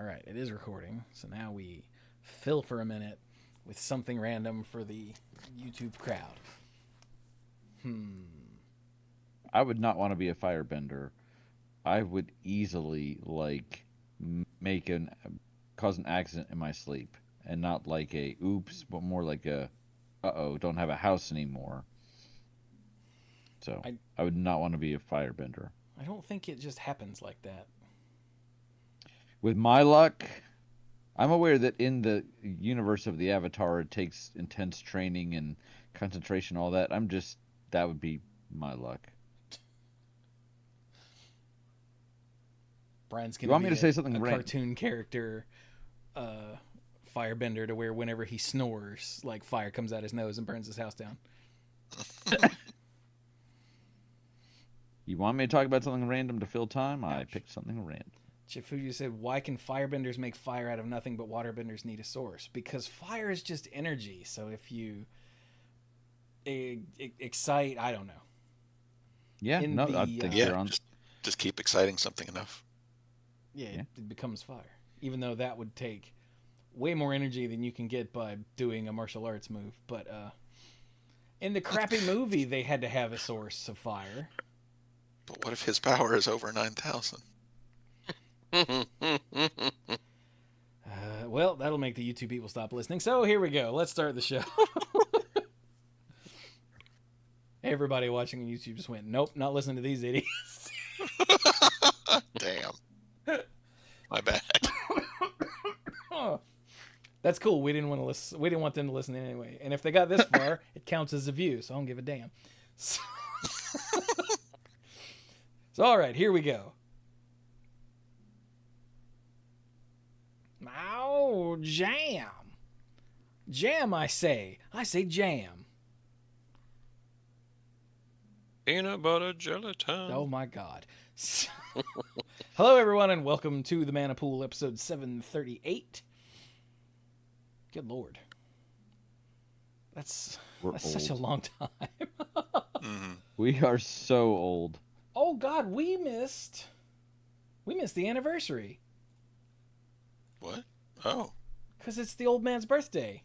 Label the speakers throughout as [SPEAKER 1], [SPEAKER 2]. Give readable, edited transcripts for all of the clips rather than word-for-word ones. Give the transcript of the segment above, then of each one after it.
[SPEAKER 1] right, it is recording. So now we fill for a minute with something random for the YouTube crowd.
[SPEAKER 2] I would not want to be a firebender. I would easily cause an accident in my sleep, and not like a oops, but more like a uh-oh, don't have a house anymore. So I would not want to be a firebender.
[SPEAKER 1] I don't think it just happens like that.
[SPEAKER 2] With my luck, I'm aware that in the universe of the Avatar, it takes intense training and concentration, all that. That would be my luck.
[SPEAKER 1] Brian's
[SPEAKER 2] You
[SPEAKER 1] going
[SPEAKER 2] want
[SPEAKER 1] to
[SPEAKER 2] me
[SPEAKER 1] be
[SPEAKER 2] to say something
[SPEAKER 1] a
[SPEAKER 2] random?
[SPEAKER 1] cartoon character firebender to where whenever he snores, like fire comes out his nose and burns his house down.
[SPEAKER 2] You want me to talk about something random to fill time? I picked something random.
[SPEAKER 1] Chifuji said, why can firebenders make fire out of nothing but waterbenders need a source? Because fire is just energy. So if you excite, I don't know.
[SPEAKER 2] Yeah, I think you're on.
[SPEAKER 3] Just keep exciting something enough.
[SPEAKER 1] Yeah, it becomes fire. Even though that would take way more energy than you can get by doing a martial arts move. But in the crappy movie, they had to have a source of fire.
[SPEAKER 3] But what if his power is over 9,000?
[SPEAKER 1] Well, that'll make the YouTube people stop listening. So here we go. Let's start the show. Everybody watching on YouTube just went, nope, not listening to these idiots.
[SPEAKER 3] Damn. My bad.
[SPEAKER 1] Oh, that's cool. We didn't want to listen. We didn't want them to listen anyway. And if they got this far, it counts as a view. So I don't give a damn. So all right, here we go. Oh, jam. Jam, I say. I say jam.
[SPEAKER 3] Peanut butter jelly time.
[SPEAKER 1] Oh, my God. Hello, everyone, and welcome to the Manapool, episode 738. Good Lord. That's such a long time.
[SPEAKER 2] We are so old.
[SPEAKER 1] Oh, God, we missed the anniversary.
[SPEAKER 3] What? Oh.
[SPEAKER 1] Because it's the old man's birthday,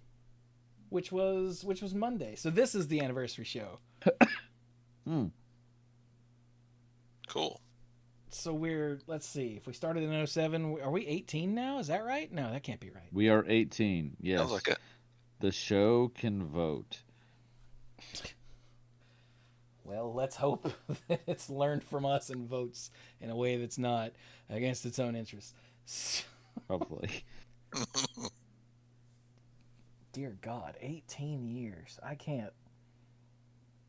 [SPEAKER 1] which was Monday. So this is the anniversary show.
[SPEAKER 3] Cool.
[SPEAKER 1] So let's see, if we started in 07, are we 18 now? Is that right? No, that can't be right.
[SPEAKER 2] We are 18, yes.
[SPEAKER 3] Sounds like it.
[SPEAKER 2] The show can vote.
[SPEAKER 1] Well, let's hope that it's learned from us and votes in a way that's not against its own interests.
[SPEAKER 2] Hopefully.
[SPEAKER 1] Dear God, 18 years. I can't.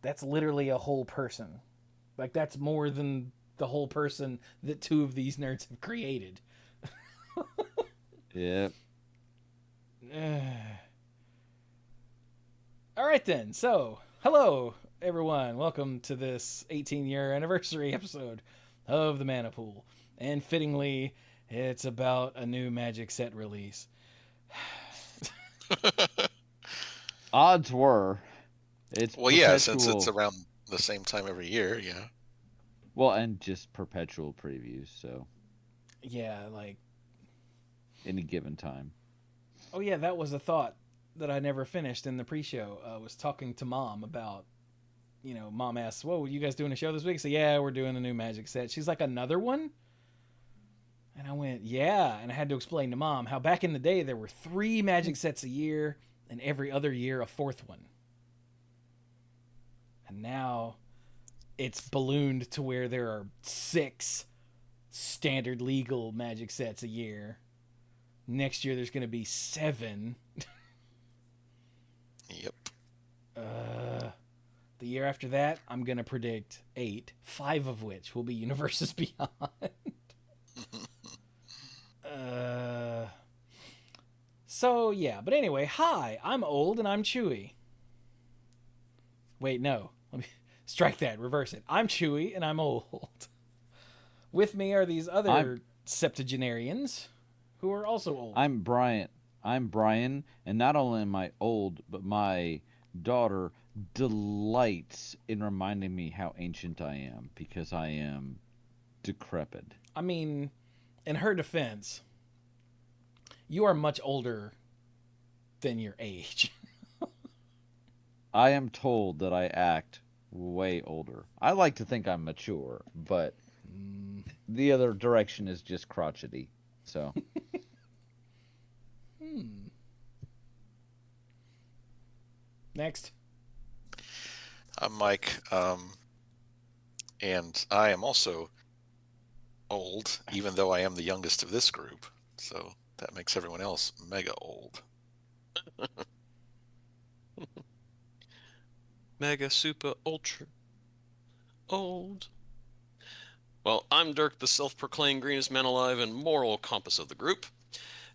[SPEAKER 1] That's literally a whole person. Like, that's more than the whole person that two of these nerds have created.
[SPEAKER 2] Yep.
[SPEAKER 1] All right, then. So, hello, everyone. Welcome to this 18-year anniversary episode of the Manapool. And fittingly, it's about a new Magic set release.
[SPEAKER 2] Odds were. It's
[SPEAKER 3] well, yeah, since it's around the same time every year, yeah.
[SPEAKER 2] Well, and just perpetual previews, so.
[SPEAKER 1] Yeah, like.
[SPEAKER 2] Any given time.
[SPEAKER 1] Oh, yeah, that was a thought that I never finished in the pre-show. I was talking to Mom about, Mom asked, whoa, you guys doing a show this week? So, yeah, we're doing a new Magic set. She's like, another one? And I went, yeah. And I had to explain to Mom how back in the day there were 3 Magic sets a year, and every other year a 4th one. And now it's ballooned to where there are 6 standard legal Magic sets a year. Next year there's going to be 7.
[SPEAKER 3] Yep.
[SPEAKER 1] The year after that, I'm going to predict 8, 5 of which will be Universes Beyond. So, yeah. But anyway, hi, I'm old and I'm Chewy. Wait, no. Let me strike that. Reverse it. I'm Chewy and I'm old. With me are these other septuagenarians who are also old.
[SPEAKER 2] I'm Brian, and not only am I old, but my daughter delights in reminding me how ancient I am, because I am decrepit.
[SPEAKER 1] I mean, in her defense, You are much older than your age.
[SPEAKER 2] I am told that I act way older. I like to think I'm mature, but the other direction is just crotchety. So,
[SPEAKER 1] Next.
[SPEAKER 3] I'm Mike, and I am also old, even though I am the youngest of this group. So that makes everyone else mega old.
[SPEAKER 4] Mega super ultra old. Well, I'm Dirk, the self-proclaimed greenest man alive and moral compass of the group.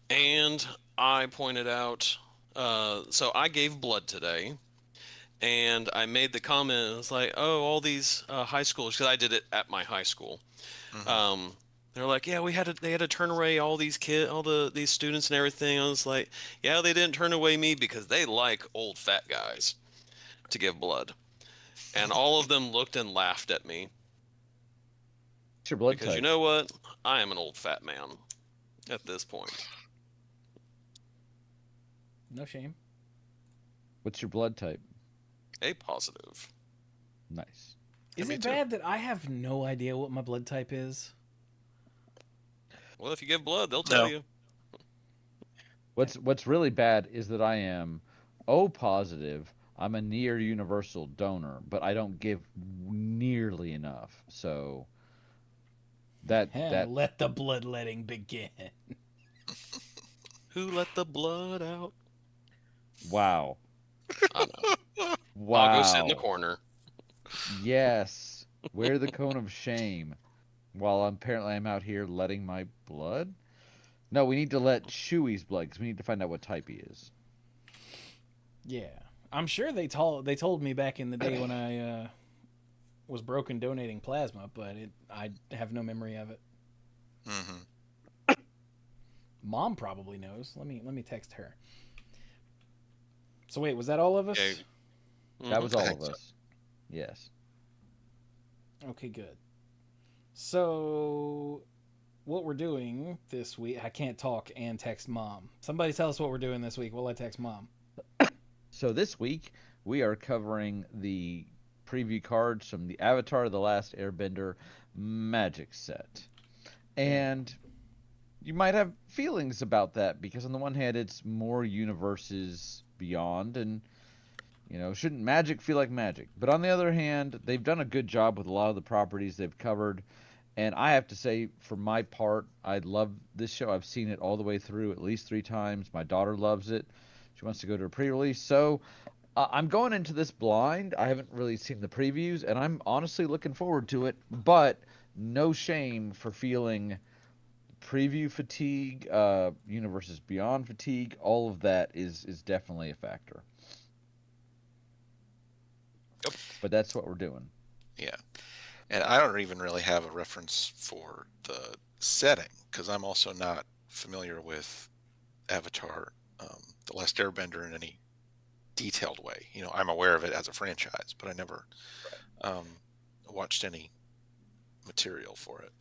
[SPEAKER 4] And I pointed out, so I gave blood today. And I made the comment, it was like, oh, all these high schoolers, because I did it at my high school.
[SPEAKER 3] Mhm.
[SPEAKER 4] They're like, yeah, they had to turn away all these kids, these students and everything. I was like, yeah, they didn't turn away me because they like old fat guys to give blood. And all of them looked and laughed at me.
[SPEAKER 2] what's your blood
[SPEAKER 4] Because
[SPEAKER 2] type?
[SPEAKER 4] you know what? I am an old fat man at this point.
[SPEAKER 1] No shame.
[SPEAKER 2] What's your blood type?
[SPEAKER 4] A positive.
[SPEAKER 2] Nice.
[SPEAKER 1] Is
[SPEAKER 3] me
[SPEAKER 1] it
[SPEAKER 3] too.
[SPEAKER 1] bad that I have no idea what my blood type is?
[SPEAKER 4] Well, if you give blood, they'll tell
[SPEAKER 3] No.
[SPEAKER 4] you.
[SPEAKER 2] What's really bad is that I am O positive. I'm a near universal donor, but I don't give nearly enough. So that
[SPEAKER 1] Let the bloodletting begin.
[SPEAKER 4] Who let the blood out?
[SPEAKER 2] wow.
[SPEAKER 4] I know.
[SPEAKER 2] Wow.
[SPEAKER 4] I'll go sit in the corner.
[SPEAKER 2] Yes. Wear the cone of shame. While apparently I'm out here letting my blood. No, we need to let Chewy's blood because we need to find out what type he is.
[SPEAKER 1] Yeah, I'm sure they told me back in the day when I was broken donating plasma, but I have no memory of it.
[SPEAKER 3] Mm-hmm.
[SPEAKER 1] Mom probably knows. Let me text her. So wait, was that all of us?
[SPEAKER 4] Okay.
[SPEAKER 2] That was all
[SPEAKER 3] I
[SPEAKER 2] of
[SPEAKER 3] think so.
[SPEAKER 2] us. Yes.
[SPEAKER 1] Okay, good. So what we're doing this week, I can't talk and text Mom. Somebody tell us what we're doing this week. Will I text Mom?
[SPEAKER 2] So this week we are covering the preview cards from the Avatar: The Last Airbender Magic set. And you might have feelings about that because on the one hand it's more universes beyond and shouldn't magic feel like magic? But on the other hand, they've done a good job with a lot of the properties they've covered. And I have to say, for my part, I love this show. I've seen it all the way through at least 3 times. My daughter loves it. She wants to go to a pre-release. So I'm going into this blind. I haven't really seen the previews, and I'm honestly looking forward to it. But no shame for feeling preview fatigue, universes beyond fatigue. All of that is definitely a factor.
[SPEAKER 4] Yep.
[SPEAKER 2] But that's what we're doing.
[SPEAKER 3] Yeah. And I don't even really have a reference for the setting because I'm also not familiar with Avatar, The Last Airbender in any detailed way. I'm aware of it as a franchise, but I never watched any material for it.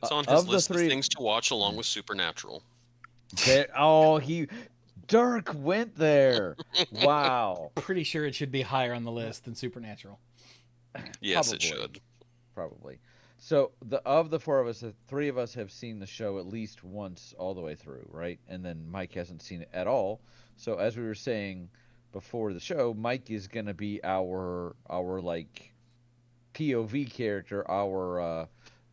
[SPEAKER 4] It's on his
[SPEAKER 2] Of the
[SPEAKER 4] list of
[SPEAKER 2] three,
[SPEAKER 4] things to watch along with Supernatural.
[SPEAKER 2] Dirk went there. Wow.
[SPEAKER 1] Pretty sure it should be higher on the list than Supernatural.
[SPEAKER 4] Yes, it
[SPEAKER 2] Probably.
[SPEAKER 4] should.
[SPEAKER 2] Probably. So of the 4 of us, the 3 of us have seen the show at least once all the way through, right? And then Mike hasn't seen it at all. So as we were saying before the show, Mike is gonna be our like POV character, our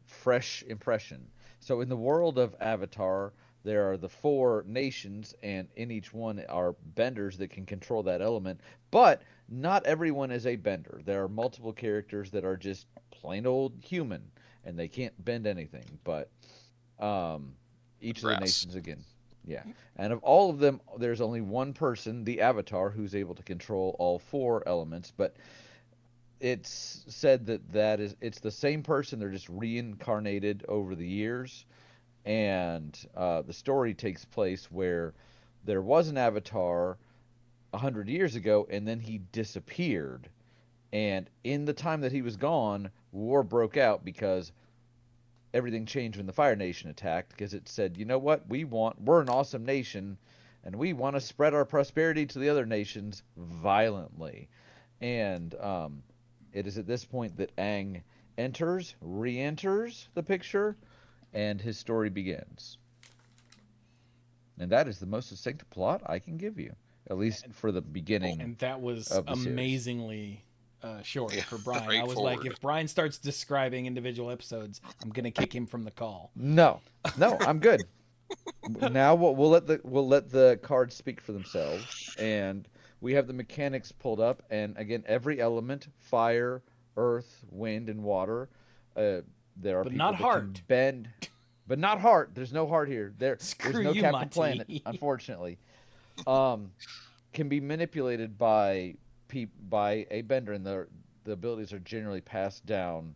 [SPEAKER 2] fresh impression. So in the world of Avatar, there are the 4 nations, and in each one are benders that can control that element. But not everyone is a bender. There are multiple characters that are just plain old human, and they can't bend anything. But each of the
[SPEAKER 4] Grass.
[SPEAKER 2] nations again, yeah. And of all of them, there's only one person, the Avatar, who's able to control all 4 elements. But it's said that it's the same person. They're just reincarnated over the years, and the story takes place where there was an Avatar 100 years ago, and then he disappeared. And in the time that he was gone, war broke out because everything changed when the Fire Nation attacked, because it said, you know what, we're an awesome nation, and we want to spread our prosperity to the other nations violently. And it is at this point that Aang re-enters the picture, and his story begins. And that is the most succinct plot I can give you, at least for the beginning.
[SPEAKER 1] And that was
[SPEAKER 2] of the series.
[SPEAKER 1] amazingly short
[SPEAKER 3] Yeah,
[SPEAKER 1] for Brian. I was like,
[SPEAKER 3] straightforward.
[SPEAKER 1] if Brian starts describing individual episodes, I'm gonna kick him from the call.
[SPEAKER 2] No, I'm good. Now we'll let the cards speak for themselves, and we have the mechanics pulled up. And again, every element: fire, earth, wind, and water. There are
[SPEAKER 1] But
[SPEAKER 2] people
[SPEAKER 1] not
[SPEAKER 2] that
[SPEAKER 1] heart.
[SPEAKER 2] can bend, but not heart. There's no heart here. There's
[SPEAKER 1] Screw
[SPEAKER 2] no
[SPEAKER 1] you,
[SPEAKER 2] Captain
[SPEAKER 1] Mati.
[SPEAKER 2] Planet, unfortunately. Can be manipulated by a bender, and the abilities are generally passed down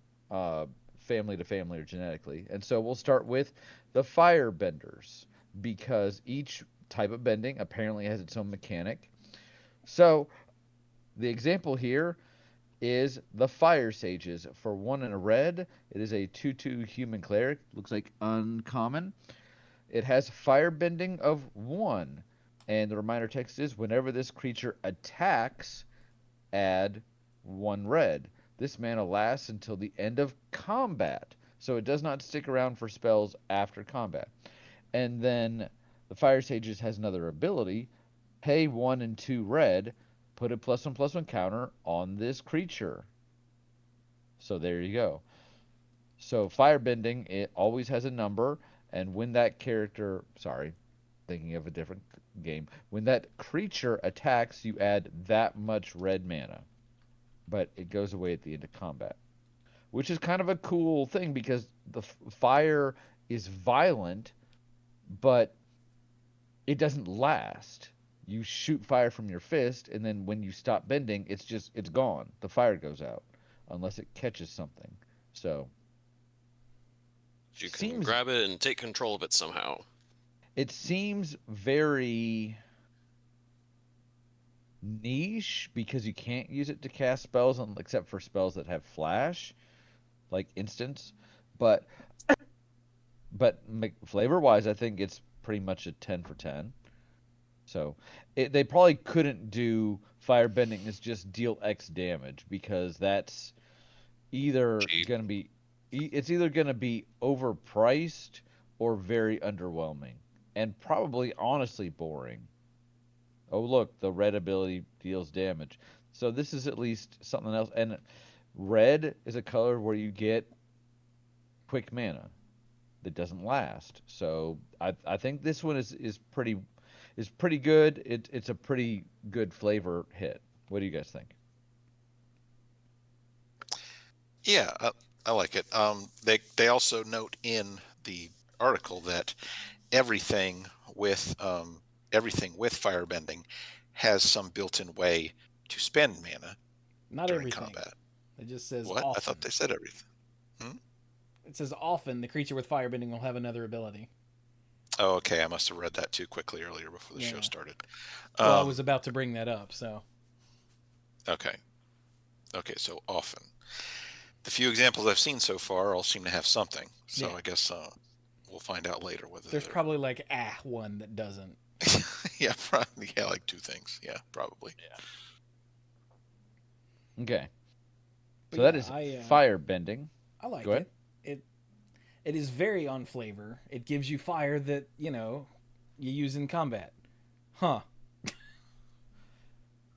[SPEAKER 2] family to family or genetically. And so we'll start with the fire benders, because each type of bending apparently has its own mechanic. So the example here is the fire sages. For 1 and a red, it is a 2/2 human cleric. Looks like uncommon. It has fire bending of 1. And the reminder text is, whenever this creature attacks, add 1 red. This mana lasts until the end of combat, so it does not stick around for spells after combat. And then the Fire Sages has another ability: pay 1 and 2 red, put a +1/+1 counter on this creature. So there you go. So firebending, it always has a number, and when that character, sorry, thinking of a different game, when that creature attacks, you add that much red mana, but it goes away at the end of combat, which is kind of a cool thing, because the fire is violent, but it doesn't last. You shoot fire from your fist, and then when you stop bending, it's gone. The fire goes out unless it catches something. So
[SPEAKER 4] You can grab it and take control of it somehow.
[SPEAKER 2] it seems very niche, because you can't use it to cast spells except for spells that have flash, like instants. But flavor wise, I think it's pretty much a 10 for 10. So they probably couldn't do firebending as just deal X damage, because that's either
[SPEAKER 4] Cheap.
[SPEAKER 2] going to be overpriced or very underwhelming, and probably honestly boring. Oh, look, the red ability deals damage. So this is at least something else. And red is a color where you get quick mana that doesn't last. So I think this one is pretty good. It's a pretty good flavor hit. What do you guys think?
[SPEAKER 3] Yeah, I like it. They also note in the article that everything with firebending has some built-in way to spend mana
[SPEAKER 1] Not
[SPEAKER 3] during
[SPEAKER 1] everything.
[SPEAKER 3] combat.
[SPEAKER 1] It just says
[SPEAKER 3] What?
[SPEAKER 1] often.
[SPEAKER 3] I thought they said everything.
[SPEAKER 1] It says often the creature with firebending will have another ability.
[SPEAKER 3] Oh, okay. I must have read that too quickly earlier before the show
[SPEAKER 1] Yeah.
[SPEAKER 3] started.
[SPEAKER 1] Well, I was about to bring that up, so.
[SPEAKER 3] Okay, so often. The few examples I've seen so far all seem to have something. So
[SPEAKER 1] Yeah.
[SPEAKER 3] I guess we'll find out later whether
[SPEAKER 1] There's probably like one that doesn't.
[SPEAKER 3] yeah, probably, yeah, like 2 things. Yeah, probably.
[SPEAKER 2] Okay.
[SPEAKER 1] But
[SPEAKER 2] So
[SPEAKER 1] yeah,
[SPEAKER 2] that is
[SPEAKER 1] I
[SPEAKER 2] firebending.
[SPEAKER 1] I like
[SPEAKER 2] Go ahead.
[SPEAKER 1] it. It is very on flavor. It gives you fire that, you use in combat. Huh.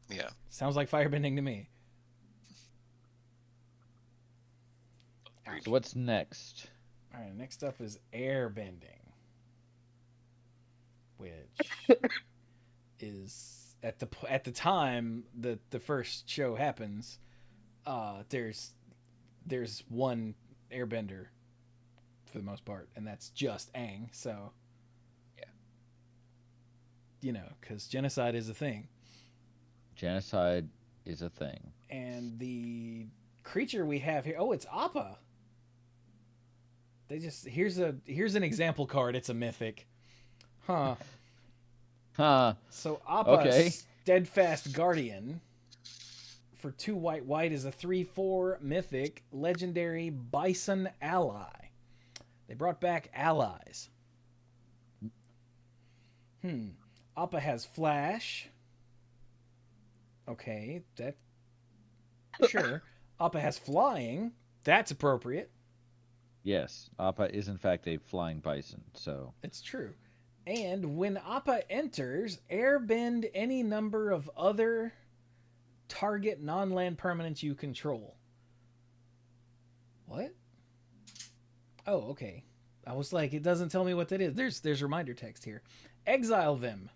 [SPEAKER 3] Yeah.
[SPEAKER 1] Sounds like firebending to me.
[SPEAKER 2] So what's next?
[SPEAKER 1] All right, next up is airbending, which is at the time that the first show happens, there's one airbender for the most part, and that's just Aang. So yeah, because genocide is a thing.
[SPEAKER 2] Genocide is a thing.
[SPEAKER 1] And the creature we have here, it's Appa. They just here's an example card. It's a mythic, huh? So Appa,
[SPEAKER 2] Okay.
[SPEAKER 1] Steadfast Guardian, for 2 white is a 3/4 mythic legendary bison ally. They brought back allies. Appa has flash. Okay, that... Sure. Appa has flying. That's appropriate.
[SPEAKER 2] Yes, Appa is in fact a flying bison, so...
[SPEAKER 1] It's true. And when Appa enters, airbend any number of other target non-land permanents you control. What? Oh, okay. I was like, it doesn't tell me what that is. There's reminder text here. Exile them.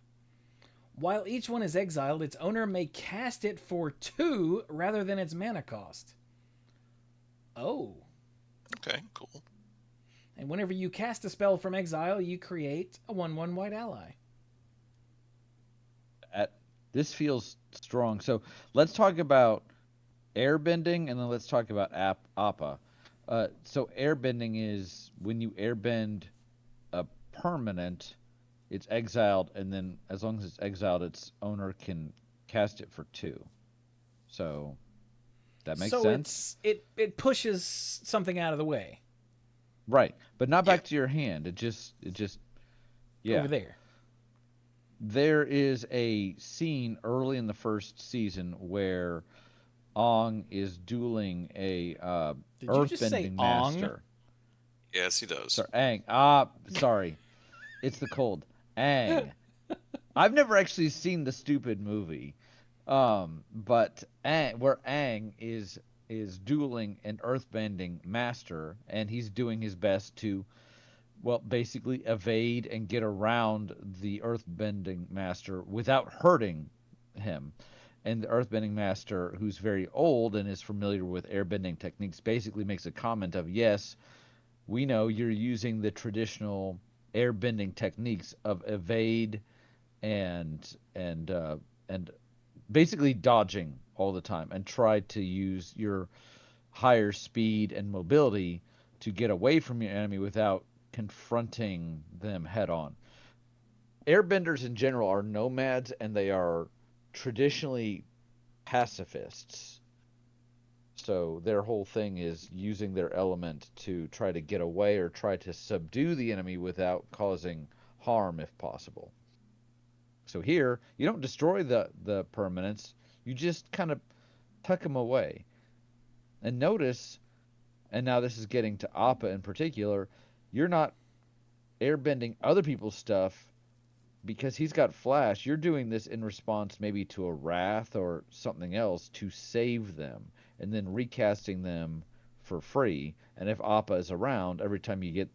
[SPEAKER 1] While each one is exiled, its owner may cast it for 2 rather than its mana cost. Oh.
[SPEAKER 3] Okay, cool.
[SPEAKER 1] And whenever you cast a spell from exile, you create a 1/1 white ally.
[SPEAKER 2] This feels strong. So let's talk about airbending, and then let's talk about Appa. So airbending is when you airbend a permanent, it's exiled, and then as long as it's exiled, its owner can cast it for 2. So that makes sense.
[SPEAKER 1] So it pushes something out of the way.
[SPEAKER 2] Right, but not back to your hand. It just
[SPEAKER 1] Over there.
[SPEAKER 2] There is a scene early in the first season where Ong is dueling a
[SPEAKER 1] Did you just say
[SPEAKER 2] earthbending
[SPEAKER 1] Ong?
[SPEAKER 2] master.
[SPEAKER 4] Yes, he does.
[SPEAKER 2] Sorry, Aang. Sorry. It's the cold. Aang. I've never actually seen the stupid movie. But where Aang is dueling an earthbending master, and he's doing his best to, well, basically evade and get around the earthbending master without hurting him. And the earthbending master, who's very old and is familiar with airbending techniques, basically makes a comment of, yes, we know you're using the traditional airbending techniques of evade and basically dodging all the time, and try to use your higher speed and mobility to get away from your enemy without confronting them head on. Airbenders in general are nomads, and they are traditionally pacifists. So their whole thing is using their element to try to get away or try to subdue the enemy without causing harm if possible. So here, you don't destroy the permanents, you just kind of tuck them away. And notice, and now this is getting to Appa in particular, you're not airbending other people's stuff because he's got flash. You're doing this in response maybe to a wrath or something else to save them, and then recasting them for free. And if Appa is around, every time you get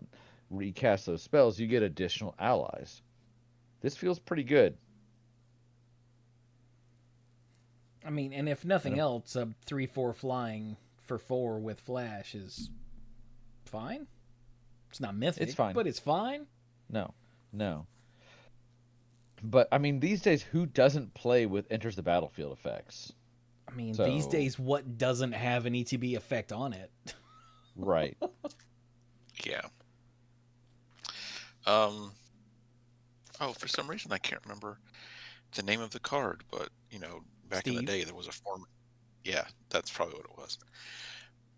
[SPEAKER 2] recast those spells, you get additional allies. This feels pretty good.
[SPEAKER 1] I mean, and if nothing else, a 3/4 flying for 4 with flash is fine. It's not mythic,
[SPEAKER 2] It's fine.
[SPEAKER 1] but it's fine.
[SPEAKER 2] No. But, I mean, these days, who doesn't play with enters the battlefield effects?
[SPEAKER 1] I mean, these days, what doesn't have an ETB effect on it?
[SPEAKER 2] Right.
[SPEAKER 3] Yeah. Oh, for some reason I can't remember the name of the card, but back in the day there was a format. Yeah, that's probably what it was.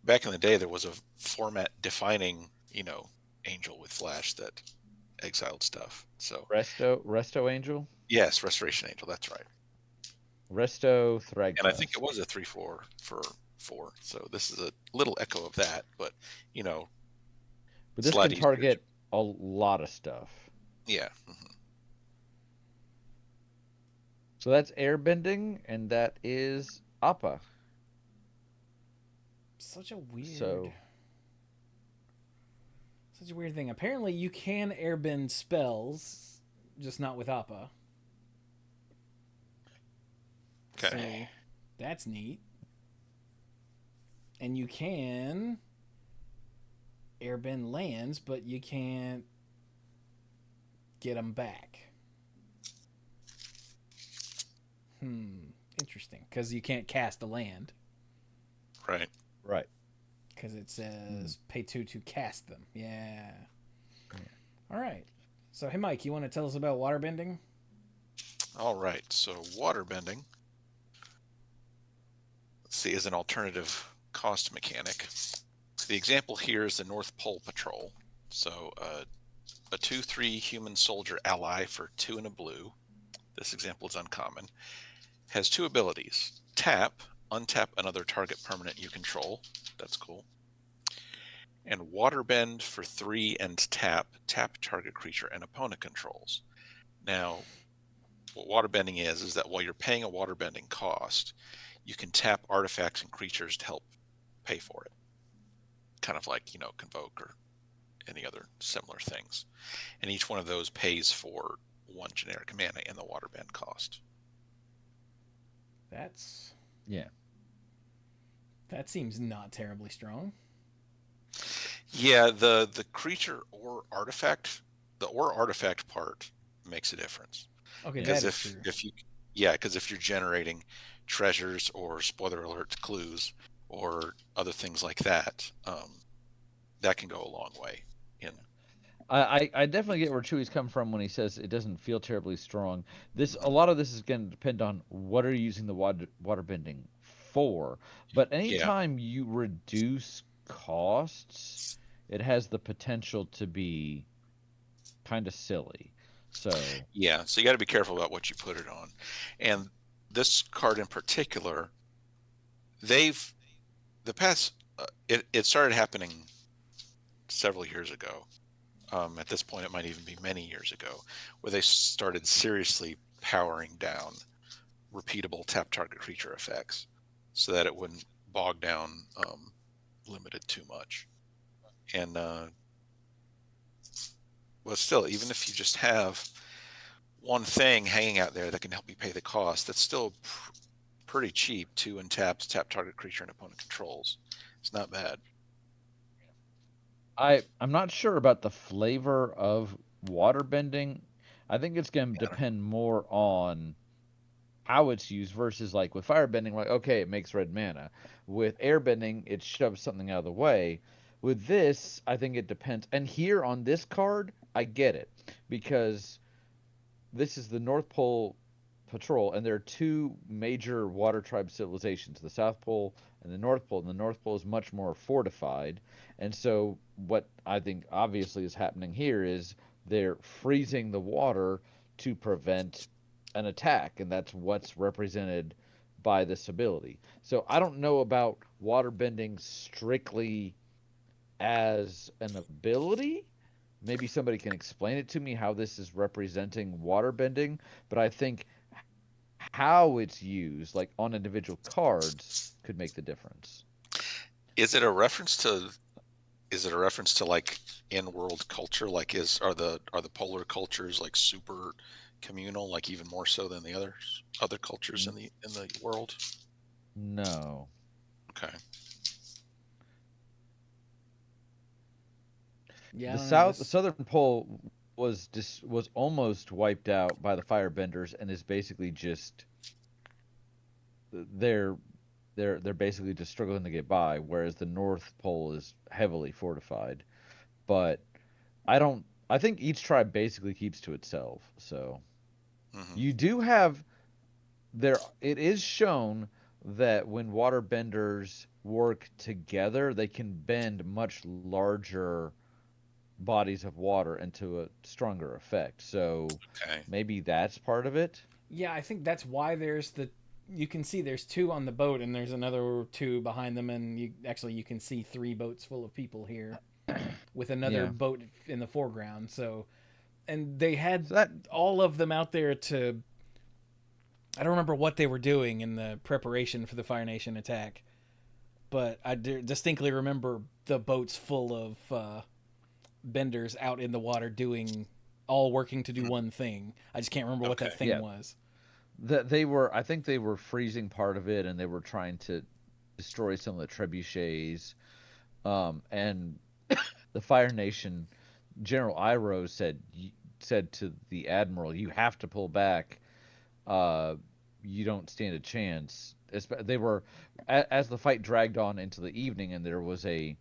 [SPEAKER 3] Back in the day there was a format defining, angel with flash that exiled stuff. So
[SPEAKER 2] Resto Angel?
[SPEAKER 3] Yes, Restoration Angel, that's right.
[SPEAKER 2] Resto Thragtusk.
[SPEAKER 3] And I think it was a 3/4 for 4. So this is a little echo of that, but
[SPEAKER 2] But this can target a lot of stuff.
[SPEAKER 3] Yeah.
[SPEAKER 2] So that's airbending, and that is Appa.
[SPEAKER 1] Such a weird thing. Apparently, you can airbend spells, just not with Appa.
[SPEAKER 3] Okay.
[SPEAKER 1] So that's neat. And you can airbend lands, but you can't get them back. Interesting. Because you can't cast a land.
[SPEAKER 3] Right.
[SPEAKER 1] Because it says pay 2 to cast them. Yeah. All right. So, hey, Mike, you want to tell us about waterbending?
[SPEAKER 3] All right. So, waterbending, let's see, is an alternative cost mechanic. The example here is the North Pole Patrol. So a 2/3 human soldier ally for 2 and a blue. This example is uncommon. Has 2 abilities. Tap, untap another target permanent you control. That's cool. And Waterbend for 3 and tap target creature and opponent controls. Now, what waterbending is that while you're paying a waterbending cost, you can tap artifacts and creatures to help pay for it. Kind of like, Convoke or any other similar things. And each one of those pays for 1 generic mana in the waterbend cost.
[SPEAKER 1] That seems not terribly strong.
[SPEAKER 3] Yeah, the creature or artifact, the or artifact part makes a difference.
[SPEAKER 1] Okay,
[SPEAKER 3] Because
[SPEAKER 1] that is true.
[SPEAKER 3] if you're generating treasures or spoiler alert clues or other things like that, that can go a long way.
[SPEAKER 2] I definitely get where Chewie's come from when he says it doesn't feel terribly strong. A lot of this is going to depend on what are you using the water bending for. But anytime you reduce costs, it has the potential to be kind of silly. So
[SPEAKER 3] so you got to be careful about what you put it on. And this card in particular, it started happening several years ago. At this point, it might even be many years ago, where they started seriously powering down repeatable tap target creature effects so that it wouldn't bog down limited too much. And well, still, even if you just have one thing hanging out there that can help you pay the cost, that's still pretty cheap. 2 and tap target creature and opponent controls. It's not bad.
[SPEAKER 2] I'm not sure about the flavor of water bending. I think it's going to depend more on how it's used versus like with fire bending, like, okay, it makes red mana. With air bending, it shoves something out of the way. With this, I think it depends. And here on this card, I get it because this is the North Pole Patrol, and there are 2 major water tribe civilizations, the South Pole and the North Pole. And the North Pole is much more fortified. And so, what I think obviously is happening here is they're freezing the water to prevent an attack, and that's what's represented by this ability. So, I don't know about water bending strictly as an ability. Maybe somebody can explain it to me how this is representing water bending, but I think how it's used, like on individual cards, could make the difference.
[SPEAKER 3] Is it a reference to like in-world culture? Like are the polar cultures like super communal, like even more so than the other cultures in the world?
[SPEAKER 2] No.
[SPEAKER 3] Okay.
[SPEAKER 1] Yeah,
[SPEAKER 2] The southern pole was almost wiped out by the firebenders and is basically just they're basically just struggling to get by, whereas the North Pole is heavily fortified. But I think each tribe basically keeps to itself. So you do have it is shown that when water benders work together, they can bend much larger bodies of water into a stronger effect. So maybe that's part of it.
[SPEAKER 1] Yeah, I think that's why you can see there's 2 on the boat and there's another 2 behind them, and you can see 3 boats full of people here with another boat in the foreground. So, and they had all of them out there to, I don't remember what they were doing in the preparation for the Fire Nation attack, but I distinctly remember the boats full of benders out in the water all working to do one thing. I just can't remember what that thing was.
[SPEAKER 2] I think they were freezing part of it, and they were trying to destroy some of the trebuchets. And the Fire Nation General Iroh said to the admiral, "You have to pull back. You don't stand a chance." They were as the fight dragged on into the evening, and there was a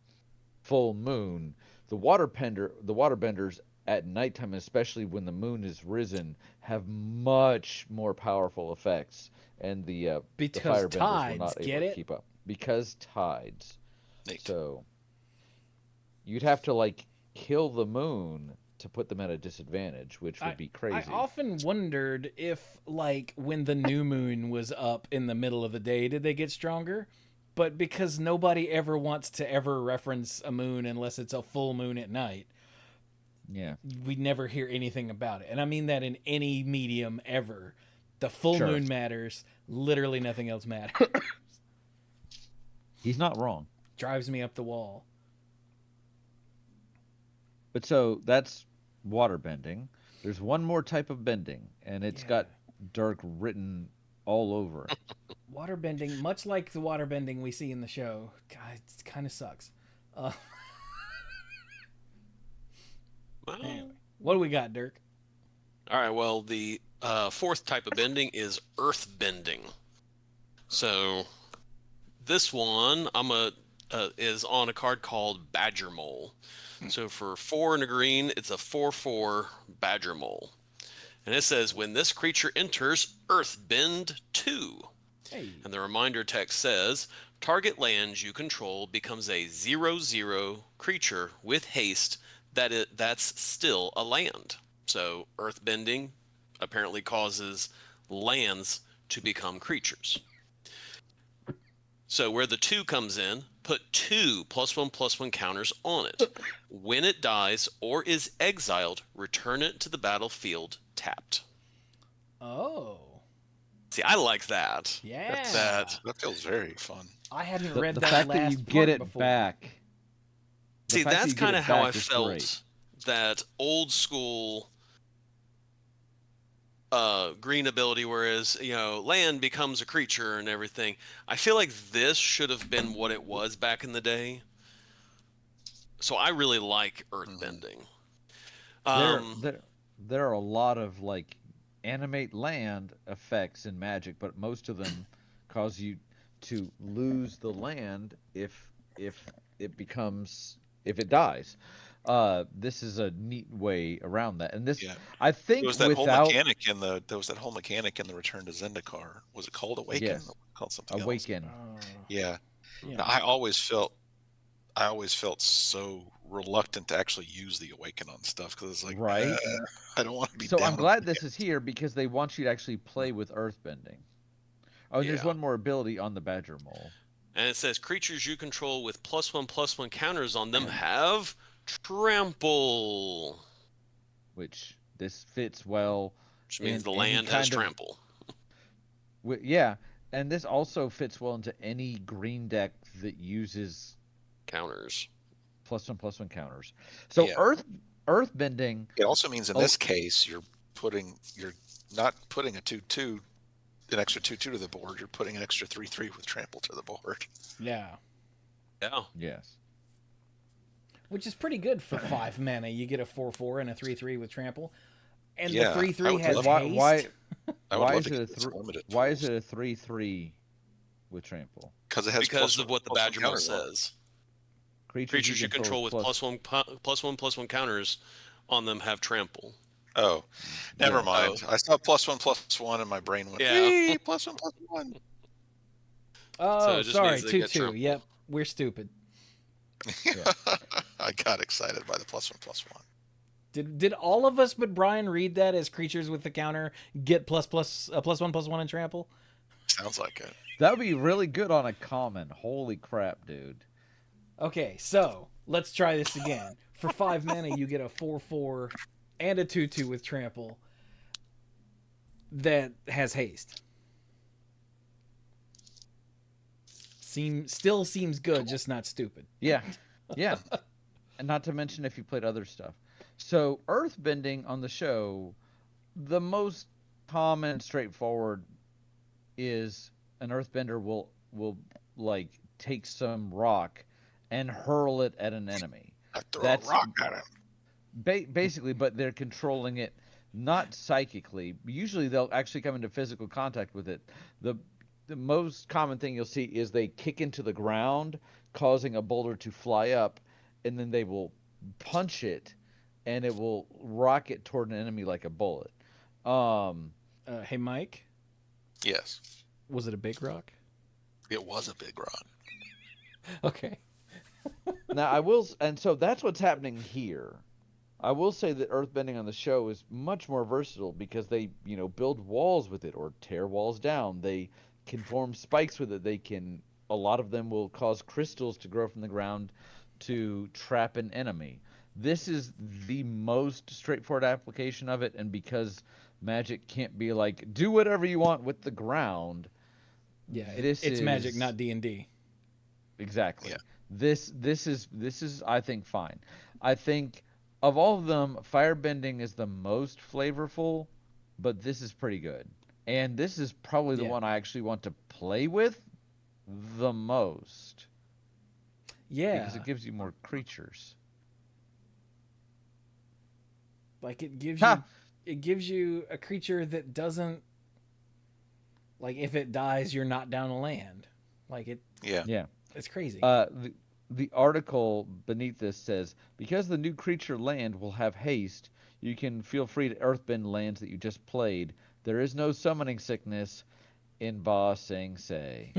[SPEAKER 2] full moon. The waterbenders at nighttime, especially when the moon is risen, have much more powerful effects, and the firebenders were not able to keep up because tides.
[SPEAKER 3] Neat.
[SPEAKER 2] So you'd have to kill the moon to put them at a disadvantage, which would be crazy.
[SPEAKER 1] I often wondered if, like, when the new moon was up in the middle of the day, did they get stronger? But because nobody ever wants to ever reference a moon unless it's a full moon at night,
[SPEAKER 2] Yeah.
[SPEAKER 1] we never hear anything about it. And I mean that in any medium ever. The full
[SPEAKER 2] Sure.
[SPEAKER 1] moon matters. Literally nothing else matters.
[SPEAKER 2] He's not wrong.
[SPEAKER 1] Drives me up the wall.
[SPEAKER 2] But so that's water bending. There's one more type of bending, and it's
[SPEAKER 1] Yeah.
[SPEAKER 2] got Dirk written all over.
[SPEAKER 1] Water bending, much like the water bending we see in the show, God, it kind of sucks.
[SPEAKER 4] Well,
[SPEAKER 1] Anyway, what do we got, Dirk?
[SPEAKER 4] all right. Well, the fourth type of bending is earth bending. So this one is on a card called Badger Mole. So for 4 and a green, it's a 4/4 Badger Mole. And it says, when this creature enters, Earth Bend 2.
[SPEAKER 1] Hey.
[SPEAKER 4] And the reminder text says, target land you control becomes a 0/0 creature with haste that's still a land. So Earth Bending apparently causes lands to become creatures. So where the 2 comes in, put 2 +1/+1 counters on it. When it dies or is exiled, return it to the battlefield tapped.
[SPEAKER 1] Oh.
[SPEAKER 4] See, I like that.
[SPEAKER 1] Yeah.
[SPEAKER 3] That feels very fun.
[SPEAKER 1] I hadn't
[SPEAKER 2] The,
[SPEAKER 1] read
[SPEAKER 2] the
[SPEAKER 1] that
[SPEAKER 2] fact
[SPEAKER 1] last
[SPEAKER 2] that you
[SPEAKER 1] part
[SPEAKER 2] get it
[SPEAKER 1] before.
[SPEAKER 2] back.
[SPEAKER 4] See,
[SPEAKER 2] fact that
[SPEAKER 4] that's
[SPEAKER 2] you get
[SPEAKER 4] kind
[SPEAKER 2] it
[SPEAKER 4] of how I
[SPEAKER 2] back is
[SPEAKER 4] felt
[SPEAKER 2] great.
[SPEAKER 4] that old school green ability, whereas, land becomes a creature and everything. I feel like this should have been what it was back in the day. So I really like earthbending.
[SPEAKER 2] There are a lot of like animate land effects in Magic, but most of them cause you to lose the land if it dies. This is a neat way around that, and this I think
[SPEAKER 3] There was that whole
[SPEAKER 2] without
[SPEAKER 3] mechanic in the Return to Zendikar. Was it called Awaken?
[SPEAKER 2] Yes.
[SPEAKER 3] Called something
[SPEAKER 2] Awaken.
[SPEAKER 3] else. Yeah.
[SPEAKER 1] Yeah.
[SPEAKER 3] Now, I always felt so reluctant to actually use the Awaken on stuff because it's like,
[SPEAKER 2] Right.
[SPEAKER 3] I don't want to be.
[SPEAKER 2] So
[SPEAKER 3] down
[SPEAKER 2] I'm
[SPEAKER 3] on
[SPEAKER 2] glad
[SPEAKER 3] it.
[SPEAKER 2] this is here because they want you to actually play with earthbending. Oh, and there's
[SPEAKER 4] Yeah.
[SPEAKER 2] one more ability on the Badger Mole.
[SPEAKER 4] And it says creatures you control with +1/+1 counters on them have trample.
[SPEAKER 2] Which this fits well.
[SPEAKER 4] Which means the
[SPEAKER 2] any
[SPEAKER 4] land has
[SPEAKER 2] kind of-
[SPEAKER 4] trample.
[SPEAKER 2] Yeah, and this also fits well into any green deck that uses
[SPEAKER 4] Counters.
[SPEAKER 2] +1/+1 counters. So
[SPEAKER 3] Yeah.
[SPEAKER 2] earthbending.
[SPEAKER 3] It also means in this case you're not putting a 2/2, an extra 2/2 to the board. You're putting an extra 3/3 with trample to the board.
[SPEAKER 1] Yeah.
[SPEAKER 4] Yeah.
[SPEAKER 2] Yes.
[SPEAKER 1] Which is pretty good for 5 mana. You get a 4/4 and a 3/3 with trample. And
[SPEAKER 3] Yeah,
[SPEAKER 1] the 3/3 has haste.
[SPEAKER 3] I would
[SPEAKER 2] Why
[SPEAKER 3] love
[SPEAKER 2] is
[SPEAKER 3] to
[SPEAKER 2] it
[SPEAKER 3] get this limited
[SPEAKER 2] Why is
[SPEAKER 3] tools.
[SPEAKER 2] it a 3/3 with trample?
[SPEAKER 3] Because it has
[SPEAKER 4] Because of what the
[SPEAKER 3] +1/+1
[SPEAKER 4] Badger Mole
[SPEAKER 3] counters on it.
[SPEAKER 4] says. Creatures you control with +1/+1 counters on them have trample.
[SPEAKER 3] Oh, never
[SPEAKER 2] Yeah.
[SPEAKER 3] mind. I saw +1/+1 and my brain went,
[SPEAKER 4] Yeah.
[SPEAKER 3] "Wee, +1/+1.
[SPEAKER 1] Oh,
[SPEAKER 4] it just
[SPEAKER 1] sorry.
[SPEAKER 4] means they get
[SPEAKER 1] 2/2.
[SPEAKER 4] trample.
[SPEAKER 1] Yep. We're stupid.
[SPEAKER 3] I got excited by the +1/+1.
[SPEAKER 1] Did all of us but Brian read that as creatures with the counter get +1/+1 and trample?
[SPEAKER 3] Sounds like it.
[SPEAKER 2] That would be really good on a common. Holy crap, dude.
[SPEAKER 1] Okay, so let's try this again. For 5 mana, you get a 4/4 and a 2/2 with trample that has haste. Still seems good, just not stupid.
[SPEAKER 2] Yeah. Yeah. And not to mention if you played other stuff. So earthbending on the show, the most common, straightforward is an earthbender will like take some rock and hurl it at an enemy.
[SPEAKER 3] I throw
[SPEAKER 2] That's
[SPEAKER 3] a rock at him.
[SPEAKER 2] Basically, but they're controlling it not psychically. Usually they'll actually come into physical contact with it. The most common thing you'll see is they kick into the ground, causing a boulder to fly up, and then they will punch it, and it will rocket toward an enemy like a bullet.
[SPEAKER 1] Hey, Mike,
[SPEAKER 3] Yes,
[SPEAKER 1] was it a big rock?
[SPEAKER 3] it was a big rock.
[SPEAKER 1] Okay.
[SPEAKER 2] Now and so that's what's happening here. I will say that earthbending on the show is much more versatile because they, build walls with it or tear walls down. They can form spikes with it. A lot of them will cause crystals to grow from the ground to trap an enemy. This is the most straightforward application of it, and because Magic can't be like, do whatever you want with the ground.
[SPEAKER 1] Yeah, it's Magic, not D&D.
[SPEAKER 2] Exactly.
[SPEAKER 3] Yeah.
[SPEAKER 2] This is I think fine. I think of all of them, firebending is the most flavorful, but this is pretty good. And this is probably the one I actually want to play with the most.
[SPEAKER 1] Yeah.
[SPEAKER 2] Because it gives you more creatures.
[SPEAKER 1] Like it gives you a creature that doesn't, like, if it dies, you're not down a land. Like it.
[SPEAKER 2] Yeah.
[SPEAKER 1] It's crazy.
[SPEAKER 2] The article beneath this says, because the new creature land will have haste, you can feel free to earthbend lands that you just played. There is no summoning sickness in Ba Sing Se.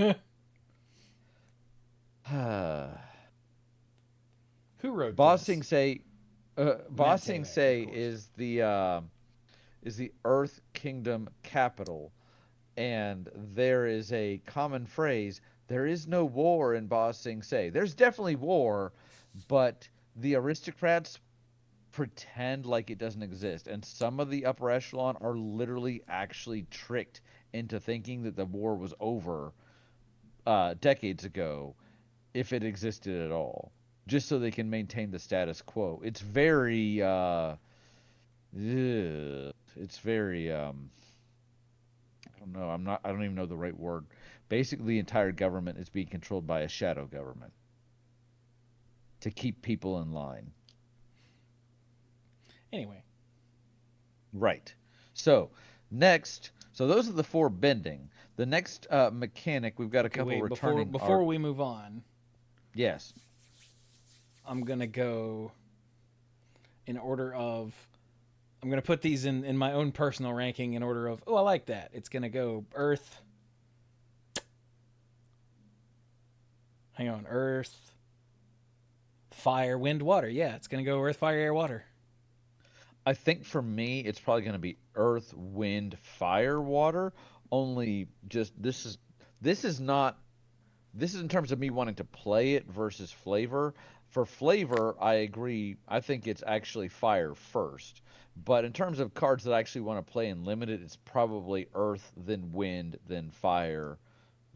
[SPEAKER 1] Who wrote
[SPEAKER 2] Ba
[SPEAKER 1] this?
[SPEAKER 2] Sing Se? Ba Sing Se is the Earth Kingdom capital, and there is a common phrase: there is no war in Ba Sing Se. There's definitely war, but the aristocrats pretend like it doesn't exist, and some of the upper echelon are literally actually tricked into thinking that the war was over decades ago, if it existed at all, just so they can maintain the status quo. It's very it's very I don't know. I don't even know the right word. Basically, the entire government is being controlled by a shadow government to keep people in line.
[SPEAKER 1] Anyway.
[SPEAKER 2] Right. So, next, those are the 4 bending. The next mechanic, we've got a couple returning.
[SPEAKER 1] Before we move on.
[SPEAKER 2] Yes.
[SPEAKER 1] I'm going to go in order of, I'm going to put these in my own personal ranking in order of, I like that. It's going to go Earth. Hang on. Earth, Fire, Wind, Water. Yeah, it's going to go Earth, Fire, Air, Water.
[SPEAKER 2] I think for me, it's probably going to be Earth, Wind, Fire, Water. Only just this is in terms of me wanting to play it versus flavor. For flavor, I agree. I think it's actually Fire first. But in terms of cards that I actually want to play in limited, it's probably Earth, then Wind, then Fire,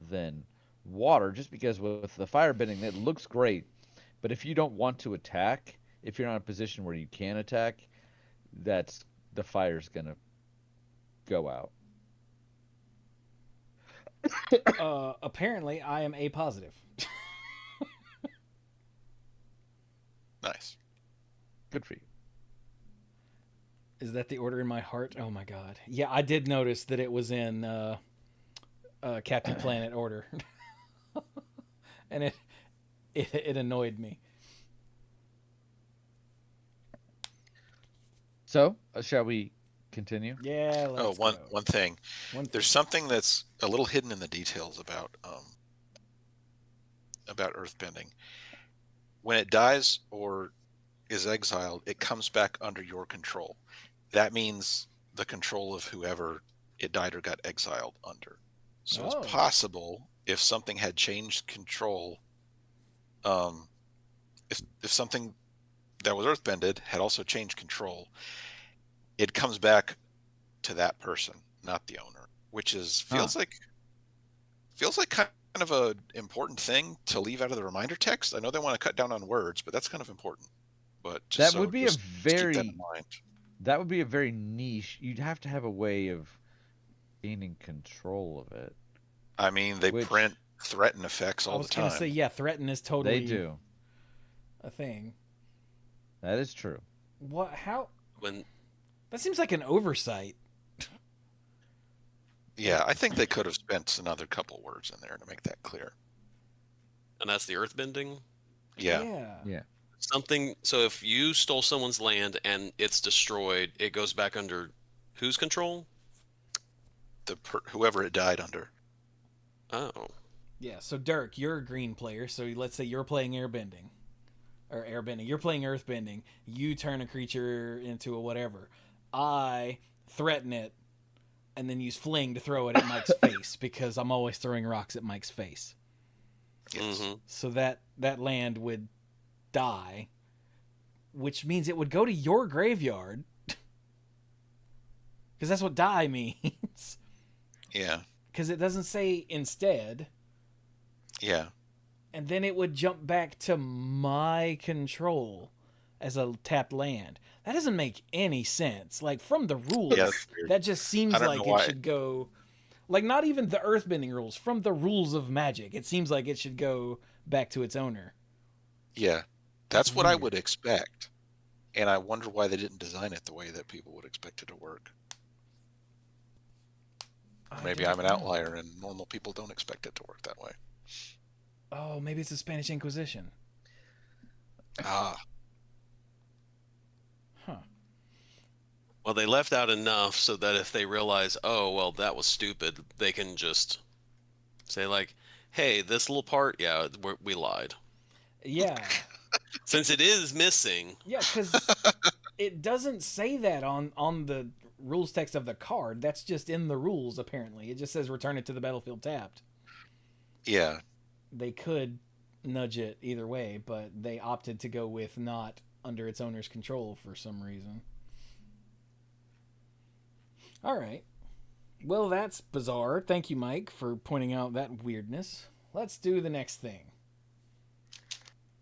[SPEAKER 2] then Water. Just because with the fire bending, it looks great. But if you don't want to attack, if you're not in a position where you can attack, the fire's gonna go out.
[SPEAKER 1] Apparently, I am A positive.
[SPEAKER 3] Nice.
[SPEAKER 2] Good for you.
[SPEAKER 1] Is that the order in my heart? Oh my god. Yeah, I did notice that it was in Captain Planet order. And it annoyed me.
[SPEAKER 2] So, shall we continue?
[SPEAKER 1] Yeah, let's go.
[SPEAKER 3] One thing. There's something that's a little hidden in the details about earthbending. When it dies or is exiled, it comes back under your control. That means the control of whoever it died or got exiled under. So it's possible if something had changed control, if something that was earthbended had also changed control, it comes back to that person, not the owner, which feels like kind of a important thing to leave out of the reminder text. I know they want to cut down on words, but that's kind of important. But
[SPEAKER 2] that would be
[SPEAKER 3] keep that in mind.
[SPEAKER 2] That would be a very niche. You'd have to have a way of gaining control of it.
[SPEAKER 3] I mean, they print threaten effects all the time. I was
[SPEAKER 1] going to say, threaten is totally
[SPEAKER 2] they do
[SPEAKER 1] a thing.
[SPEAKER 2] That is true.
[SPEAKER 1] What? How? That seems like an oversight.
[SPEAKER 3] Yeah, I think they could have spent another couple words in there to make that clear.
[SPEAKER 4] And that's the earthbending?
[SPEAKER 3] Yeah.
[SPEAKER 4] Something. So if you stole someone's land and it's destroyed, it goes back under whose control?
[SPEAKER 3] Whoever it died under.
[SPEAKER 4] Oh.
[SPEAKER 1] Yeah, so Dirk, you're a green player, so let's say you're playing airbending. or airbending. You're playing earthbending. You turn a creature into a whatever. I threaten it and then use fling to throw it at Mike's face because I'm always throwing rocks at Mike's face.
[SPEAKER 3] Yes.
[SPEAKER 4] Mm-hmm.
[SPEAKER 1] So that land would die, which means it would go to your graveyard. Because that's what die means.
[SPEAKER 3] Yeah.
[SPEAKER 1] Because it doesn't say instead.
[SPEAKER 3] Yeah.
[SPEAKER 1] And then it would jump back to my control as a tapped land. That doesn't make any sense. Like, from the rules,
[SPEAKER 3] Yeah, that's weird.
[SPEAKER 1] that just seems
[SPEAKER 3] I don't
[SPEAKER 1] like
[SPEAKER 3] know
[SPEAKER 1] it
[SPEAKER 3] why.
[SPEAKER 1] should go... Like, not even the earthbending rules. From the rules of Magic, it seems like it should go back to its owner.
[SPEAKER 3] Yeah. That's what I
[SPEAKER 1] weird.
[SPEAKER 3] would expect. And I wonder why they didn't design it the way that people would expect it to work. Maybe I'm an outlier and normal people don't expect it to work that way.
[SPEAKER 1] Oh, maybe it's the Spanish Inquisition.
[SPEAKER 3] Ah.
[SPEAKER 1] Huh.
[SPEAKER 4] Well, they left out enough so that if they realize, oh, well, that was stupid, they can just say, like, hey, this little part, yeah, we lied.
[SPEAKER 1] Yeah.
[SPEAKER 4] Since it is missing.
[SPEAKER 1] Yeah, because it doesn't say that on the rules text of the card. That's just in the rules, apparently. It just says return it to the battlefield tapped.
[SPEAKER 3] Yeah.
[SPEAKER 1] They could nudge it either way, but they opted to go with not under its owner's control for some reason. All right. Well, that's bizarre. Thank you, Mike, for pointing out that weirdness. Let's do the next thing.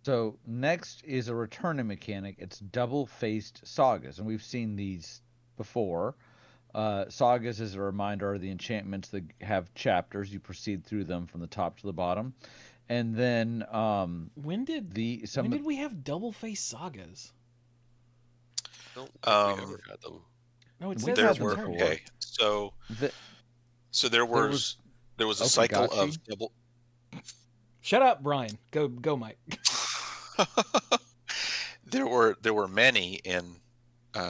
[SPEAKER 2] So next is a returning mechanic. It's double-faced sagas, and we've seen these before. Sagas, as a reminder, are the enchantments that have chapters. You proceed through them from the top to the bottom, and then
[SPEAKER 1] When did we have double-faced sagas?
[SPEAKER 4] I don't think we
[SPEAKER 3] Um,
[SPEAKER 4] ever had them.
[SPEAKER 1] No, it
[SPEAKER 2] We
[SPEAKER 1] says
[SPEAKER 3] There
[SPEAKER 1] it's
[SPEAKER 2] had them
[SPEAKER 3] were
[SPEAKER 1] returning.
[SPEAKER 2] before.
[SPEAKER 3] okay. So
[SPEAKER 2] The,
[SPEAKER 3] there
[SPEAKER 2] was-
[SPEAKER 3] was there was a
[SPEAKER 2] Okay,
[SPEAKER 3] cycle
[SPEAKER 2] got you.
[SPEAKER 3] of double.
[SPEAKER 1] Shut up, Brian. Go, Mike.
[SPEAKER 3] There were many in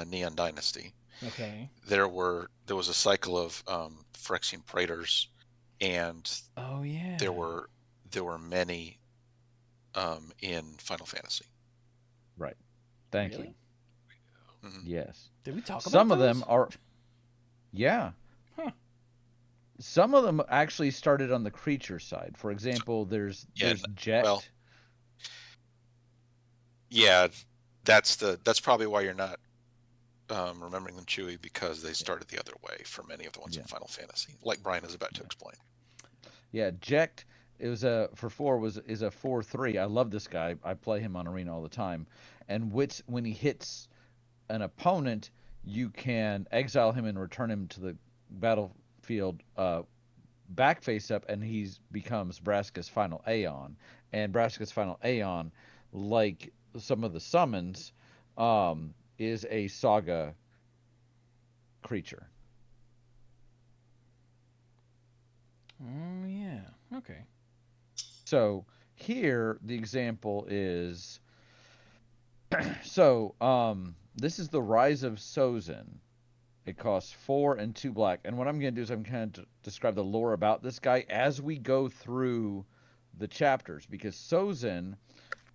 [SPEAKER 3] Neon Dynasty.
[SPEAKER 1] Okay.
[SPEAKER 3] There was a cycle of Phyrexian Praetors, and
[SPEAKER 1] Oh yeah.
[SPEAKER 3] there were many in Final Fantasy.
[SPEAKER 2] right. Thank
[SPEAKER 1] Really?
[SPEAKER 2] you.
[SPEAKER 3] Mhm.
[SPEAKER 2] Yes.
[SPEAKER 1] Did we talk about
[SPEAKER 2] Some of them
[SPEAKER 1] those?
[SPEAKER 2] are. Yeah.
[SPEAKER 1] Huh.
[SPEAKER 2] Some of them actually started on the creature side. For example, there's Jet.
[SPEAKER 3] Well, yeah, that's probably why you're not remembering them, Chewy, because they started the other way for many of the ones in
[SPEAKER 2] Yeah.
[SPEAKER 3] Final Fantasy, like Brian is about to explain.
[SPEAKER 2] Yeah, Jekt. It was a for 4 is a 4/3. I love this guy. I play him on Arena all the time. And when he hits an opponent, you can exile him and return him to the battlefield back face up, and he becomes Braska's final Aeon. And Braska's final Aeon, like some of the summons, is a saga creature.
[SPEAKER 1] Oh yeah. Okay.
[SPEAKER 2] So here the example is this is the Rise of Sozin. It costs 4 and 2 black. And what I'm going to do is I'm going to describe the lore about this guy as we go through the chapters, because Sozin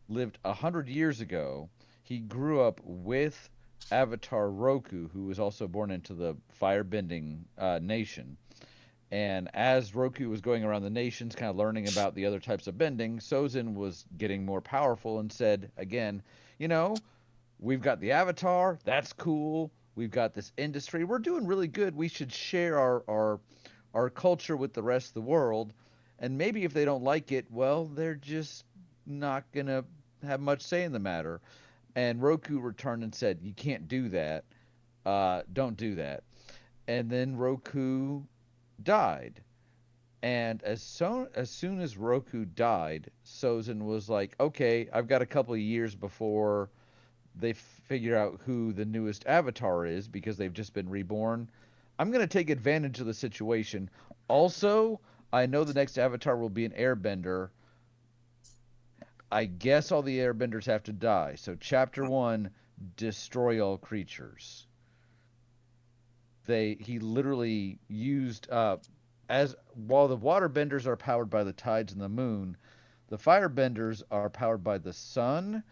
[SPEAKER 2] lived 100 years ago. He grew up with Avatar Roku, who was also born into the firebending nation. And as Roku was going around the nations, kind of learning about the other types of bending, Sozin was getting more powerful and said, again, we've got the Avatar. That's cool. We've got this industry. We're doing really good. We should share our culture with the rest of the world. And maybe if they don't like it, well, they're just not going to have much say in the matter. And Roku returned and said, you can't do that. Don't do that. And then Roku died. And as soon as Roku died, Sozin was like, okay, I've got a couple of years before they figure out who the newest Avatar is, because they've just been reborn. I'm going to take advantage of the situation. Also, I know the next Avatar will be an Airbender. I guess all the Airbenders have to die. So chapter 1, destroy all creatures. He literally used as while the waterbenders are powered by the tides and the moon, the firebenders are powered by the sun,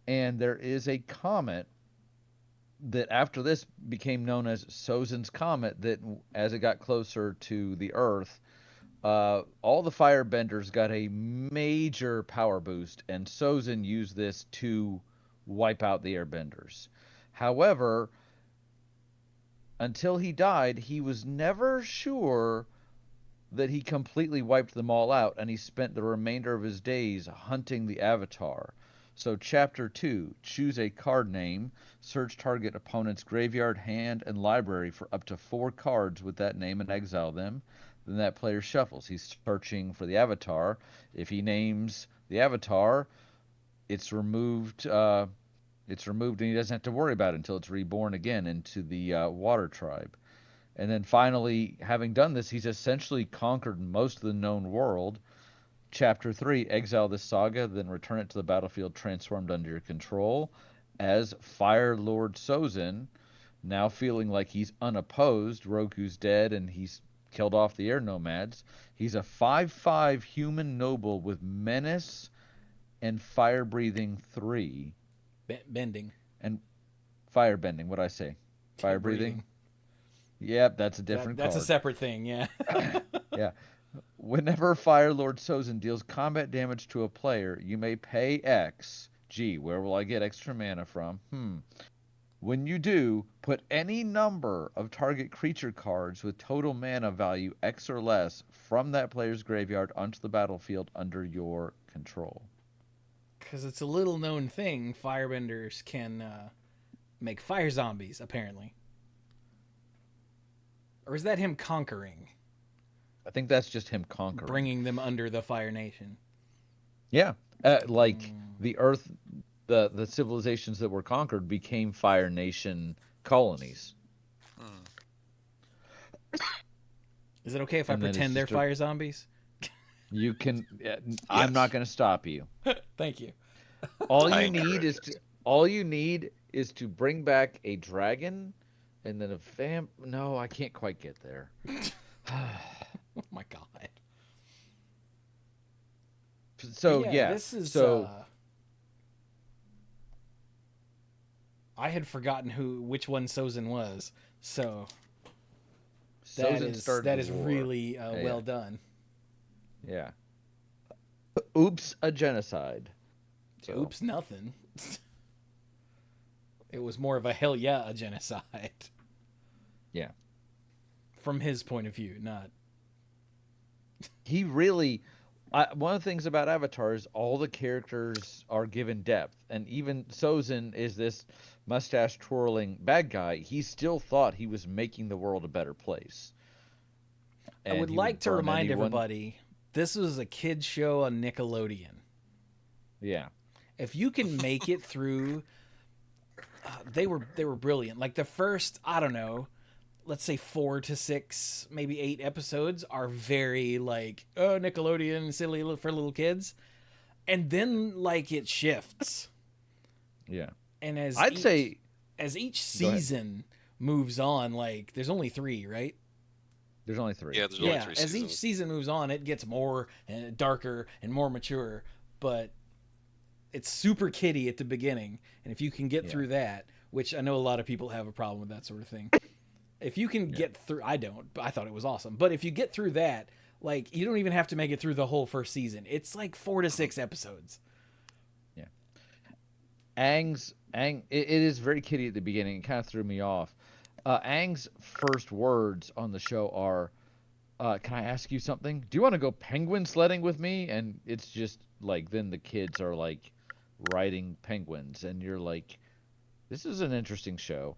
[SPEAKER 2] And there is a comet that after this became known as Sozin's Comet that as it got closer to the Earth, all the firebenders got a major power boost, and Sozin used this to wipe out the airbenders. However, until he died, he was never sure that he completely wiped them all out, and he spent the remainder of his days hunting the Avatar. So, Chapter 2, choose a card name, search target opponent's graveyard, hand, and library for up to 4 cards with that name and exile them. Then that player shuffles. He's searching for the Avatar. If he names the Avatar, it's removed. It's removed, and he doesn't have to worry about it until it's reborn again into the Water Tribe. And then finally, having done this, he's essentially conquered most of the known world. Chapter 3, exile this saga, then return it to the battlefield transformed under your control as Fire Lord Sozin, now feeling like he's unopposed. Roku's dead and he's killed off the air nomads. He's a 5/5 human noble with menace and fire breathing 3.
[SPEAKER 1] Bending.
[SPEAKER 2] And fire bending, what'd I say? Fire breathing? Yep, that's a different
[SPEAKER 1] That's
[SPEAKER 2] card.
[SPEAKER 1] a separate thing, yeah.
[SPEAKER 2] Yeah. Whenever Fire Lord Sozin deals combat damage to a player, you may pay X. Gee, where will I get extra mana from? When you do, put any number of target creature cards with total mana value X or less from that player's graveyard onto the battlefield under your control.
[SPEAKER 1] Because it's a little known thing, firebenders can make fire zombies, apparently. Or is that him conquering?
[SPEAKER 2] I think that's just him conquering.
[SPEAKER 1] Bringing them under the Fire Nation.
[SPEAKER 2] Yeah. The Earth, the civilizations that were conquered became Fire Nation colonies.
[SPEAKER 1] Is it okay if I pretend they're fire zombies?
[SPEAKER 2] You can. I'm not going to stop you.
[SPEAKER 1] Thank you.
[SPEAKER 2] All you need is to bring back a dragon, and then a vamp. No, I can't quite get there.
[SPEAKER 1] Oh my god.
[SPEAKER 2] So
[SPEAKER 1] this is. I had forgotten which one Sozin was, so that is really well done.
[SPEAKER 2] Yeah. Oops, a genocide. So.
[SPEAKER 1] Oops, nothing. It was more of a hell yeah, a genocide.
[SPEAKER 2] Yeah.
[SPEAKER 1] From his point of view, not.
[SPEAKER 2] He really. One of the things about Avatar is all the characters are given depth, and even Sozin is this mustache twirling bad guy. He still thought he was making the world a better place.
[SPEAKER 1] And I would like to remind everybody, this was a kid's show on Nickelodeon.
[SPEAKER 2] Yeah.
[SPEAKER 1] If you can make it through, they were brilliant. Like the first, I don't know, let's say 4 to 6, maybe 8 episodes are very like, oh, Nickelodeon, silly for little kids. And then like it shifts.
[SPEAKER 2] Yeah.
[SPEAKER 1] And as each season moves on, like there's only 3, right?
[SPEAKER 2] There's only 3.
[SPEAKER 4] Yeah, there's only 3 seasons.
[SPEAKER 1] As each season moves on, it gets more darker and more mature, but it's super kiddie at the beginning. And if you can get through that, which I know a lot of people have a problem with that sort of thing. If you can get through, I don't, but I thought it was awesome. But if you get through that, like you don't even have to make it through the whole first season. It's like 4 to 6 episodes.
[SPEAKER 2] Yeah. Aang, it is very kiddie at the beginning. It kind of threw me off. Aang's first words on the show are, can I ask you something? Do you want to go penguin sledding with me? And it's just like, then the kids are like riding penguins, and you're like, this is an interesting show.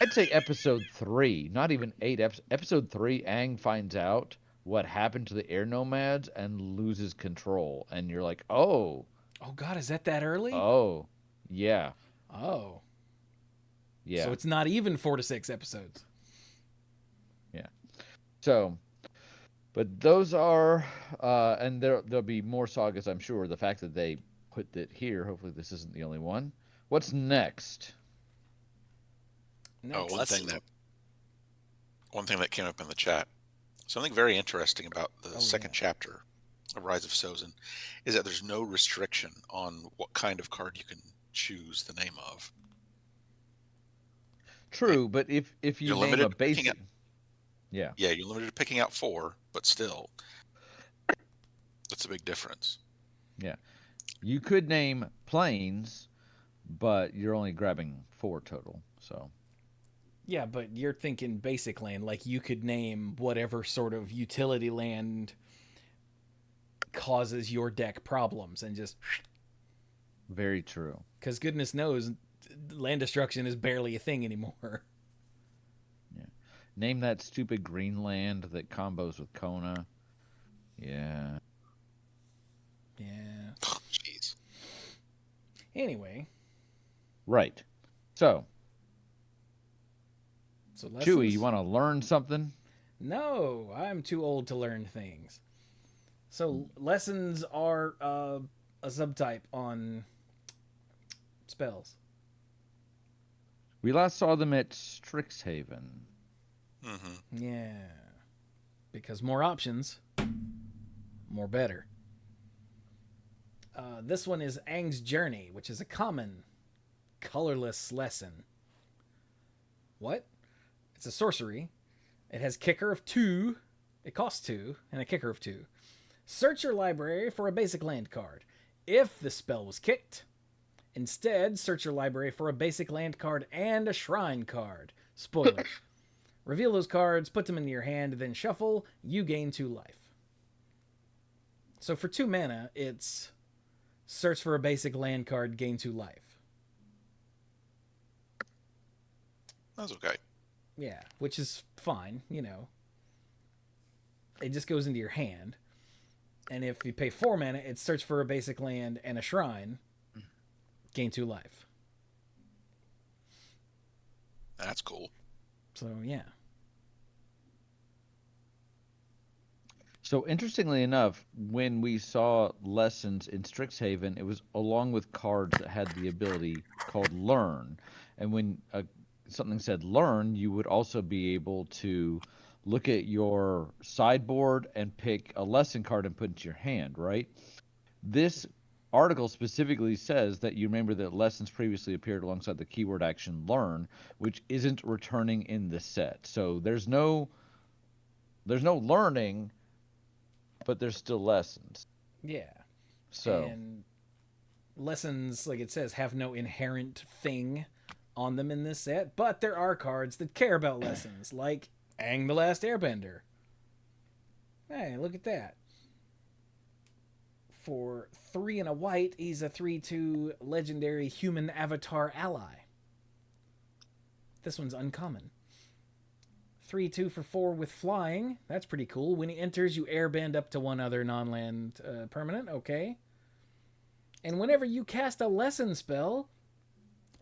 [SPEAKER 2] I'd say episode 3, not even 8 episode 3, Aang finds out what happened to the air nomads and loses control, and you're like, oh
[SPEAKER 1] god, is that early?
[SPEAKER 2] Oh yeah.
[SPEAKER 1] Oh
[SPEAKER 2] yeah.
[SPEAKER 1] So it's not even 4 to 6 episodes.
[SPEAKER 2] Yeah. So, but those are and there'll be more sagas, I'm sure. The fact that they put it here, hopefully this isn't the only one. What's next?
[SPEAKER 3] Oh, one thing that came up in the chat, something very interesting about the second chapter of Rise of Sozin, is that there's no restriction on what kind of card you can choose the name of.
[SPEAKER 2] True, but if you
[SPEAKER 3] You're
[SPEAKER 2] name
[SPEAKER 3] limited
[SPEAKER 2] a
[SPEAKER 3] to picking
[SPEAKER 2] basic, yeah,
[SPEAKER 3] Yeah, you're limited to picking out 4, but still, that's a big difference.
[SPEAKER 2] yeah, you could name planes, but you're only grabbing 4 total. So
[SPEAKER 1] Yeah, but you're thinking basic land. Like you could name whatever sort of utility land causes your deck problems and just.
[SPEAKER 2] very true.
[SPEAKER 1] Because goodness knows, land destruction is barely a thing anymore.
[SPEAKER 2] Yeah, name that stupid green land that combos with Kona. Yeah.
[SPEAKER 1] Yeah.
[SPEAKER 3] Oh, jeez.
[SPEAKER 1] Anyway.
[SPEAKER 2] Right. So
[SPEAKER 1] Lessons?
[SPEAKER 2] Chewy, you want to learn something?
[SPEAKER 1] No, I'm too old to learn things. So lessons are a subtype on spells.
[SPEAKER 2] We last saw them at Strixhaven.
[SPEAKER 3] Mm-hmm.
[SPEAKER 1] Yeah. Because more options, more better. This one is Aang's Journey, which is a common, colorless lesson. What? It's a sorcery. It has kicker of 2. It costs 2, and a kicker of 2. Search your library for a basic land card. If the spell was kicked, instead search your library for a basic land card and a shrine card. Spoilers. Reveal those cards, put them into your hand, then shuffle. You gain 2 life. So for 2 mana, it's search for a basic land card, gain 2 life.
[SPEAKER 3] That's okay.
[SPEAKER 1] Yeah, which is fine, you know. It just goes into your hand. And if you pay 4 mana, it's search for a basic land and a shrine, gain 2 life.
[SPEAKER 3] That's cool.
[SPEAKER 1] So, yeah.
[SPEAKER 2] So interestingly enough, when we saw lessons in Strixhaven, it was along with cards that had the ability called Learn. And when something said Learn, you would also be able to look at your sideboard and pick a lesson card and put it into your hand, right? This article specifically says that you remember that lessons previously appeared alongside the keyword action Learn, which isn't returning in the set. So there's no learning, but there's still lessons.
[SPEAKER 1] Yeah.
[SPEAKER 2] So
[SPEAKER 1] And lessons, like it says, have no inherent thing on them in this set, but there are cards that care about lessons, like Aang the Last Airbender. Hey, look at that. For 3 and a white, he's a 3/2 legendary human avatar ally. This one's uncommon. 3/2 for 4 with flying. That's pretty cool. When he enters, you airbend up to 1 other non-land permanent. Okay. And whenever you cast a lesson spell,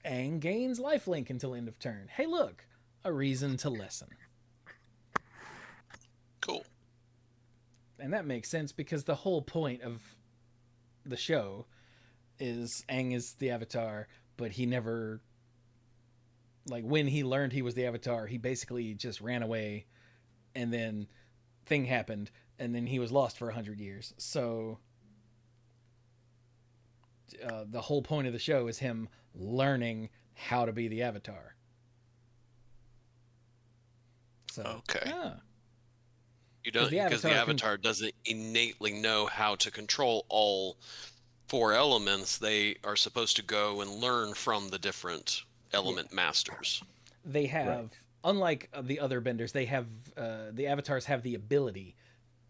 [SPEAKER 1] Aang gains lifelink until end of turn. Hey, look. A reason to lesson.
[SPEAKER 3] Cool.
[SPEAKER 1] And that makes sense because the whole point of the show is Aang is the avatar, but he never... Like, when he learned he was the avatar, he basically just ran away, and then thing happened, and then he was lost for 100 years. So the whole point of the show is him learning how to be the avatar. So,
[SPEAKER 3] Okay.
[SPEAKER 1] Yeah.
[SPEAKER 4] You don't, because the avatar doesn't innately know how to control all 4 elements. They are supposed to go and learn from the different element masters.
[SPEAKER 1] They have, unlike the other benders, they have the avatars have the ability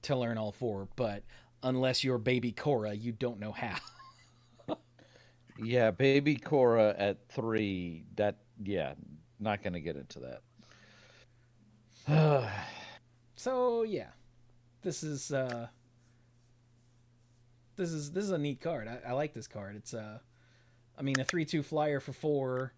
[SPEAKER 1] to learn all 4, but unless you're Baby Korra, you don't know how.
[SPEAKER 2] yeah, Baby Korra at 3. That not gonna get into that.
[SPEAKER 1] So yeah, this is a neat card. I like this card. It's a 3/2 flyer for 4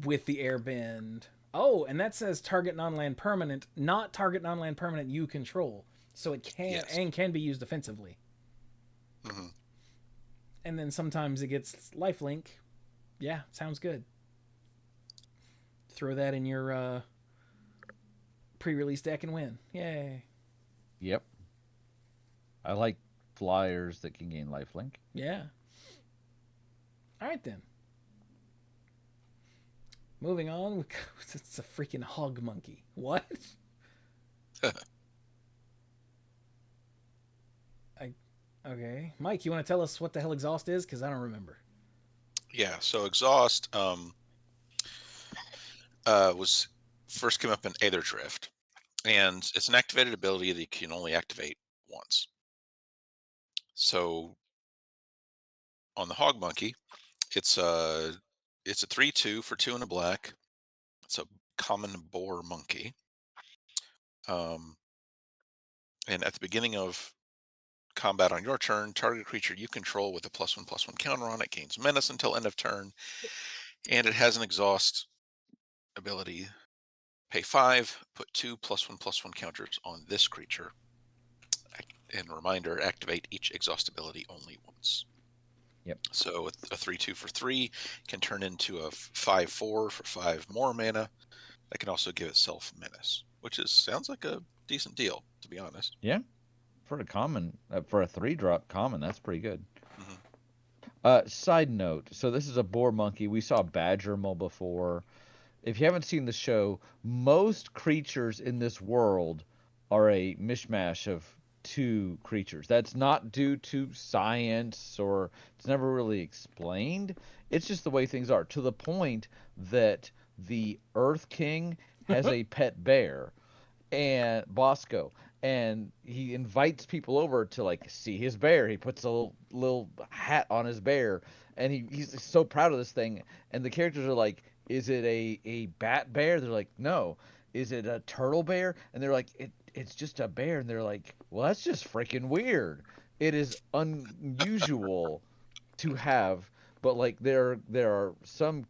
[SPEAKER 1] with the airbend. Oh, and that says target non-land permanent, not target non-land permanent you control. So it can and can be used offensively.
[SPEAKER 3] Mm-hmm.
[SPEAKER 1] And then sometimes it gets lifelink. Yeah, sounds good. Throw that in your pre-release deck and win. Yay.
[SPEAKER 2] Yep. I like flyers that can gain lifelink.
[SPEAKER 1] Yeah. All right then. Moving on, it's a freaking hog monkey. What? Okay, Mike, you want to tell us what the hell exhaust is? Because I don't remember.
[SPEAKER 3] Yeah, so exhaust was first came up in Aether Drift, and it's an activated ability that you can only activate once. So on the Hog Monkey, it's a 3/2 for 2 and a black. It's a common boar monkey. And at the beginning of combat on your turn, target creature you control with a +1/+1 counter on it gains menace until end of turn, and it has an exhaust ability. Pay 5, put 2 +1/+1 counters on this creature. And reminder, activate each exhaust ability only once.
[SPEAKER 2] Yep.
[SPEAKER 3] So a 3/2 for 3 can turn into a 5/4 for 5 more mana. That can also give itself menace, which sounds like a decent deal, to be honest.
[SPEAKER 2] Yeah. For a common, for a 3-drop common, that's pretty good.
[SPEAKER 3] Mm-hmm.
[SPEAKER 2] Side note, so this is a boar monkey. We saw badger mull before. If you haven't seen the show, most creatures in this world are a mishmash of 2 creatures. That's not due to science, or it's never really explained. It's just the way things are, to the point that the Earth King has a pet bear, and Bosco, and he invites people over to like see his bear. He puts a little hat on his bear, and he's so proud of this thing. And the characters are like, "Is it a bat bear?" They're like, "No." "Is it a turtle bear?" And they're like, "It's just a bear." And they're like, "Well, that's just freaking weird. It is unusual to have." But like there are some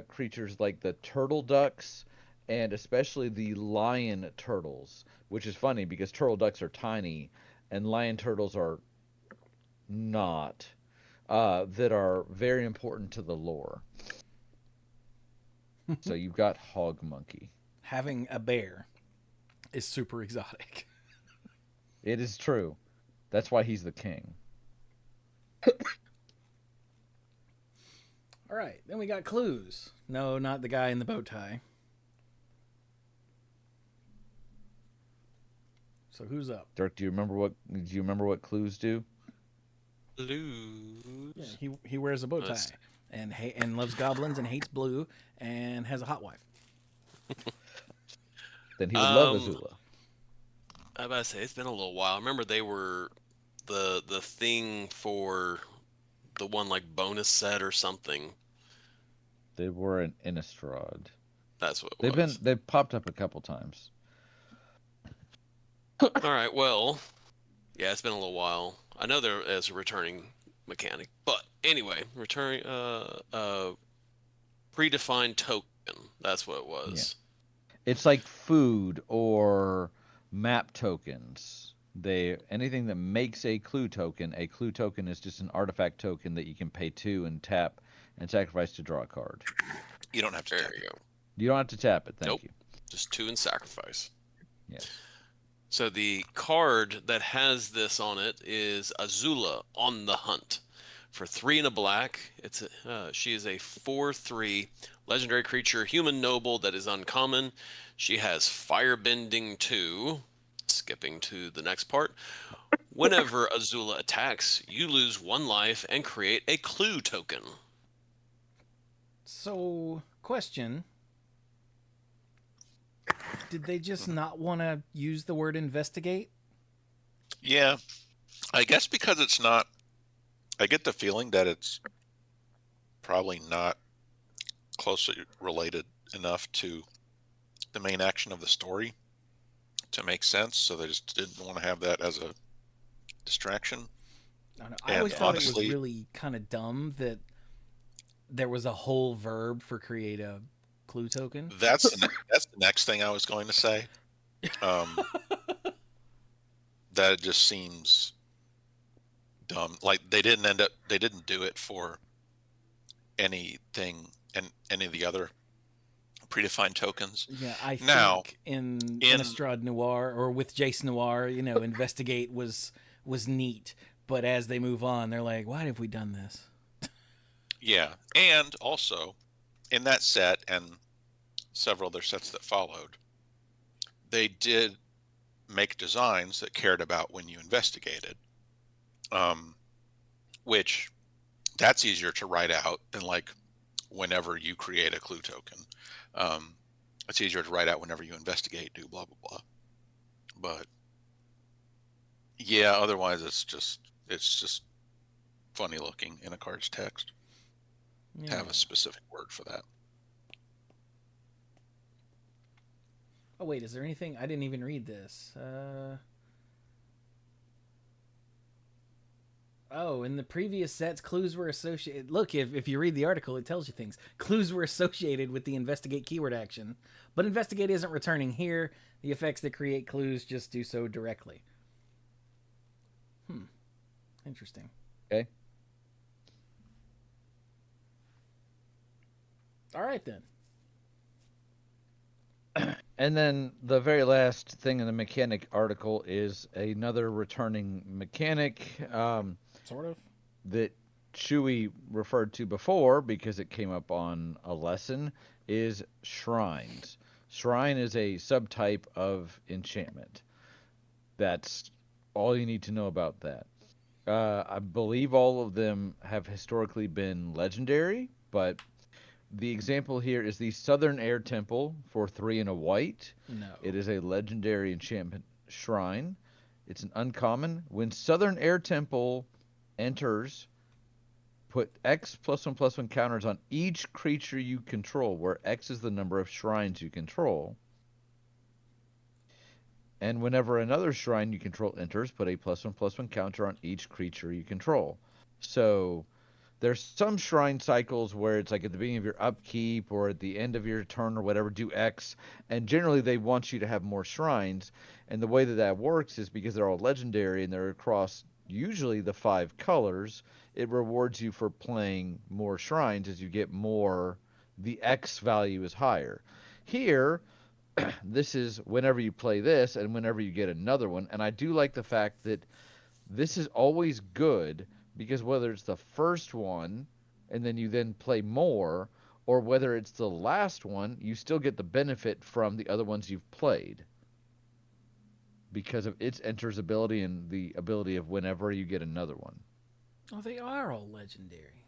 [SPEAKER 2] creatures like the turtle ducks, and especially the lion turtles, which is funny because turtle ducks are tiny and lion turtles are not, that are very important to the lore. So you've got hog monkey.
[SPEAKER 1] Having a bear is super exotic.
[SPEAKER 2] It is true. That's why he's the king.
[SPEAKER 1] All right, then we got clues. No, not the guy in the bow tie. So who's up?
[SPEAKER 2] Dirk, do you remember what clues do?
[SPEAKER 4] Lose.
[SPEAKER 1] Yeah, he wears a bow tie and loves goblins and hates blue and has a hot wife.
[SPEAKER 2] Then he would love Azula.
[SPEAKER 4] I was about to say, it's been a little while. I remember they were the thing for the one like bonus set or something.
[SPEAKER 2] They were an Innistrad.
[SPEAKER 4] That's what it was.
[SPEAKER 2] They've popped up a couple times.
[SPEAKER 4] All right, well, yeah, it's been a little while. I know there is a returning mechanic, but anyway, returning predefined token. That's what it was.
[SPEAKER 2] Yeah. It's like food or map tokens. Anything that makes a clue token. A clue token is just an artifact token that you can pay 2 and tap and sacrifice to draw a card.
[SPEAKER 3] You don't have to tap
[SPEAKER 4] There you go.
[SPEAKER 2] You don't have to tap it. Thank you.
[SPEAKER 4] Just 2 and sacrifice.
[SPEAKER 2] Yes.
[SPEAKER 4] So the card that has this on it is Azula on the Hunt. For 3 and a black, she is a 4/3 legendary creature, human noble that is uncommon. She has firebending 2. Skipping to the next part. Whenever Azula attacks, you lose 1 life and create a clue token.
[SPEAKER 1] So, question. Did they just not want to use the word investigate?
[SPEAKER 3] Yeah, I guess because it's not. I get the feeling that it's probably not closely related enough to the main action of the story to make sense, so they just didn't want to have that as a distraction.
[SPEAKER 1] I always thought it was really kind of dumb that there was a whole verb for create a clue token.
[SPEAKER 3] That's the next thing I was going to say. That just seems dumb. Like they didn't do it for anything and any of the other predefined tokens.
[SPEAKER 1] Yeah, I think in Innistrad Noir or with Jace Noir, investigate was neat, but as they move on, they're like, why have we done this?
[SPEAKER 3] Yeah, and also in that set and several other sets that followed, they did make designs that cared about when you investigated, which that's easier to write out than like whenever you create a clue token. It's easier to write out whenever you investigate, do blah blah blah. But yeah, otherwise it's just funny looking in a card's text.
[SPEAKER 1] Yeah.
[SPEAKER 3] Have a specific word for that.
[SPEAKER 1] Oh wait, is there anything? I didn't even read this. Oh, in the previous sets, clues were associated. Look, if you read the article, it tells you things. Clues were associated with the investigate keyword action, but investigate isn't returning here. The effects that create clues just do so directly. Interesting.
[SPEAKER 2] Okay.
[SPEAKER 1] All right then.
[SPEAKER 2] And then the very last thing in the mechanic article is another returning mechanic
[SPEAKER 1] Sort of.
[SPEAKER 2] that Chewy referred to before because it came up on a lesson is shrines. Shrine is a subtype of enchantment. That's all you need to know about that. I believe all of them have historically been legendary, but the example here is the Southern Air Temple for 3 and a white.
[SPEAKER 1] No.
[SPEAKER 2] It is a legendary enchantment shrine. It's an uncommon. When Southern Air Temple enters, put X +1/+1 counters on each creature you control, where X is the number of shrines you control. And whenever another shrine you control enters, put a +1/+1 counter on each creature you control. So there's some shrine cycles where it's like at the beginning of your upkeep or at the end of your turn or whatever, do X. And generally they want you to have more shrines. And the way that that works is because they're all legendary and they're across usually the 5 colors, it rewards you for playing more shrines as you get more, the X value is higher. Here, this is whenever you play this and whenever you get another one. And I do like the fact that this is always good because whether it's the first one and then you then play more, or whether it's the last one, you still get the benefit from the other ones you've played because of its enters ability and the ability of whenever you get another one.
[SPEAKER 1] Oh, they are all legendary.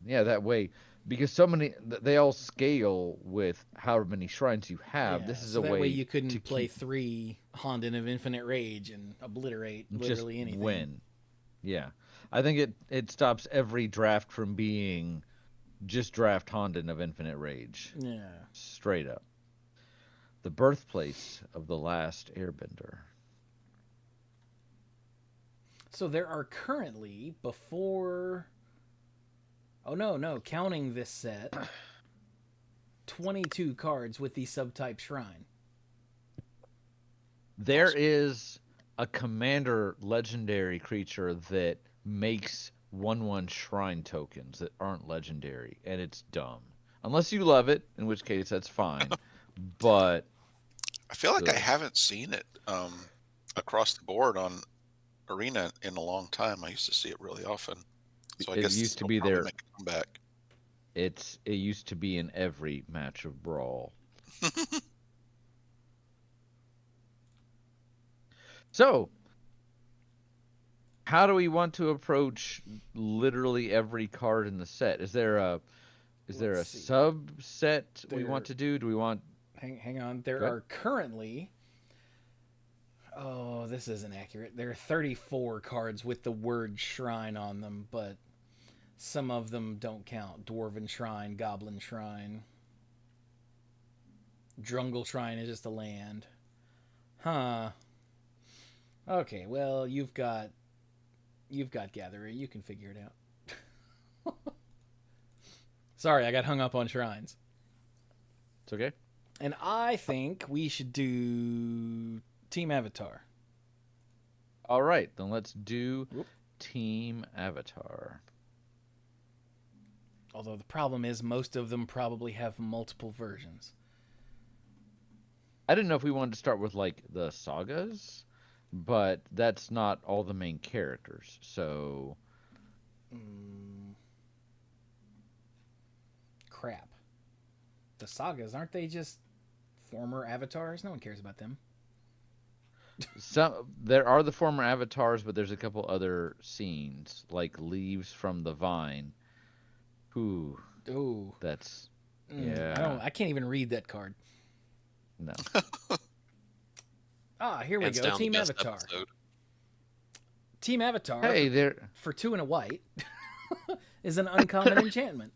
[SPEAKER 2] Yeah, that way, because so many, they all scale with however many shrines you have.
[SPEAKER 1] Yeah,
[SPEAKER 2] This is
[SPEAKER 1] so
[SPEAKER 2] a
[SPEAKER 1] that
[SPEAKER 2] way
[SPEAKER 1] way you
[SPEAKER 2] to
[SPEAKER 1] couldn't play
[SPEAKER 2] keep
[SPEAKER 1] 3 Honden of Infinite Rage and obliterate
[SPEAKER 2] just
[SPEAKER 1] literally anything.
[SPEAKER 2] win. Yeah, I think it stops every draft from being just draft Honden of Infinite Rage.
[SPEAKER 1] Yeah.
[SPEAKER 2] Straight up. The birthplace of the Last Airbender.
[SPEAKER 1] So there are currently, before... Oh, no, counting this set, 22 cards with the subtype shrine.
[SPEAKER 2] There
[SPEAKER 3] Awesome.
[SPEAKER 2] is a commander legendary creature that makes 1/1 shrine tokens that aren't legendary, and it's dumb. Unless you love it, in which case that's fine. But
[SPEAKER 3] I feel like I
[SPEAKER 2] ugh.
[SPEAKER 3] haven't seen it across the board on Arena in a long time. I used to see it really often. So I
[SPEAKER 2] It
[SPEAKER 3] guess
[SPEAKER 2] used to
[SPEAKER 3] it'll
[SPEAKER 2] be
[SPEAKER 3] probably
[SPEAKER 2] there.
[SPEAKER 3] make a comeback.
[SPEAKER 2] It used to be in every match of Brawl. So, how do we want to approach literally every card in the set? Is there a
[SPEAKER 1] Let's see.
[SPEAKER 2] subset we want
[SPEAKER 1] There-
[SPEAKER 2] to do? Do we want...
[SPEAKER 1] Hang on. There
[SPEAKER 2] Go ahead.
[SPEAKER 1] are currently... Oh, this isn't accurate. There are 34 cards with the word shrine on them, but some of them don't count. Dwarven Shrine, Goblin Shrine. Drungle Shrine is just a land. Huh. Okay, well, you've got Gatherer. You can figure it out. Sorry, I got hung up on shrines.
[SPEAKER 2] It's okay.
[SPEAKER 1] And I think we should do Team Avatar.
[SPEAKER 2] All right, then let's do
[SPEAKER 1] Whoop.
[SPEAKER 2] Team Avatar.
[SPEAKER 1] Although the problem is most of them probably have multiple versions.
[SPEAKER 2] I didn't know if we wanted to start with like the sagas, but that's not all the main characters. So
[SPEAKER 1] Mm, crap. The sagas, aren't they just former avatars? No one cares about them.
[SPEAKER 2] There are the former avatars, but there's a couple other scenes, like leaves from the vine. Ooh,
[SPEAKER 1] Ooh.
[SPEAKER 2] that's
[SPEAKER 1] I can't even read that card.
[SPEAKER 2] no.
[SPEAKER 1] Here we
[SPEAKER 4] Hands
[SPEAKER 1] go.
[SPEAKER 4] down the
[SPEAKER 1] Team
[SPEAKER 4] best
[SPEAKER 1] Avatar.
[SPEAKER 4] episode.
[SPEAKER 1] Team Avatar
[SPEAKER 2] Hey, there.
[SPEAKER 1] for 2 and a white is an uncommon enchantment.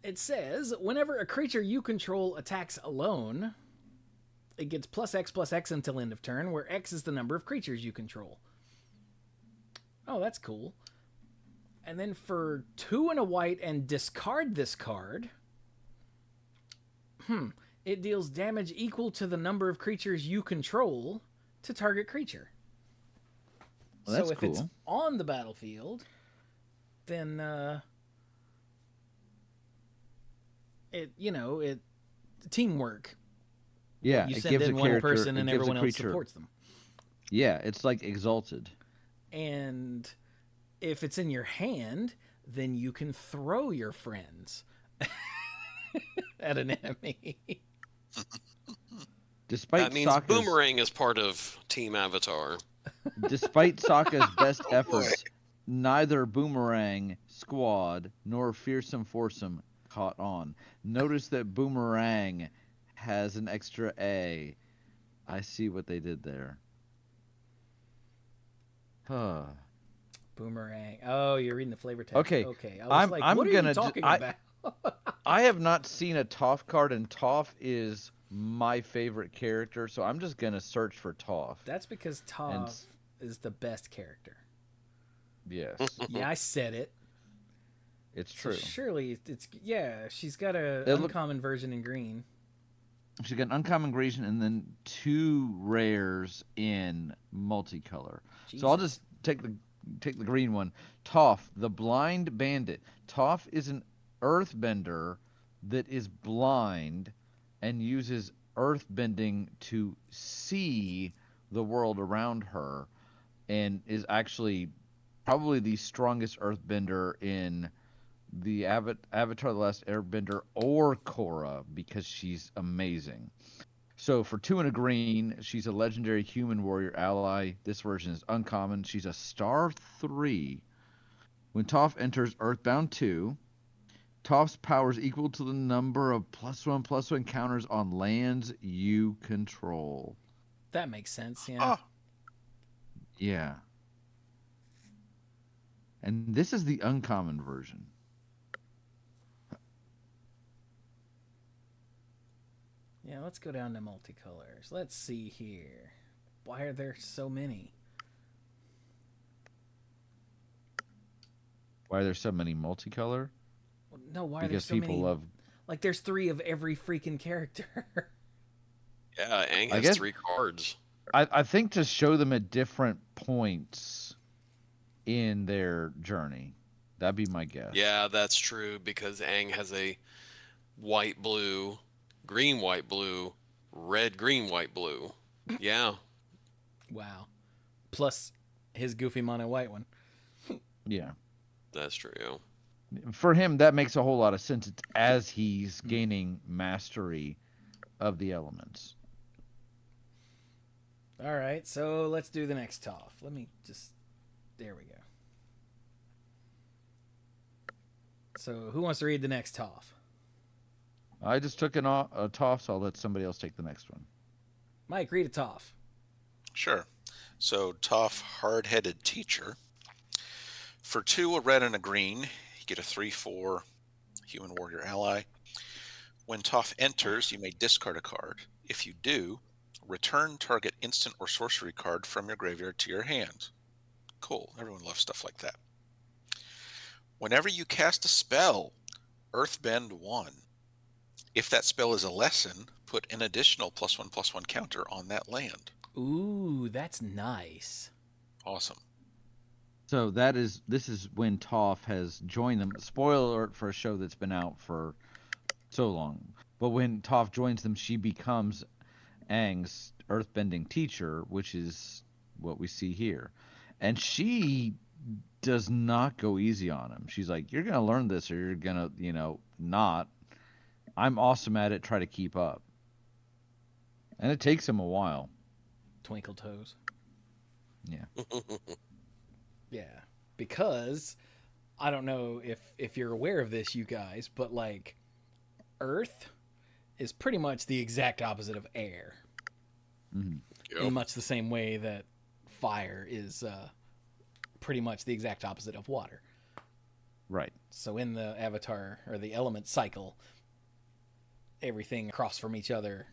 [SPEAKER 1] It says, whenever a creature you control attacks alone, it gets +X until end of turn, where X is the number of creatures you control. Oh, that's cool. And then for 2 and a white and discard this card, it deals damage equal to the number of creatures you control to target creature.
[SPEAKER 2] Well, that's
[SPEAKER 1] so if
[SPEAKER 2] cool.
[SPEAKER 1] it's on the battlefield, then it teamwork.
[SPEAKER 2] Yeah,
[SPEAKER 1] You
[SPEAKER 2] it
[SPEAKER 1] send
[SPEAKER 2] gives
[SPEAKER 1] in
[SPEAKER 2] a
[SPEAKER 1] one
[SPEAKER 2] character,
[SPEAKER 1] person
[SPEAKER 2] it
[SPEAKER 1] and
[SPEAKER 2] gives a
[SPEAKER 1] everyone else
[SPEAKER 2] creature.
[SPEAKER 1] supports them.
[SPEAKER 2] Yeah, it's like Exalted.
[SPEAKER 1] And if it's in your hand, then you can throw your friends at an enemy.
[SPEAKER 2] Despite
[SPEAKER 4] That means
[SPEAKER 2] Sokka's,
[SPEAKER 4] Boomerang is part of Team Avatar.
[SPEAKER 2] despite Sokka's best
[SPEAKER 3] Oh, boy.
[SPEAKER 2] efforts, neither Boomerang Squad nor Fearsome Foursome caught on. Notice that Boomerang has an extra A. I see what they did there. Huh.
[SPEAKER 1] Boomerang. Oh, you're reading the flavor text.
[SPEAKER 2] Okay,
[SPEAKER 1] Okay. I was like, what are you talking about?
[SPEAKER 2] I have not seen a Toph card, and Toph is my favorite character, so I'm just gonna search for Toph.
[SPEAKER 1] That's because Toph is the best character.
[SPEAKER 2] Yes,
[SPEAKER 1] Yeah, I said it.
[SPEAKER 2] it's
[SPEAKER 1] So
[SPEAKER 2] true.
[SPEAKER 1] surely she's got a
[SPEAKER 2] It look-
[SPEAKER 1] uncommon version in green.
[SPEAKER 2] She's got an uncommon Grecian and then 2 rares in multicolor. So I'll
[SPEAKER 1] Jesus.
[SPEAKER 2] just take the green one. Toph, the Blind Bandit. Toph is an earthbender that is blind and uses earthbending to see the world around her, and is actually probably the strongest earthbender in the Avatar: The Last Airbender or Korra, because she's amazing. So for 2 and a green, she's a legendary human warrior ally. This version is uncommon. She's a star 3. When Toph enters Earthbound 2, Toph's power is equal to the number of +1/+1 counters on lands you control.
[SPEAKER 1] That makes sense, yeah.
[SPEAKER 3] Oh,
[SPEAKER 2] Yeah. And this is the uncommon version.
[SPEAKER 1] Yeah, let's go down to multicolors. Let's see here. Why are there so many?
[SPEAKER 2] Why are there so many multicolor?
[SPEAKER 1] No, why are there
[SPEAKER 2] Because
[SPEAKER 1] so
[SPEAKER 2] people
[SPEAKER 1] many?
[SPEAKER 2] love.
[SPEAKER 1] Like, there's 3 of every freaking character.
[SPEAKER 4] Yeah, Aang
[SPEAKER 2] I
[SPEAKER 4] has
[SPEAKER 2] guess-
[SPEAKER 4] 3 cards.
[SPEAKER 2] I think to show them at different points in their journey. That'd be my guess.
[SPEAKER 4] Yeah, that's true, because Aang has a white, blue, green, white, blue, red, green, white, blue. Yeah.
[SPEAKER 1] Wow. Plus his goofy mono white one.
[SPEAKER 2] Yeah.
[SPEAKER 4] That's true. Yeah.
[SPEAKER 2] For him, that makes a whole lot of sense. It's as he's gaining mastery of the elements.
[SPEAKER 1] All right, so let's do the next Toph. Let me just... There we go. So who wants to read the next Toph?
[SPEAKER 2] I just took a Toph, so I'll let somebody else take the next one.
[SPEAKER 1] Mike, read a Toph.
[SPEAKER 3] sure. So Toph, hard-headed teacher. For 2, a red and a green, you get a 3/4 human warrior ally. When Toph enters, you may discard a card. If you do, return target instant or sorcery card from your graveyard to your hand. Cool. Everyone loves stuff like that. Whenever you cast a spell, Earthbend 1. If that spell is a lesson, put an additional +1/+1 counter on that land.
[SPEAKER 1] Ooh, that's nice.
[SPEAKER 3] Awesome.
[SPEAKER 2] So this is when Toph has joined them. Spoiler alert for a show that's been out for so long. But when Toph joins them, she becomes Aang's earthbending teacher, which is what we see here. And she does not go easy on him. She's like, "You're gonna learn this, or you're gonna, not. I'm awesome at it. Try to keep up." And it takes him a while.
[SPEAKER 1] Twinkle toes.
[SPEAKER 2] Yeah.
[SPEAKER 1] Yeah, because I don't know if you're aware of this, you guys, but like Earth is pretty much the exact opposite of air,
[SPEAKER 2] Mhm.
[SPEAKER 1] in much the same way that fire is pretty much the exact opposite of water.
[SPEAKER 2] Right.
[SPEAKER 1] So in the Avatar or the element cycle, everything across from each other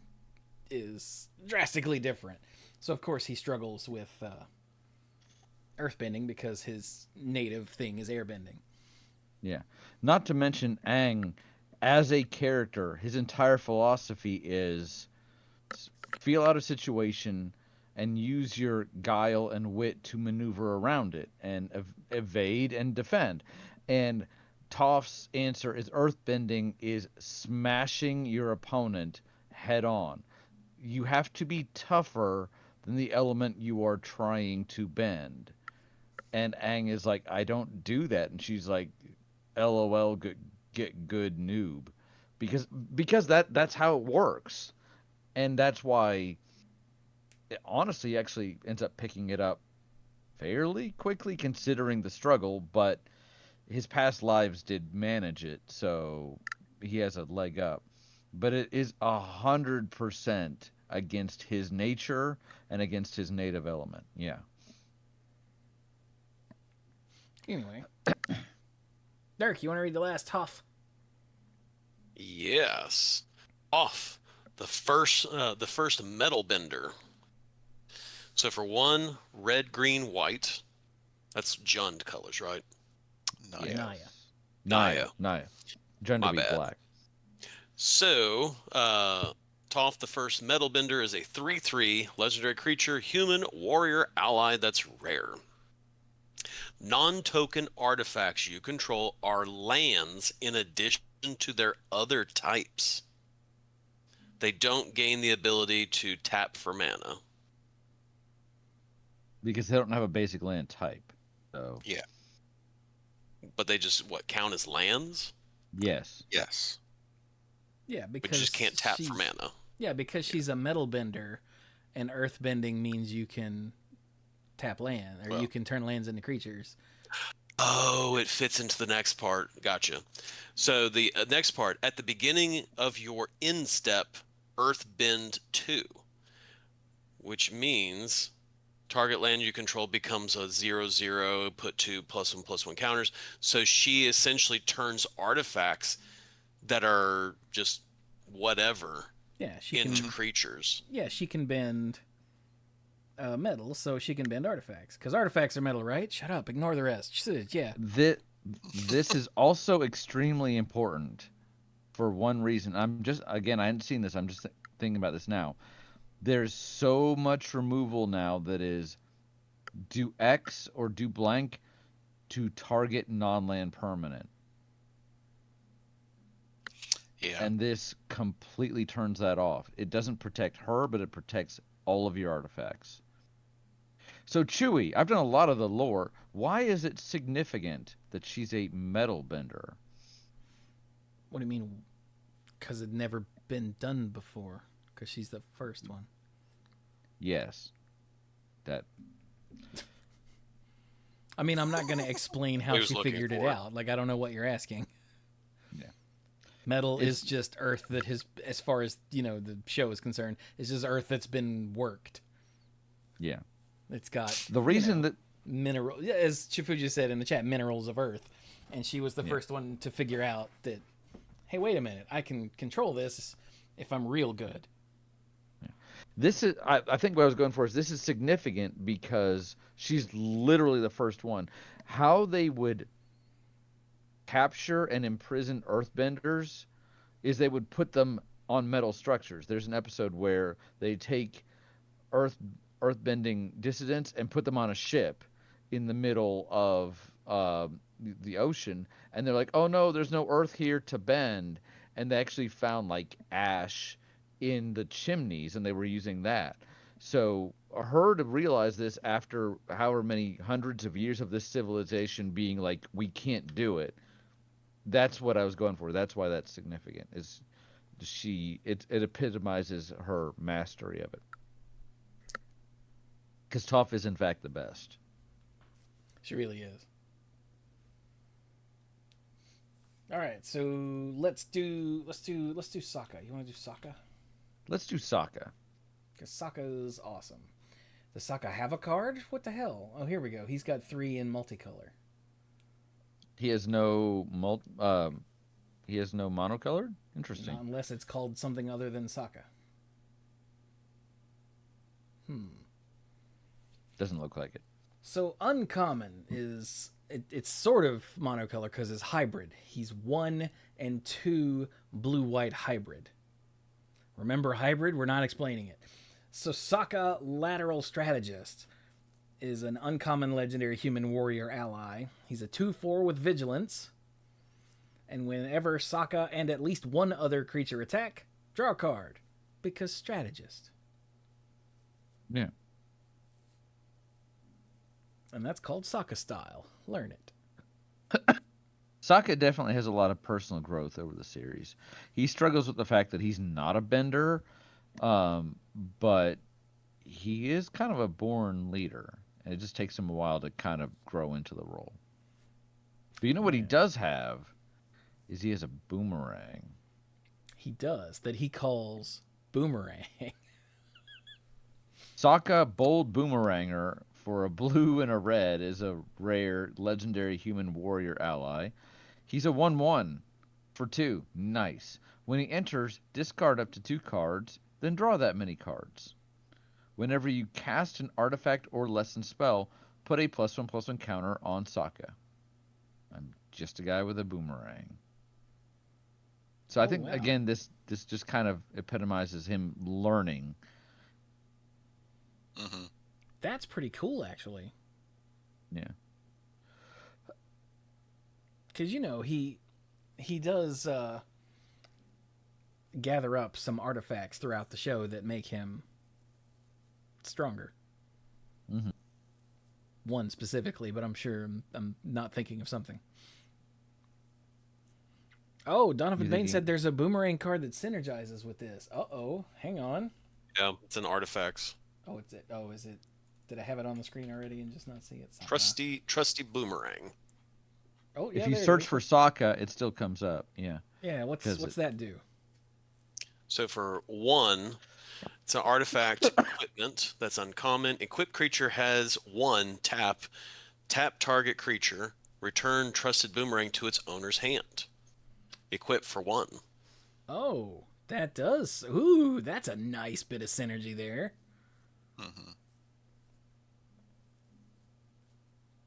[SPEAKER 1] is drastically different. So of course he struggles with earthbending because his native thing is airbending.
[SPEAKER 2] Yeah. Not to mention Aang, as a character, his entire philosophy is feel out a situation and use your guile and wit to maneuver around it and evade and defend. And Toph's answer is earthbending is smashing your opponent head on. You have to be tougher than the element you are trying to bend. And Aang is like, I don't do that. And she's like, LOL, get good noob. Because that's how it works. And that's why it honestly actually ends up picking it up fairly quickly considering the struggle, but his past lives did manage it, so he has a leg up. But it is 100% against his nature and against his native element. Yeah.
[SPEAKER 1] Anyway, Dirk, you want to read the last Toph?
[SPEAKER 4] Yes. Off the first metal bender. So for one, red, green, white. That's Jund colors, right?
[SPEAKER 3] Naya.
[SPEAKER 1] Naya.
[SPEAKER 2] Naya. Jund
[SPEAKER 4] My
[SPEAKER 2] to be
[SPEAKER 4] bad.
[SPEAKER 2] black.
[SPEAKER 4] So, Toph the first metal bender is a 3/3 legendary creature, human warrior ally that's rare. Non-token artifacts you control are lands in addition to their other types. They don't gain the ability to tap for mana.
[SPEAKER 2] Because they don't have a basic land type. So,
[SPEAKER 3] Yeah.
[SPEAKER 4] But they just, count as lands?
[SPEAKER 2] yes.
[SPEAKER 3] Yes.
[SPEAKER 1] Yeah,
[SPEAKER 4] But
[SPEAKER 1] because
[SPEAKER 4] you just can't tap for
[SPEAKER 1] she's-
[SPEAKER 4] mana.
[SPEAKER 1] Yeah, because she's a metal bender, and earth bending means you can tap land, or you can turn lands into creatures.
[SPEAKER 4] Oh, it fits into the next part. Gotcha. So the next part, at the beginning of your instep, Earth Bend 2, which means target land you control becomes a 0/0, put 2 +1/+1 counters. So she essentially turns artifacts that are just whatever
[SPEAKER 1] Yeah, she
[SPEAKER 4] into
[SPEAKER 1] can.
[SPEAKER 4] creatures.
[SPEAKER 1] Yeah, she can bend metal, so she can bend artifacts. Because artifacts are metal, right? Shut up. Ignore the rest. Yeah.
[SPEAKER 2] This is also extremely important for one reason. I hadn't seen this. I'm just thinking about this now. There's so much removal now that is do X or do blank to target non-land permanent.
[SPEAKER 3] Yeah.
[SPEAKER 2] And this completely turns that off. It doesn't protect her, but it protects all of your artifacts. So Chewie, I've done a lot of the lore. Why is it significant that she's a metal bender?
[SPEAKER 1] What do you mean? Because it'd never been done before. Because she's the first one.
[SPEAKER 2] Yes. That.
[SPEAKER 1] I mean, I'm not going to explain how
[SPEAKER 4] He was
[SPEAKER 1] she
[SPEAKER 4] looking
[SPEAKER 1] figured it
[SPEAKER 4] for it.
[SPEAKER 1] out. Like, I don't know what you're asking.
[SPEAKER 2] Yeah.
[SPEAKER 1] Metal is just earth that has, as far as, the show is concerned, is just earth that's been worked.
[SPEAKER 2] Yeah.
[SPEAKER 1] It's got
[SPEAKER 2] The reason that
[SPEAKER 1] mineral, yeah, as Chifuji said in the chat, minerals of earth. And she was the first one to figure out that, hey, wait a minute, I can control this if I'm real good.
[SPEAKER 2] this is, I think what I was going for is this is significant because she's literally the first one. How they would capture and imprison earthbenders is they would put them on metal structures. There's an episode where they take earthbending dissidents and put them on a ship in the middle of the ocean, and they're like, oh no, there's no earth here to bend, and they actually found like ash in the chimneys, and they were using that. So her to realize this after however many hundreds of years of this civilization being like, we can't do it. That's what I was going for. That's why that's significant. Is it epitomizes her mastery of it. Because Toph is in fact the best.
[SPEAKER 1] She really is. All right, so let's do Sokka. You want to do Sokka?
[SPEAKER 2] Let's do Sokka.
[SPEAKER 1] Because Sokka's awesome. Does Sokka have a card? What the hell? Oh, here we go. He's got 3 in multicolor.
[SPEAKER 2] He has no monocolored? Interesting.
[SPEAKER 1] Not unless it's called something other than Sokka.
[SPEAKER 2] Doesn't look like it.
[SPEAKER 1] So uncommon is it's sort of monocolor because it's hybrid. He's 1 and 2 blue-white hybrid. Remember hybrid? We're not explaining it. So Sokka, Lateral Strategist, is an uncommon legendary human warrior ally. He's a 2/4 with vigilance. And whenever Sokka and at least 1 other creature attack, draw a card. Because strategist.
[SPEAKER 2] Yeah.
[SPEAKER 1] And that's called Sokka style. Learn it.
[SPEAKER 2] Sokka definitely has a lot of personal growth over the series. He struggles with the fact that he's not a bender, but he is kind of a born leader. And it just takes him a while to kind of grow into the role. But you know what he does have is he has a boomerang.
[SPEAKER 1] He does, that he calls Boomerang.
[SPEAKER 2] Sokka, Bold Boomeranger, for a blue and a red, is a rare legendary human warrior ally. He's a 1/1 for 2. Nice. When he enters, discard up to 2 cards, then draw that many cards. Whenever you cast an artifact or lesson spell, put a +1/+1 counter on Sokka. I'm just a guy with a boomerang. So I think,
[SPEAKER 1] wow.
[SPEAKER 2] again, this just kind of epitomizes him learning.
[SPEAKER 3] Mm-hmm.
[SPEAKER 1] That's pretty cool, actually.
[SPEAKER 2] Yeah.
[SPEAKER 1] Because, you know, he does gather up some artifacts throughout the show that make him stronger.
[SPEAKER 2] Mm-hmm.
[SPEAKER 1] 1 specifically, but I'm sure I'm not thinking of something. Oh, Donovan Bain said there's a boomerang card that synergizes with this. Uh-oh. Hang on.
[SPEAKER 4] Yeah, it's an artifacts.
[SPEAKER 1] Oh, it's it. Oh, is it? Did I have it on the screen already and just not see it?
[SPEAKER 4] Trusty boomerang.
[SPEAKER 1] Oh, yeah.
[SPEAKER 2] If you search for Sokka, it still comes up. Yeah.
[SPEAKER 1] Yeah. What's that do?
[SPEAKER 4] So for 1, it's an artifact equipment that's uncommon. Equipped creature has 1 tap. Tap target creature. Return trusted boomerang to its owner's hand. Equip for 1.
[SPEAKER 1] Oh, that does. Ooh, that's a nice bit of synergy there.
[SPEAKER 3] Mm-hmm.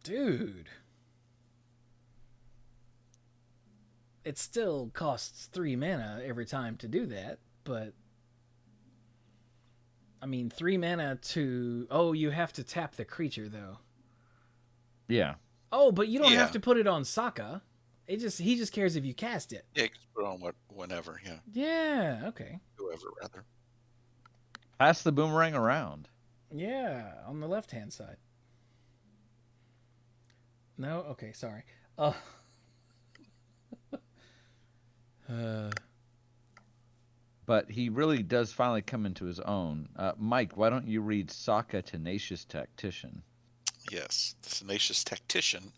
[SPEAKER 1] Dude. It still costs 3 mana every time to do that, but I mean 3 mana to... Oh, you have to tap the creature though.
[SPEAKER 2] Yeah.
[SPEAKER 1] Oh, but you don't have to put it on Sokka. He just cares if you cast it.
[SPEAKER 3] Yeah, you can put it on whenever, yeah.
[SPEAKER 1] Yeah, okay.
[SPEAKER 3] Whoever, rather.
[SPEAKER 2] Pass the boomerang around.
[SPEAKER 1] Yeah, on the left-hand side. No? Okay, sorry.
[SPEAKER 2] But he really does finally come into his own. Mike, why don't you read Sokka, Tenacious Tactician?
[SPEAKER 3] Yes, the Tenacious Tactician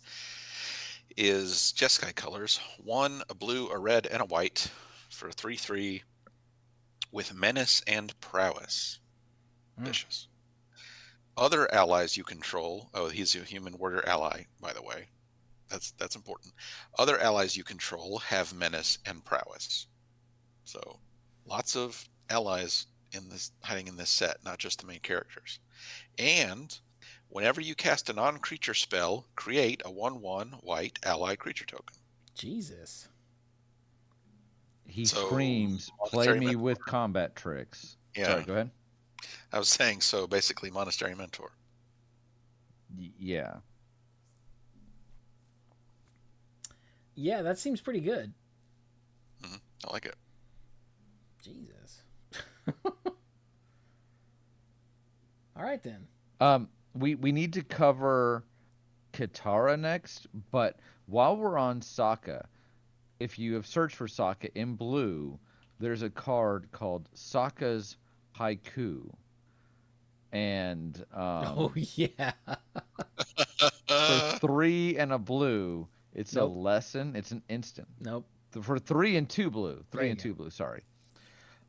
[SPEAKER 3] is Jeskai colors. 1, a blue, a red, and a white for 3/3 with menace and prowess. Vicious. Other allies you control. Oh, he's a human warrior ally, by the way. That's important. Other allies you control have menace and prowess. So lots of allies hiding in this set, not just the main characters. And whenever you cast a non-creature spell, create a 1/1 white ally creature token.
[SPEAKER 1] Jesus.
[SPEAKER 2] He screams, "Play me with combat tricks."
[SPEAKER 3] Yeah.
[SPEAKER 2] Sorry, go ahead.
[SPEAKER 3] I was saying, so basically Monastery Mentor.
[SPEAKER 2] Yeah.
[SPEAKER 1] Yeah, that seems pretty good.
[SPEAKER 3] Mm-hmm. I like it.
[SPEAKER 1] Jesus. All right then.
[SPEAKER 2] We need to cover Katara next, but while we're on Sokka, if you have searched for Sokka in blue, there's a card called Sokka's Haiku. And
[SPEAKER 1] Oh yeah.
[SPEAKER 2] for 3 and a blue, it's
[SPEAKER 1] Nope.
[SPEAKER 2] a lesson. It's an instant.
[SPEAKER 1] Nope.
[SPEAKER 2] For 3 and 2 blue.
[SPEAKER 1] There
[SPEAKER 2] 3
[SPEAKER 1] you
[SPEAKER 2] and
[SPEAKER 1] go.
[SPEAKER 2] 2 blue, sorry.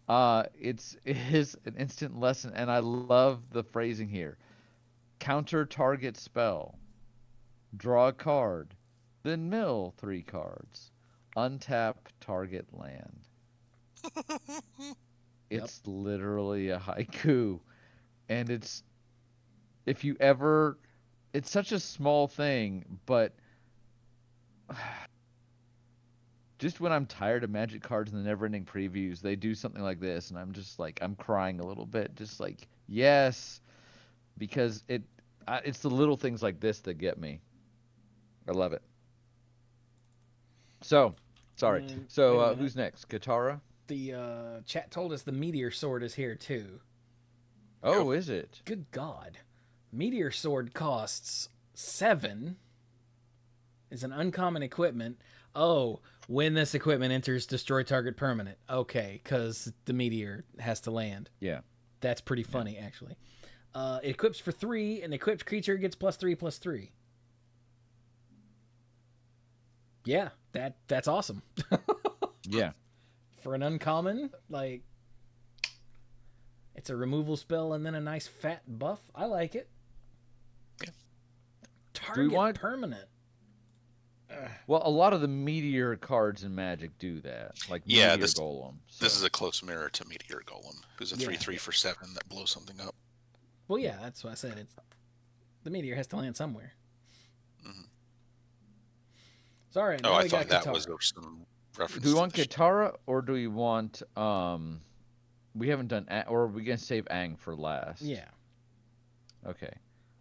[SPEAKER 2] It is an instant lesson, and I love the phrasing here. Counter target spell. Draw a card. Then mill 3 cards. Untap target land. It's literally a haiku. And it's, if you ever, it's such a small thing, but just when I'm tired of Magic cards and the never-ending previews, they do something like this, and I'm just like, I'm crying a little bit, just like, yes, because it's the little things like this that get me. I love it. So, sorry.
[SPEAKER 1] Wait a
[SPEAKER 2] So,
[SPEAKER 1] minute.
[SPEAKER 2] who's next? Katara?
[SPEAKER 1] The chat told us the meteor sword is here too.
[SPEAKER 2] Oh, is it?
[SPEAKER 1] Good God. Meteor sword costs 7. Is an uncommon equipment. Oh, when this equipment enters, destroy target permanent. Okay, because the meteor has to land.
[SPEAKER 2] Yeah.
[SPEAKER 1] That's pretty funny, actually. It equips for 3, and equipped creature gets +3/+3. Yeah, that's awesome.
[SPEAKER 2] Yeah.
[SPEAKER 1] For an uncommon, like, it's a removal spell and then a nice fat buff. I like it.
[SPEAKER 3] Yeah.
[SPEAKER 1] Target permanent.
[SPEAKER 2] Well, a lot of the meteor cards in Magic do that, like
[SPEAKER 3] Yeah,
[SPEAKER 2] Meteor Golem. So.
[SPEAKER 3] This is a close mirror to Meteor Golem, who's a
[SPEAKER 1] Yeah.
[SPEAKER 3] 3/3 for 7 that blows something up.
[SPEAKER 1] Well, yeah, that's what I said. It's the meteor has to land somewhere.
[SPEAKER 3] Mhm.
[SPEAKER 1] Sorry.
[SPEAKER 3] Oh, I thought that was some reference.
[SPEAKER 2] Do we
[SPEAKER 3] to
[SPEAKER 2] want
[SPEAKER 3] the
[SPEAKER 2] Katara or do we want we haven't done or are we gonna save Aang for last?
[SPEAKER 1] Yeah.
[SPEAKER 2] Okay.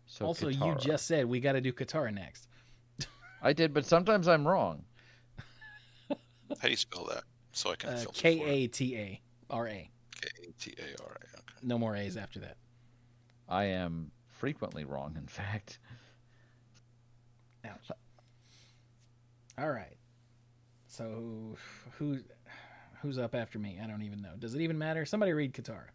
[SPEAKER 2] So
[SPEAKER 1] Also,
[SPEAKER 2] Katara.
[SPEAKER 1] you just said we got to do Katara next.
[SPEAKER 2] I did, but sometimes I'm wrong.
[SPEAKER 3] How do you spell that? So I can filter for it.
[SPEAKER 1] Katara.
[SPEAKER 3] Katara. Okay.
[SPEAKER 1] No more A's after that.
[SPEAKER 2] I am frequently wrong, in fact.
[SPEAKER 1] Ouch. All right. So who's up after me? I don't even know. Does it even matter? Somebody read Katara.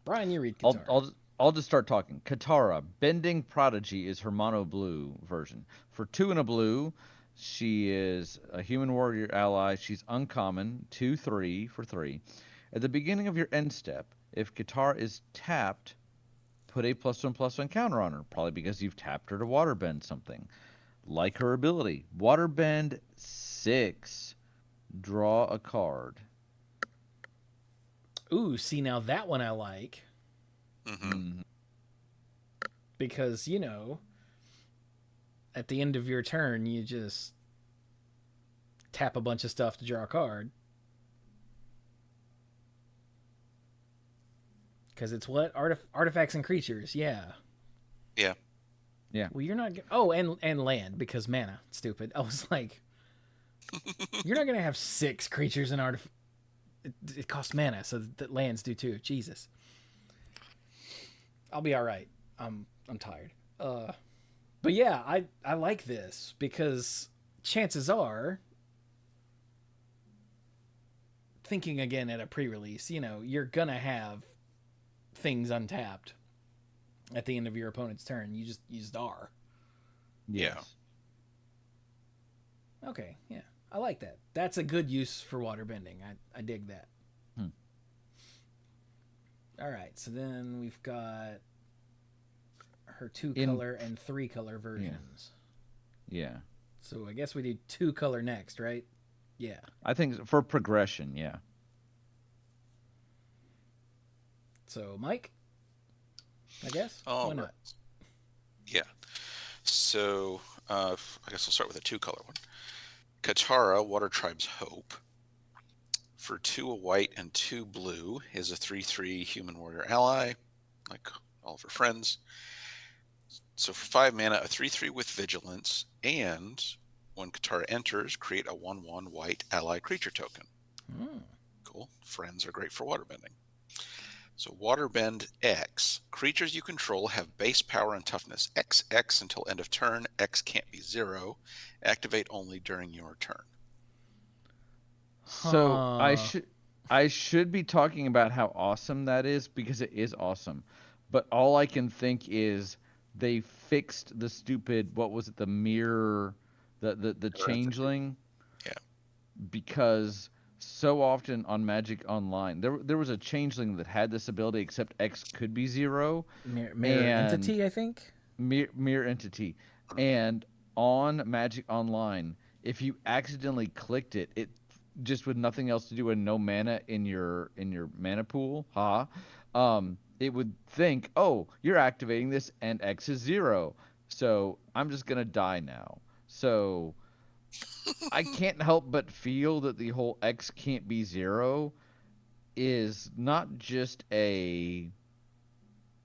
[SPEAKER 1] Brian, you read Katara.
[SPEAKER 2] I'll just start talking. Katara, Bending Prodigy is her mono blue version. For 2 and a blue, she is a human warrior ally. She's uncommon, 2/3 for 3. At the beginning of your end step, if Katara is tapped, put a +1/+1 counter on her, probably because you've tapped her to waterbend something. Like her ability, waterbend 6, draw a card.
[SPEAKER 1] Ooh, see, now that one I like.
[SPEAKER 3] Mm-hmm.
[SPEAKER 1] Because, at the end of your turn, you just tap a bunch of stuff to draw a card. Because it's what? Artifacts and creatures, yeah.
[SPEAKER 3] Yeah.
[SPEAKER 2] Yeah.
[SPEAKER 1] Well, you're not... Oh, and land, because mana. Stupid. I was like... You're not going to have 6 creatures and artifacts. It costs mana, so that lands do too. Jesus. I'll be all right. I'm tired. But yeah, I like this because chances are, thinking again at a pre-release, you're gonna have things untapped at the end of your opponent's turn. You just are.
[SPEAKER 2] Yes.
[SPEAKER 1] Okay, yeah. I like that. That's a good use for waterbending. I dig that. All right, so then we've got her 2-color and 3-color versions.
[SPEAKER 2] Yeah.
[SPEAKER 1] So I guess we do 2-color next, right? Yeah.
[SPEAKER 2] I think for progression, yeah.
[SPEAKER 1] So, Mike? I guess?
[SPEAKER 3] Oh,
[SPEAKER 1] Why not?
[SPEAKER 3] Yeah. So, I guess we'll start with a 2-color one. Katara, Water Tribe's Hope. For 2 white and 2 blue, is a 3/3 human warrior ally, like all of her friends. So for 5 mana, a 3/3 with vigilance, and when Katara enters, create a 1/1 white ally creature token. Cool. Friends are great for waterbending. So Waterbend X. Creatures you control have base power and toughness XX until end of turn. X can't be 0. Activate only during your turn.
[SPEAKER 2] So
[SPEAKER 1] Huh.
[SPEAKER 2] I should be talking about how awesome that is because it is awesome. But all I can think is they fixed the stupid, what was it, the mirror, the changeling,
[SPEAKER 3] Yeah.
[SPEAKER 2] because so often on Magic Online there was a changeling that had this ability except X could be 0,
[SPEAKER 1] Mirror
[SPEAKER 2] and
[SPEAKER 1] entity, I think.
[SPEAKER 2] mirror entity, and on Magic Online, if you accidentally clicked it, it just with nothing else to do and no mana in your mana pool, it would think, oh, you're activating this and X is 0, so I'm just gonna die now. So I can't help but feel that the whole X can't be 0 is not just a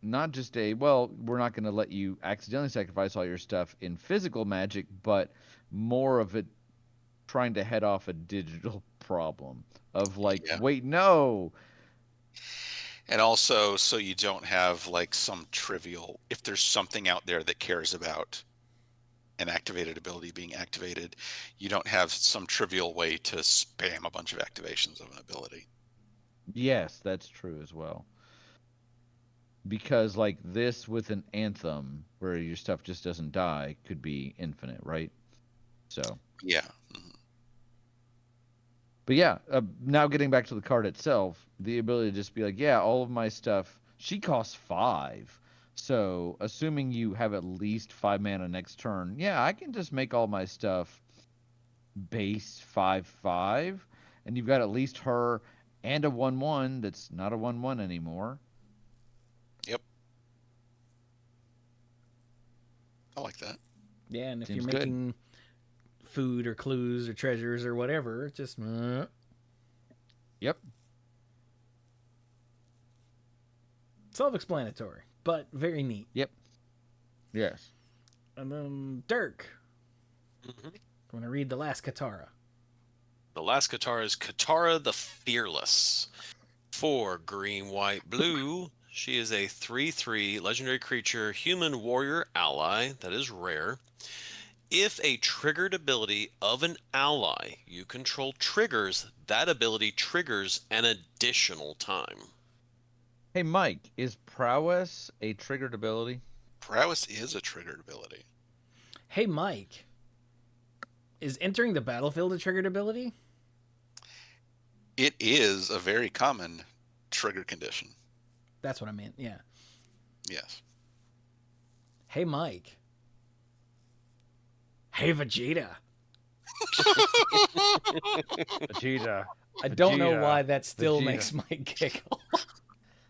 [SPEAKER 2] well, we're not going to let you accidentally sacrifice all your stuff in physical Magic, but more of it trying to head off a digital problem of like,
[SPEAKER 3] Yeah.
[SPEAKER 2] wait, no.
[SPEAKER 3] And also, so you don't have like some trivial, if there's something out there that cares about an activated ability being activated, you don't have some trivial way to spam a bunch of activations of an ability.
[SPEAKER 2] Yes, that's true as well. Because like this with an anthem where your stuff just doesn't die could be infinite, right? So,
[SPEAKER 3] Yeah. Mhm.
[SPEAKER 2] but yeah, now getting back to the card itself, the ability to just be like, yeah, all of my stuff, she costs 5. So, assuming you have at least 5 mana next turn, yeah, I can just make all my stuff base 5/5, and you've got at least her and a 1/1 that's not a 1/1 anymore.
[SPEAKER 3] Yep. I like that.
[SPEAKER 1] Yeah, and if
[SPEAKER 2] Seems
[SPEAKER 1] you're
[SPEAKER 2] good.
[SPEAKER 1] making food or clues or treasures or whatever, just
[SPEAKER 2] Yep.
[SPEAKER 1] self-explanatory, but very neat.
[SPEAKER 2] Yep. Yes.
[SPEAKER 1] And then Dirk,
[SPEAKER 4] Mhm.
[SPEAKER 1] I'm gonna read the last Katara.
[SPEAKER 4] The last Katara is Katara the Fearless. 4 green, white, blue. She is a 3/3 legendary creature, human warrior ally that is rare. If a triggered ability of an ally you control triggers, that ability triggers an additional time.
[SPEAKER 2] Hey, Mike, is prowess a triggered ability?
[SPEAKER 3] Prowess is a triggered ability.
[SPEAKER 1] Hey, Mike, is entering the battlefield a triggered ability?
[SPEAKER 3] It is a very common trigger condition.
[SPEAKER 1] That's what I meant. Yeah.
[SPEAKER 3] Yes.
[SPEAKER 1] Hey, Mike. Hey, Vegeta.
[SPEAKER 2] Vegeta.
[SPEAKER 1] I don't know
[SPEAKER 2] Vegeta.
[SPEAKER 1] why that still
[SPEAKER 2] Vegeta.
[SPEAKER 1] makes Mike giggle.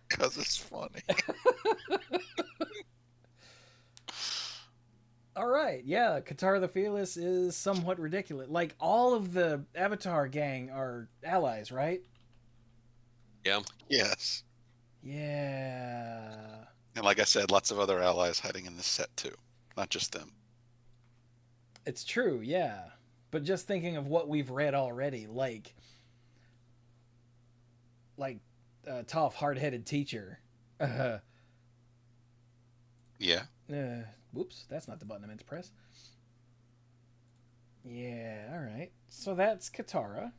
[SPEAKER 3] Because it's funny.
[SPEAKER 1] All right, yeah, Katara the Fearless is somewhat ridiculous. Like, all of the Avatar gang are allies, right?
[SPEAKER 4] Yeah.
[SPEAKER 3] Yes.
[SPEAKER 1] Yeah.
[SPEAKER 3] And like I said, lots of other allies hiding in this set too. Not just them.
[SPEAKER 1] It's true, yeah. But just thinking of what we've read already, like tough, hard-headed teacher.
[SPEAKER 3] Yeah.
[SPEAKER 1] Whoops, that's not the button I meant to press. Yeah, all right. So that's Katara.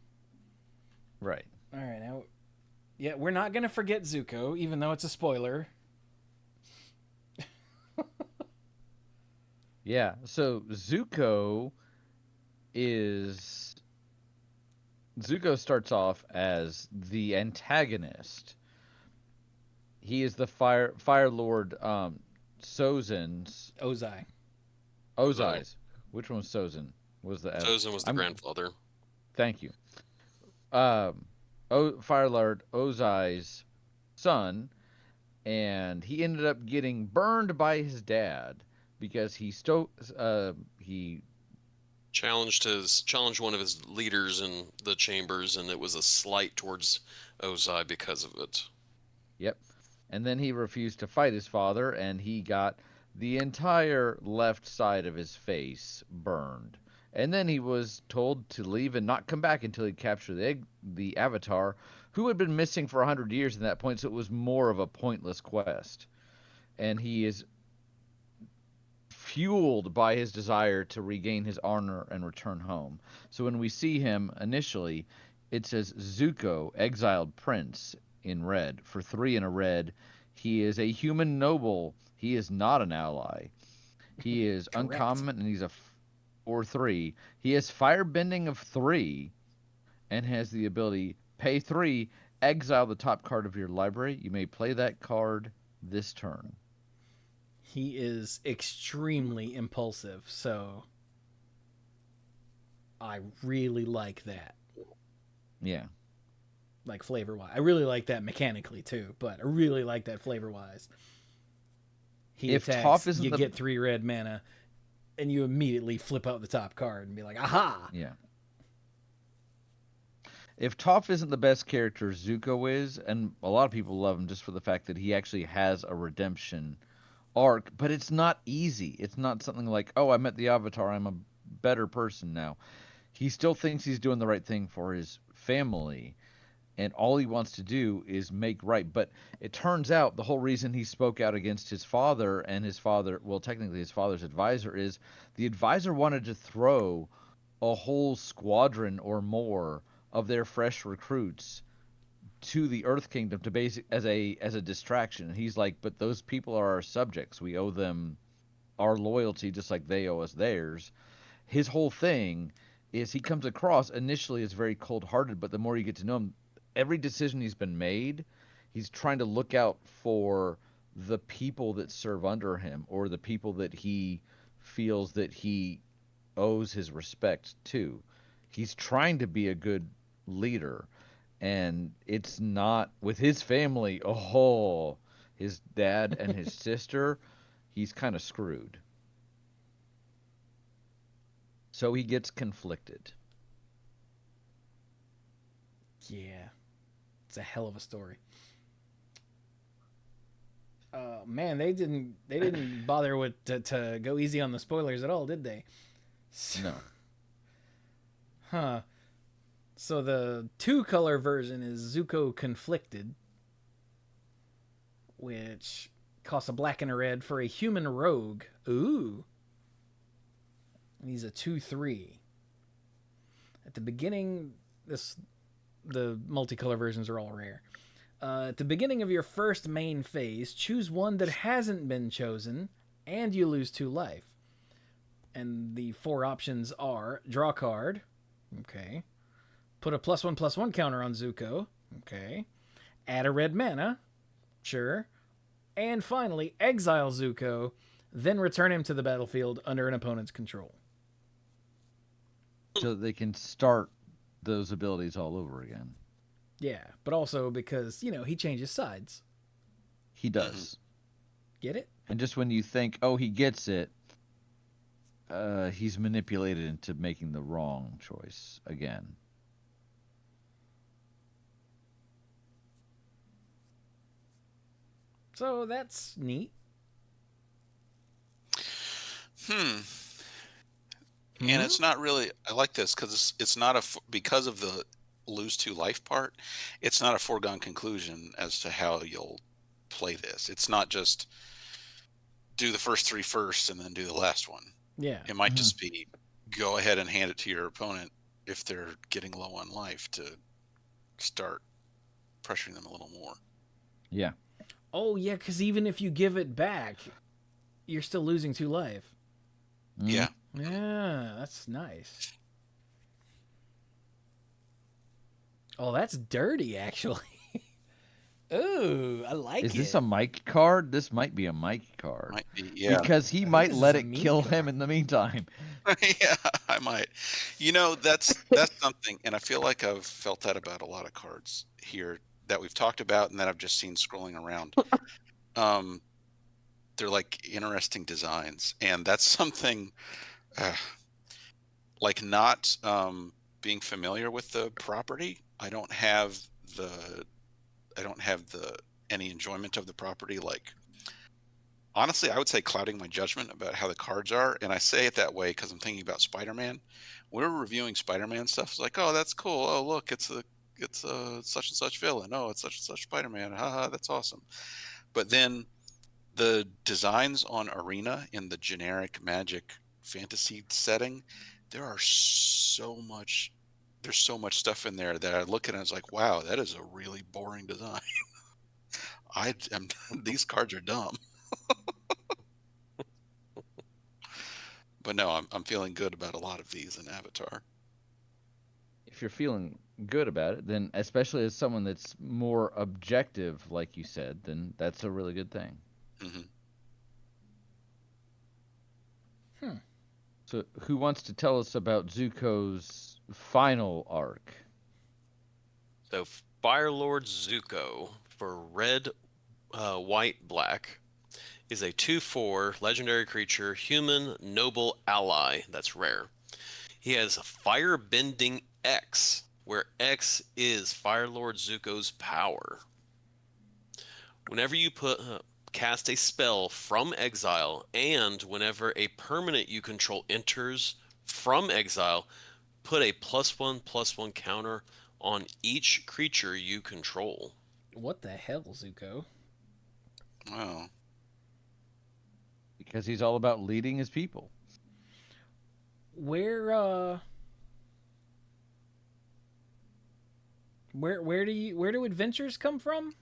[SPEAKER 2] Right.
[SPEAKER 1] All right, now, yeah, we're not gonna forget Zuko, even though it's a spoiler.
[SPEAKER 2] Yeah. So Zuko starts off as the antagonist. He is the Fire Lord Sozin's
[SPEAKER 1] Ozai.
[SPEAKER 2] Ozai's. Which one was Sozin? Was the
[SPEAKER 4] Sozin was the grandfather.
[SPEAKER 2] Thank you. Fire Lord Ozai's son, and he ended up getting burned by his dad because he
[SPEAKER 4] challenged one of his leaders in the chambers, and it was a slight towards Ozai because of it.
[SPEAKER 2] Yep. And then he refused to fight his father, and he got the entire left side of his face burned. And then he was told to leave and not come back until he captured the Avatar, who had been missing for 100 years at that point, so it was more of a pointless quest. And he is fueled by his desire to regain his honor and return home. So when we see him initially, it says Zuko, exiled prince, in red. For 3 in a red, he is a human noble. He is not an ally. He is
[SPEAKER 1] Correct.
[SPEAKER 2] uncommon, and he's a 4/3. He has firebending of 3 and has the ability pay 3, exile the top card of your library. You may play that card this turn.
[SPEAKER 1] He is extremely impulsive, so I really like that.
[SPEAKER 2] Yeah.
[SPEAKER 1] Like flavor wise. I really like that mechanically too, but I really like that flavor wise. He
[SPEAKER 2] If
[SPEAKER 1] attacks,
[SPEAKER 2] Toph isn't
[SPEAKER 1] you
[SPEAKER 2] the-
[SPEAKER 1] get 3 red mana, and you immediately flip out the top card and be like, aha!
[SPEAKER 2] Yeah. If Toph isn't the best character, Zuko is, and a lot of people love him just for the fact that he actually has a redemption arc, but it's not easy. It's not something like, oh, I met the Avatar, I'm a better person now. He still thinks he's doing the right thing for his family, and all he wants to do is make right. But it turns out the whole reason he spoke out against his father and his father, well, technically his father's advisor, is the advisor wanted to throw a whole squadron or more of their fresh recruits to the Earth Kingdom to as a distraction. And he's like, but those people are our subjects. We owe them our loyalty just like they owe us theirs. His whole thing is he comes across initially as very cold-hearted, but the more you get to know him, every decision he's been made, he's trying to look out for the people that serve under him or the people that he feels that he owes his respect to. He's trying to be a good leader, and it's not with his family. Oh, his dad and his sister, he's kind of screwed. So he gets conflicted.
[SPEAKER 1] Yeah. It's a hell of a story. Man, they didn't bother with to go easy on the spoilers at all, did they?
[SPEAKER 2] No.
[SPEAKER 1] Huh. So the 2-color version is Zuko Conflicted, which costs a black and a red for a human rogue. Ooh. And he's a 2/3. At the beginning, the multicolor versions are all rare. At the beginning of your first main phase, choose one that hasn't been chosen, and you lose 2 life. And the 4 options are draw card. Okay. Put a +1/+1 counter on Zuko. Okay. Add a red mana. Sure. And finally, exile Zuko, then return him to the battlefield under an opponent's control.
[SPEAKER 2] So they can start those abilities all over again.
[SPEAKER 1] Yeah, but also because, he changes sides.
[SPEAKER 2] He does.
[SPEAKER 1] Get it?
[SPEAKER 2] And just when you think, oh, he gets it, he's manipulated into making the wrong choice again.
[SPEAKER 1] So that's neat.
[SPEAKER 3] And it's not really. I like this because it's not because of the lose 2 life part. It's not a foregone conclusion as to how you'll play this. It's not just do the first 3 first and then do the last one.
[SPEAKER 1] Yeah.
[SPEAKER 3] It might just be go ahead and hand it to your opponent if they're getting low on life to start pressuring them a little more.
[SPEAKER 2] Yeah.
[SPEAKER 1] Oh, yeah, because even if you give it back, you're still losing 2 life.
[SPEAKER 3] Yeah.
[SPEAKER 1] Yeah, that's nice. Oh, that's dirty, actually. Ooh, I like it.
[SPEAKER 2] Is this a Mike card? This might be a Mike card.
[SPEAKER 3] Might be, yeah.
[SPEAKER 2] Because he might let it kill him in the meantime.
[SPEAKER 3] Yeah, I might. That's something, and I feel like I've felt that about a lot of cards here that we've talked about and that I've just seen scrolling around. They're like interesting designs, and that's something like not being familiar with the property. I don't have any enjoyment of the property like honestly, I would say clouding my judgment about how the cards are, and I say it that way because I'm thinking about Spider-Man. When we're reviewing Spider-Man stuff, it's like, oh, that's cool. Oh, look, it's a such and such villain. Oh, it's such and such Spider-Man. Haha, that's awesome. But then the designs on Arena in the generic Magic fantasy setting, there are so much. There's so much stuff in there that I look at and it's like, wow, that is a really boring design. I am these cards are dumb. But no, I'm feeling good about a lot of these in Avatar.
[SPEAKER 2] If you're feeling good about it, then especially as someone that's more objective, like you said, then that's a really good thing.
[SPEAKER 3] Hmm.
[SPEAKER 2] So, who wants to tell us about Zuko's final arc?
[SPEAKER 4] So Firelord Zuko for red, white, black is a 2/4 legendary creature, human noble ally. That's rare. He has Firebending X, where X is Firelord Zuko's power. Whenever you cast a spell from exile, and whenever a permanent you control enters from exile, put a +1/+1 counter on each creature you control.
[SPEAKER 1] What the hell, Zuko?
[SPEAKER 3] Wow.
[SPEAKER 2] Because he's all about leading his people.
[SPEAKER 1] Where do adventures come from?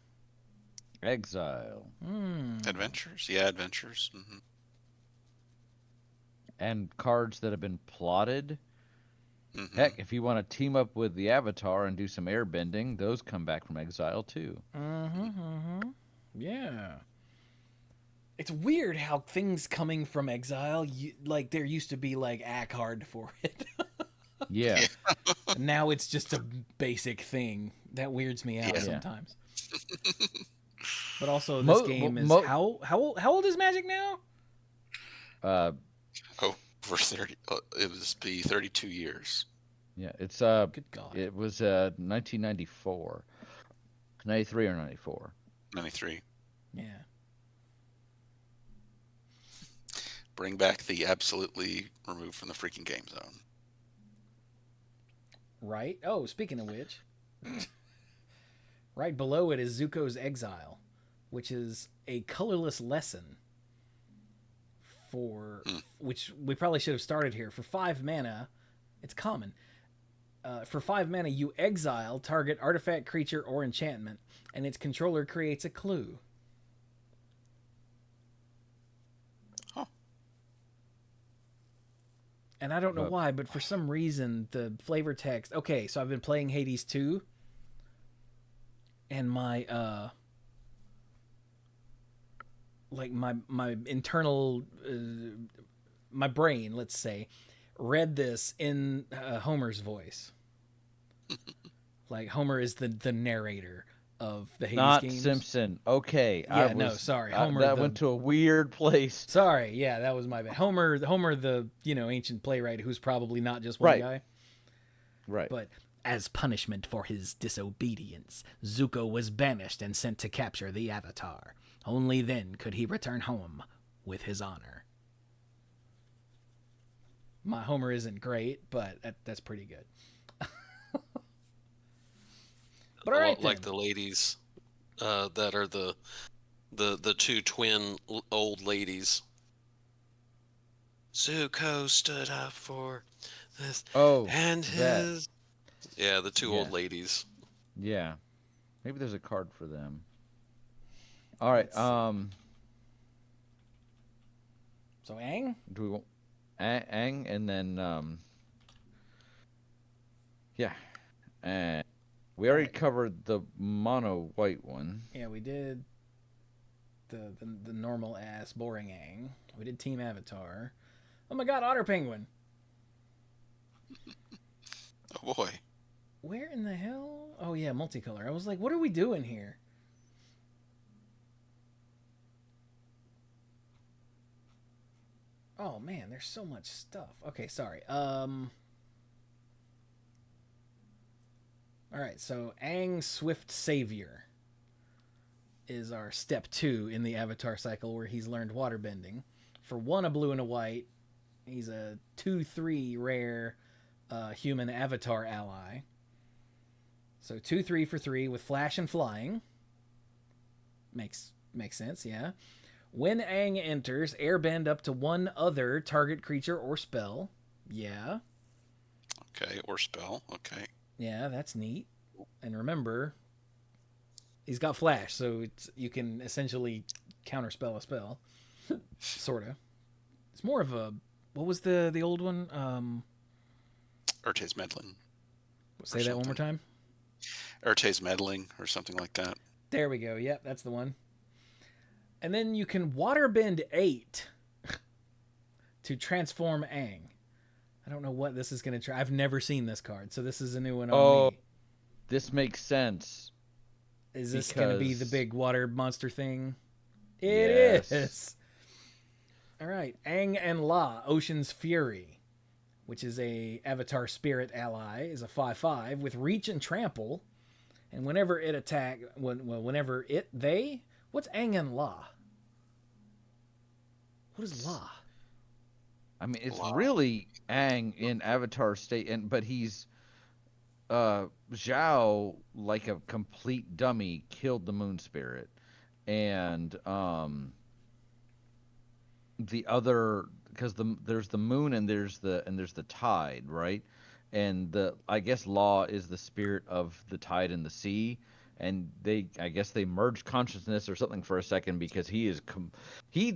[SPEAKER 2] Exile.
[SPEAKER 3] Adventures? Yeah, adventures. Hmm.
[SPEAKER 2] And cards that have been plotted.
[SPEAKER 3] Hmm.
[SPEAKER 2] Heck, if you want to team up with the Avatar and do some airbending, those come back from exile too.
[SPEAKER 1] Yeah. It's weird how things coming from exile, like there used to be like act hard for it.
[SPEAKER 2] Yeah.
[SPEAKER 1] Now it's just a basic thing. That weirds me out
[SPEAKER 3] Yeah.
[SPEAKER 1] sometimes. But also this game is how old is Magic now?
[SPEAKER 3] Over 30. It was be 32 years.
[SPEAKER 2] Yeah, it's
[SPEAKER 1] Good God.
[SPEAKER 2] it was 1994. 93 or 94.
[SPEAKER 3] 93.
[SPEAKER 1] Yeah.
[SPEAKER 3] Bring back the absolutely removed from the freaking game zone.
[SPEAKER 1] Right? Oh, speaking of which, right below it is Zuko's Exile, which is a colorless lesson for which we probably should have started here. For 5 mana, it's common. For 5 mana, you exile target artifact, creature, or enchantment, and its controller creates a clue.
[SPEAKER 3] Huh.
[SPEAKER 1] And I don't know why, but for some reason, the flavor text... Okay, so I've been playing Hades 2, and my, like, my internal... my brain, let's say, read this in Homer's voice. Like, Homer is the narrator of the Hades
[SPEAKER 2] Not
[SPEAKER 1] games.
[SPEAKER 2] Simpson. Okay.
[SPEAKER 1] Yeah, no, sorry. Homer.
[SPEAKER 2] That went to a weird place.
[SPEAKER 1] Sorry, yeah, that was my bad. Homer, the ancient playwright who's probably not just one guy.
[SPEAKER 2] Right.
[SPEAKER 1] But as punishment for his disobedience, Zuko was banished and sent to capture the Avatar. Only then could he return home with his honor. My Homer isn't great, but that's pretty good. But all right,
[SPEAKER 4] like the ladies that are the two twin old ladies. Zuko stood up for this.
[SPEAKER 2] Oh,
[SPEAKER 4] and his the two old ladies.
[SPEAKER 2] Yeah, maybe there's a card for them. All right.
[SPEAKER 1] So Aang?
[SPEAKER 2] Do we want Aang and then yeah, and we already covered the mono white one.
[SPEAKER 1] Yeah, we did the normal ass boring Aang. We did Team Avatar. Oh my God, Otter Penguin.
[SPEAKER 3] Oh boy.
[SPEAKER 1] Where in the hell? Oh yeah, multicolor. I was like, what are we doing here? Oh man, there's so much stuff. Okay, sorry. All right, so Aang Swift Savior. is our step 2 in the Avatar cycle, where he's learned waterbending. For 1, a blue and a white, he's a 2/3 rare human Avatar ally. So 2/3 for 3 with flash and flying. Makes sense, yeah. When Aang enters, airbend up to 1 other target creature or spell. Yeah.
[SPEAKER 5] Okay, or spell. Okay.
[SPEAKER 1] Yeah, that's neat. And remember, he's got flash, so you can essentially counterspell a spell. Sorta. It's more of a... What was the old one?
[SPEAKER 5] Urte's meddling.
[SPEAKER 1] Say that one more time.
[SPEAKER 5] Urte's meddling or something like that.
[SPEAKER 1] There we go. Yep, that's the one. And then you can waterbend 8 to transform Aang. I don't know what this is going to try. I've never seen this card, so this is a new one on me.
[SPEAKER 2] This makes sense.
[SPEAKER 1] Is this going to be the big water monster thing?
[SPEAKER 2] Yes.
[SPEAKER 1] It is. All right. Aang and La, Ocean's Fury, which is a Avatar Spirit ally, is a 5/5 with reach and trample. And whenever it attack, what's Aang and La? What is La?
[SPEAKER 2] I mean, it's really Aang in Avatar state, but he's Zhao, like a complete dummy, killed the moon spirit, and the other, because there's the moon and there's the tide, right? And I guess Law is the spirit of the tide and the sea, and I guess they merge consciousness or something for a second, because he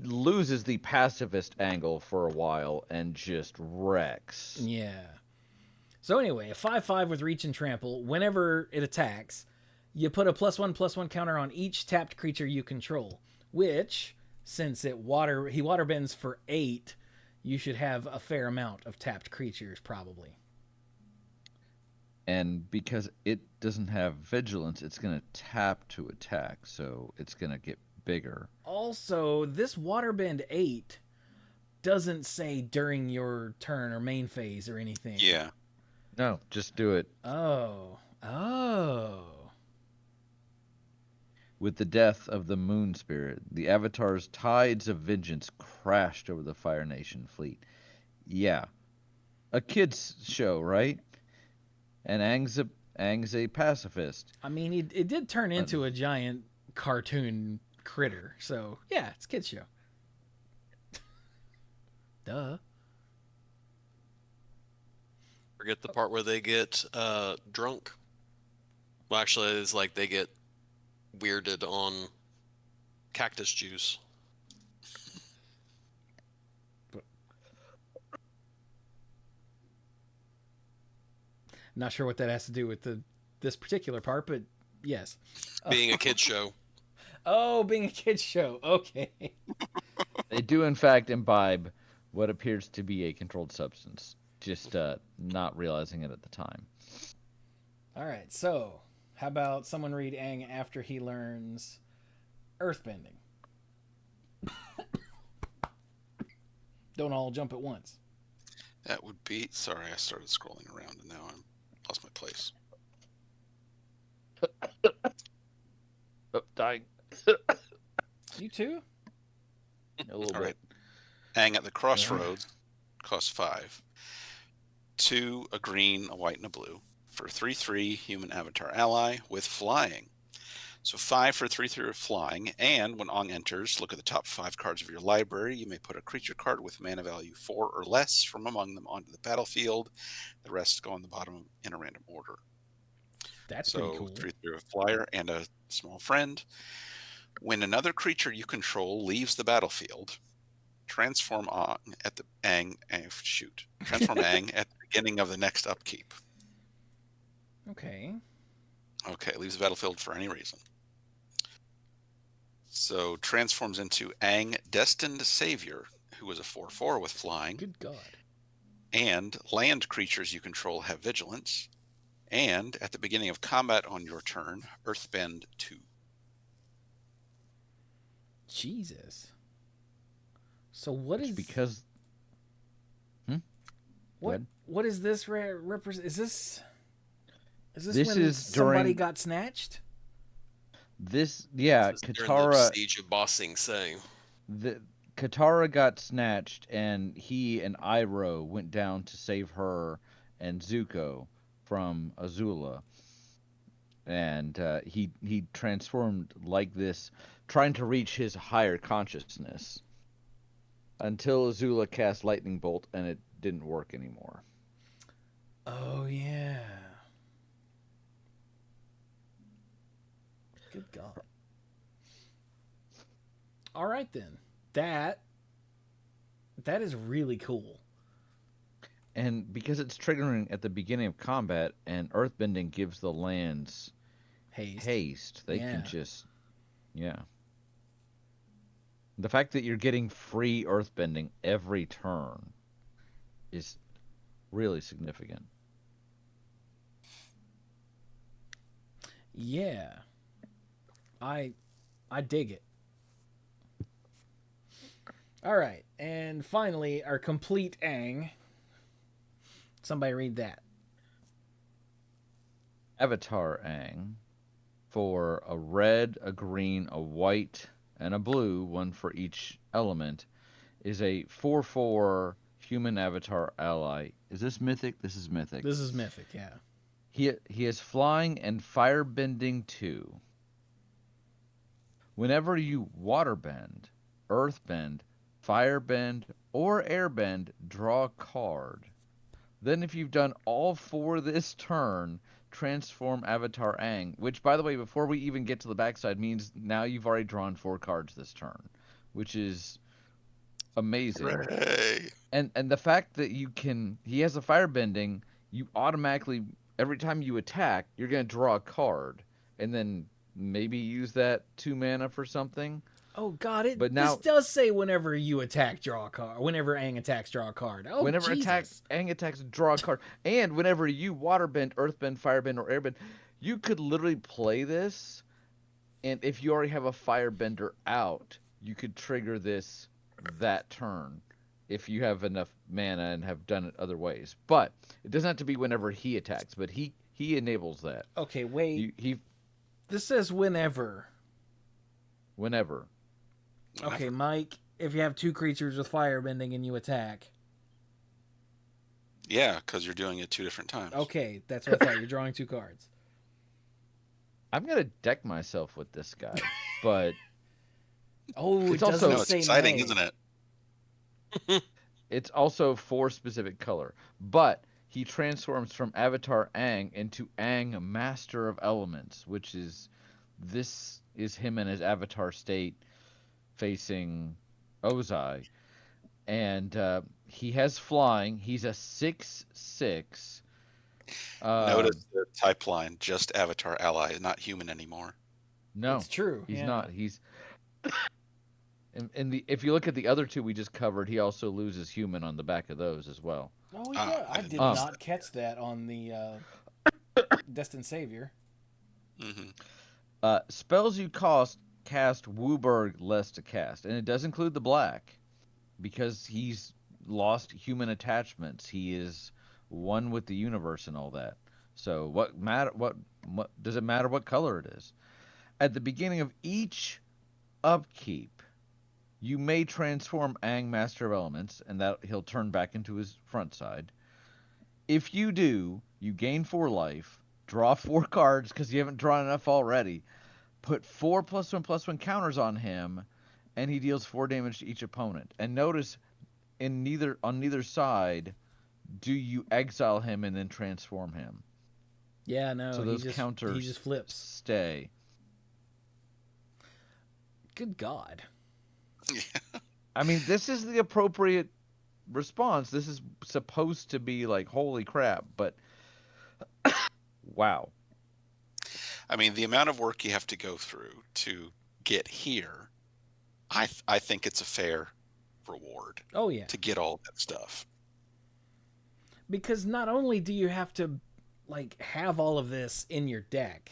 [SPEAKER 2] loses the pacifist angle for a while and just wrecks.
[SPEAKER 1] Yeah. So anyway, a 5/5 with reach and trample. Whenever it attacks, you put a +1/+1 counter on each tapped creature you control, which, since he waterbends for 8, you should have a fair amount of tapped creatures, probably.
[SPEAKER 2] And because it doesn't have vigilance, it's going to tap to attack, so it's going to get bigger.
[SPEAKER 1] Also, this waterbend 8 doesn't say during your turn or main phase or anything.
[SPEAKER 5] Yeah.
[SPEAKER 2] No, just do it.
[SPEAKER 1] Oh.
[SPEAKER 2] With the death of the moon spirit, the Avatar's tides of vengeance crashed over the Fire Nation fleet. Yeah. A kid's show, right? And Aang's a pacifist.
[SPEAKER 1] I mean, it did turn into a giant cartoon critter, so yeah, it's a kid's show. Duh.
[SPEAKER 4] Forget the part where they get drunk. Well, actually, it's like they get weirded on cactus juice.
[SPEAKER 1] Not sure what that has to do with this particular part, but yes.
[SPEAKER 4] Being a kid's show.
[SPEAKER 1] Oh, being a kid's show. Okay.
[SPEAKER 2] They do, in fact, imbibe what appears to be a controlled substance, just not realizing it at the time.
[SPEAKER 1] All right, so how about someone read Aang after he learns earthbending? Don't all jump at once.
[SPEAKER 5] That would be... Sorry, I started scrolling around and now I'm lost my place.
[SPEAKER 2] Oh, dying.
[SPEAKER 1] You too?
[SPEAKER 2] A little
[SPEAKER 5] All
[SPEAKER 2] bit.
[SPEAKER 5] right. Aang at the crossroads costs 5. 2, a green, a white, and a blue. For 3/3 human avatar ally with flying. So 5 for 3/3 with flying, and when Aang enters, look at the top 5 cards of your library. You may put a creature card with mana value 4 or less from among them onto the battlefield. The rest go on the bottom in a random order.
[SPEAKER 1] That's pretty cool.
[SPEAKER 5] 3/3 with flyer and a small friend. When another creature you control leaves the battlefield, transform Aang at the Transform Aang at the beginning of the next upkeep.
[SPEAKER 1] Okay.
[SPEAKER 5] Okay, leaves the battlefield for any reason. So transforms into Aang, Destined Savior, who is a 4/4 with flying.
[SPEAKER 1] Good God.
[SPEAKER 5] And land creatures you control have vigilance. And at the beginning of combat on your turn, Earthbend 2.
[SPEAKER 1] Jesus. So what is...
[SPEAKER 2] Because...
[SPEAKER 1] What is this represent? Is this
[SPEAKER 2] This
[SPEAKER 1] when
[SPEAKER 2] is
[SPEAKER 1] somebody
[SPEAKER 2] during-
[SPEAKER 1] got snatched?
[SPEAKER 2] This, yeah,
[SPEAKER 4] During the
[SPEAKER 2] Katara,
[SPEAKER 4] siege of Ba Sing Se.
[SPEAKER 2] Katara got snatched, and he and Iroh went down to save her and Zuko from Azula, and he transformed like this, trying to reach his higher consciousness until Azula cast Lightning Bolt, and it didn't work anymore.
[SPEAKER 1] Oh yeah. Good God. All right then. That is really cool.
[SPEAKER 2] And because it's triggering at the beginning of combat, and Earthbending gives the lands haste, they can just, yeah. The fact that you're getting free Earthbending every turn is really significant.
[SPEAKER 1] Yeah. I dig it. All right, and finally, our complete Aang. Somebody read that.
[SPEAKER 2] Avatar Aang, for a red, a green, a white, and a blue, one for each element, is a 4/4 human avatar ally. Is this mythic? This is mythic.
[SPEAKER 1] This is mythic, yeah.
[SPEAKER 2] He is flying and firebending too. Whenever you waterbend, earthbend, firebend, or airbend, draw a card. Then if you've done all 4 this turn, transform Avatar Aang, which, by the way, before we even get to the backside, means now you've already drawn 4 cards this turn, which is amazing.
[SPEAKER 3] Hooray.
[SPEAKER 2] And the fact that he has a firebending, you automatically, every time you attack, you're going to draw a card, and then maybe use that 2 mana for something.
[SPEAKER 1] Oh God!
[SPEAKER 2] But now,
[SPEAKER 1] this does say whenever you attack, draw a card. Whenever Aang attacks, draw a card. Oh,
[SPEAKER 2] whenever
[SPEAKER 1] Jesus.
[SPEAKER 2] Aang attacks, draw a card. And whenever you waterbend, earthbend, firebend, or airbend, you could literally play this, and if you already have a firebender out, you could trigger this that turn if you have enough mana and have done it other ways. But it doesn't have to be whenever he attacks, but he enables that.
[SPEAKER 1] Okay, wait. This says whenever.
[SPEAKER 2] Whenever.
[SPEAKER 1] Okay, Mike, if you have 2 creatures with firebending and you attack.
[SPEAKER 5] Yeah, because you're doing it 2 different times.
[SPEAKER 1] Okay, that's what I thought. You're drawing 2 cards.
[SPEAKER 2] I'm going to deck myself with this guy, but...
[SPEAKER 1] Oh,
[SPEAKER 2] it's
[SPEAKER 1] it doesn't
[SPEAKER 5] it's
[SPEAKER 1] say
[SPEAKER 5] exciting,
[SPEAKER 1] May.
[SPEAKER 5] isn't it?
[SPEAKER 2] It's also for specific color, but he transforms from Avatar Aang into Aang, Master of Elements, which is him in his Avatar state facing Ozai, and he has flying. He's a 6/6.
[SPEAKER 5] Notice the type line, just Avatar ally, not human anymore.
[SPEAKER 2] No,
[SPEAKER 1] it's true.
[SPEAKER 2] He's
[SPEAKER 1] yeah.
[SPEAKER 2] not. He's if you look at the other 2 we just covered, he also loses human on the back of those as well.
[SPEAKER 1] Oh, yeah. I did not catch that on the Destined Savior.
[SPEAKER 5] Mm-hmm.
[SPEAKER 2] Spells you cast Wooburg less to cast, and it does include the black, because he's lost human attachments. He is one with the universe and all that. So what does it matter what color it is? At the beginning of each upkeep, you may transform Aang, Master of Elements, and that he'll turn back into his front side. If you do, you gain 4 life, draw 4 cards because you haven't drawn enough already, put 4 +1/+1 counters on him, and he deals 4 damage to each opponent. And notice, on neither side do you exile him and then transform him.
[SPEAKER 1] Yeah, no.
[SPEAKER 2] So those counters
[SPEAKER 1] he just flips.
[SPEAKER 2] Stay.
[SPEAKER 1] Good God.
[SPEAKER 5] Yeah.
[SPEAKER 2] I mean, this is the appropriate response. This is supposed to be like, holy crap, but wow.
[SPEAKER 5] I mean, the amount of work you have to go through to get here, I think it's a fair reward.
[SPEAKER 1] Oh, yeah.
[SPEAKER 5] To get all that stuff.
[SPEAKER 1] Because not only do you have to have all of this in your deck,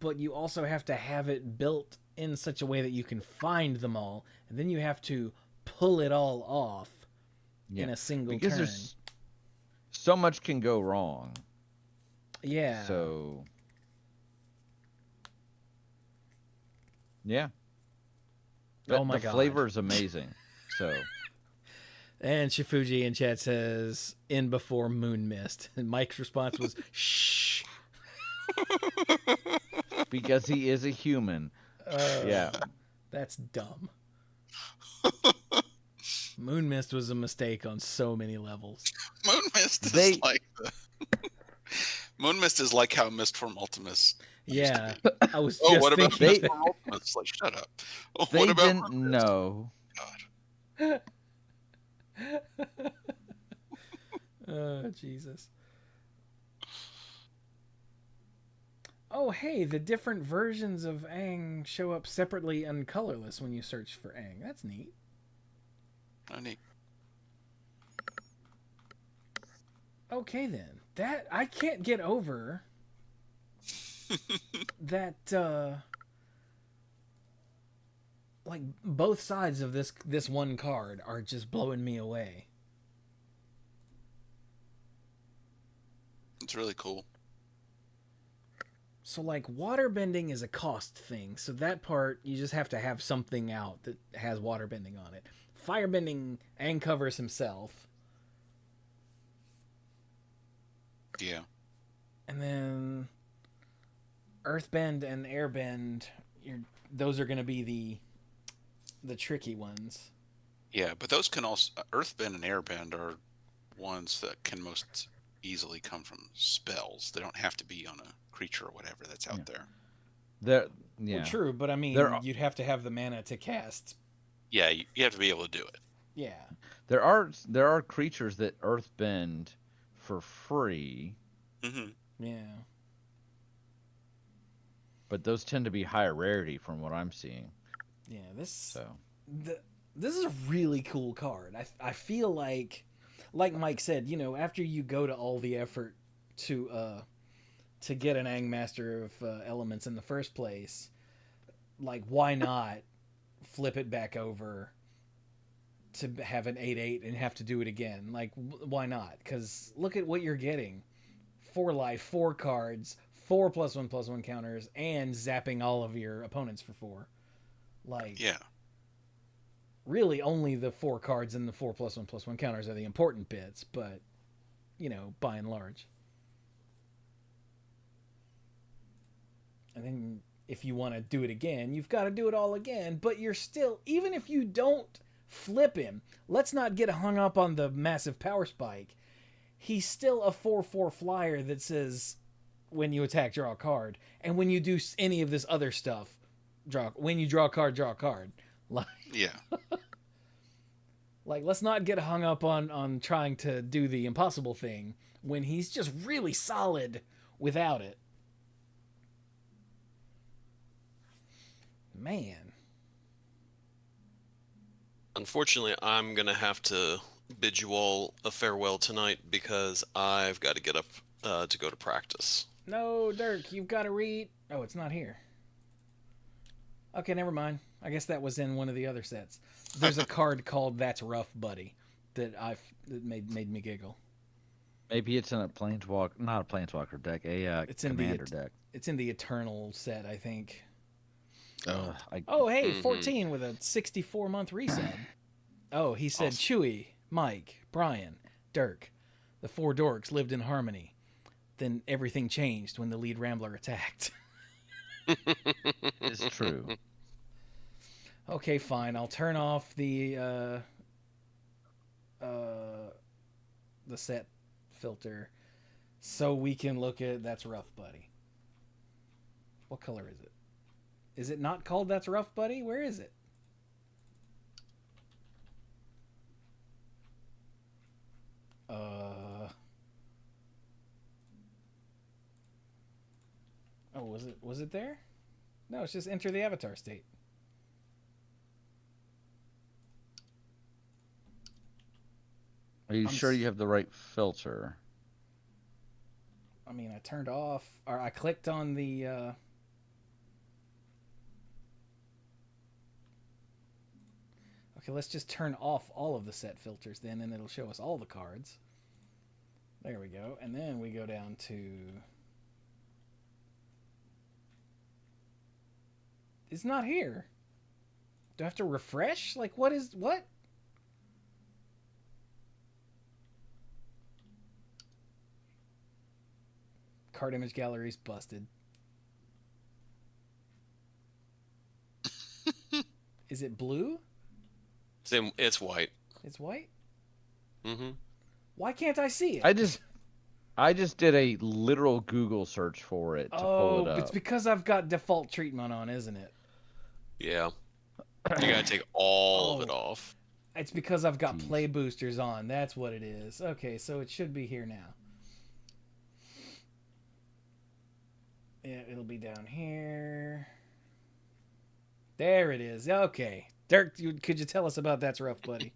[SPEAKER 1] but you also have to have it built in such a way that you can find them all, and then you have to pull it all off in a single turn.
[SPEAKER 2] There's so much can go wrong.
[SPEAKER 1] Yeah.
[SPEAKER 2] So Yeah.
[SPEAKER 1] Oh my
[SPEAKER 2] the
[SPEAKER 1] God.
[SPEAKER 2] flavor is amazing. So
[SPEAKER 1] And Shifuji in chat says, in before Moon Mist. And Mike's response was, shh.
[SPEAKER 2] because he is a human. Yeah.
[SPEAKER 1] That's dumb. Moon Mist was a mistake on so many levels.
[SPEAKER 5] Moon Mist is like Moon Mist is like how Mistform Ultimus used to be.
[SPEAKER 1] I was
[SPEAKER 5] Oh,
[SPEAKER 1] just
[SPEAKER 5] what about
[SPEAKER 1] thinking
[SPEAKER 5] Mistform Ultimus? Like, shut up. Oh,
[SPEAKER 2] They
[SPEAKER 5] what about
[SPEAKER 2] didn't
[SPEAKER 5] Moon Mist?
[SPEAKER 2] know.
[SPEAKER 5] God.
[SPEAKER 1] Oh, Jesus. Oh, hey, the different versions of Aang show up separately and colorless when you search for Aang. That's neat.
[SPEAKER 5] Oh, neat.
[SPEAKER 1] Okay, then. That, I can't get over that, like, both sides of this one card are just blowing me away.
[SPEAKER 5] It's really cool.
[SPEAKER 1] So, like, waterbending is a cost thing. So that part, you just have to have something out that has waterbending on it. Firebending, Aang covers himself.
[SPEAKER 5] Yeah.
[SPEAKER 1] And then Earthbend and Airbend, those are going to be the tricky ones.
[SPEAKER 5] Yeah, but those can also... Earthbend and Airbend are ones that can most easily come from spells. They don't have to be on a creature or whatever that's out there.
[SPEAKER 2] Yeah.
[SPEAKER 1] Well, true, but I mean, you'd have to have the mana to cast.
[SPEAKER 5] Yeah, you have to be able to do it.
[SPEAKER 1] Yeah.
[SPEAKER 2] There are creatures that earthbend for free.
[SPEAKER 5] Mm-hmm.
[SPEAKER 1] Yeah.
[SPEAKER 2] But those tend to be higher rarity from what I'm seeing.
[SPEAKER 1] Yeah, this is a really cool card. I feel like Mike said, you know, after you go to all the effort to get an Aang Master of Elements in the first place, like, why not flip it back over to have an 8/8 and have to do it again? Like, why not? Because look at what you're getting. 4 life, 4 cards, 4 +1/+1 counters, and zapping all of your opponents for 4. Like,
[SPEAKER 5] Yeah.
[SPEAKER 1] really only the 4 cards and the 4 +1/+1 counters are the important bits, but, you know, by and large. And then if you want to do it again, you've got to do it all again, but you're still, even if you don't flip him, let's not get hung up on the massive power spike. He's still a 4/4 flyer that says, when you attack, draw a card, and when you do any of this other stuff, when you draw a card, draw a card. Like,
[SPEAKER 5] Yeah.
[SPEAKER 1] like, let's not get hung up on trying to do the impossible thing when he's just really solid without it. Man.
[SPEAKER 4] Unfortunately, I'm going to have to bid you all a farewell tonight because I've got to get up to go to practice.
[SPEAKER 1] No, Dirk, you've got to read. Oh, it's not here. Okay, never mind. I guess that was in one of the other sets. There's a card called That's Rough, Buddy that made me giggle.
[SPEAKER 2] Maybe it's in a planeswalker, not a planeswalker deck, it's commander deck.
[SPEAKER 1] It's in the Eternal set, I think.
[SPEAKER 2] Oh,
[SPEAKER 1] Hey, 14 with a 64-month reset. Oh, he said, awesome. Chewy, Mike, Brian, Dirk, the 4 dorks lived in harmony. Then everything changed when the lead Rambler attacked.
[SPEAKER 2] It's true.
[SPEAKER 1] Okay, fine. I'll turn off the set filter so we can look at That's Rough, Buddy. What color is it? Is it not called That's Rough, Buddy? Where is it? Oh, was it there? No, it's just enter the avatar state.
[SPEAKER 2] Are you sure you have the right filter?
[SPEAKER 1] I mean, I turned off, or I clicked on the Okay, let's just turn off all of the set filters then, and it'll show us all the cards. There we go. And then we go down to... It's not here. Do I have to refresh? Like, what? Card image gallery's busted. Is it blue?
[SPEAKER 4] It's white.
[SPEAKER 1] It's white?
[SPEAKER 4] Mm-hmm.
[SPEAKER 1] Why can't I see it?
[SPEAKER 2] I just did a literal Google search for it to pull it up.
[SPEAKER 1] It's because I've got default treatment on, isn't it?
[SPEAKER 4] Yeah. You gotta take all of it off.
[SPEAKER 1] It's because I've got play boosters on. That's what it is. Okay, so it should be here now. Yeah, it'll be down here. There it is. Okay. Dirk, could you tell us about That's Rough, Buddy?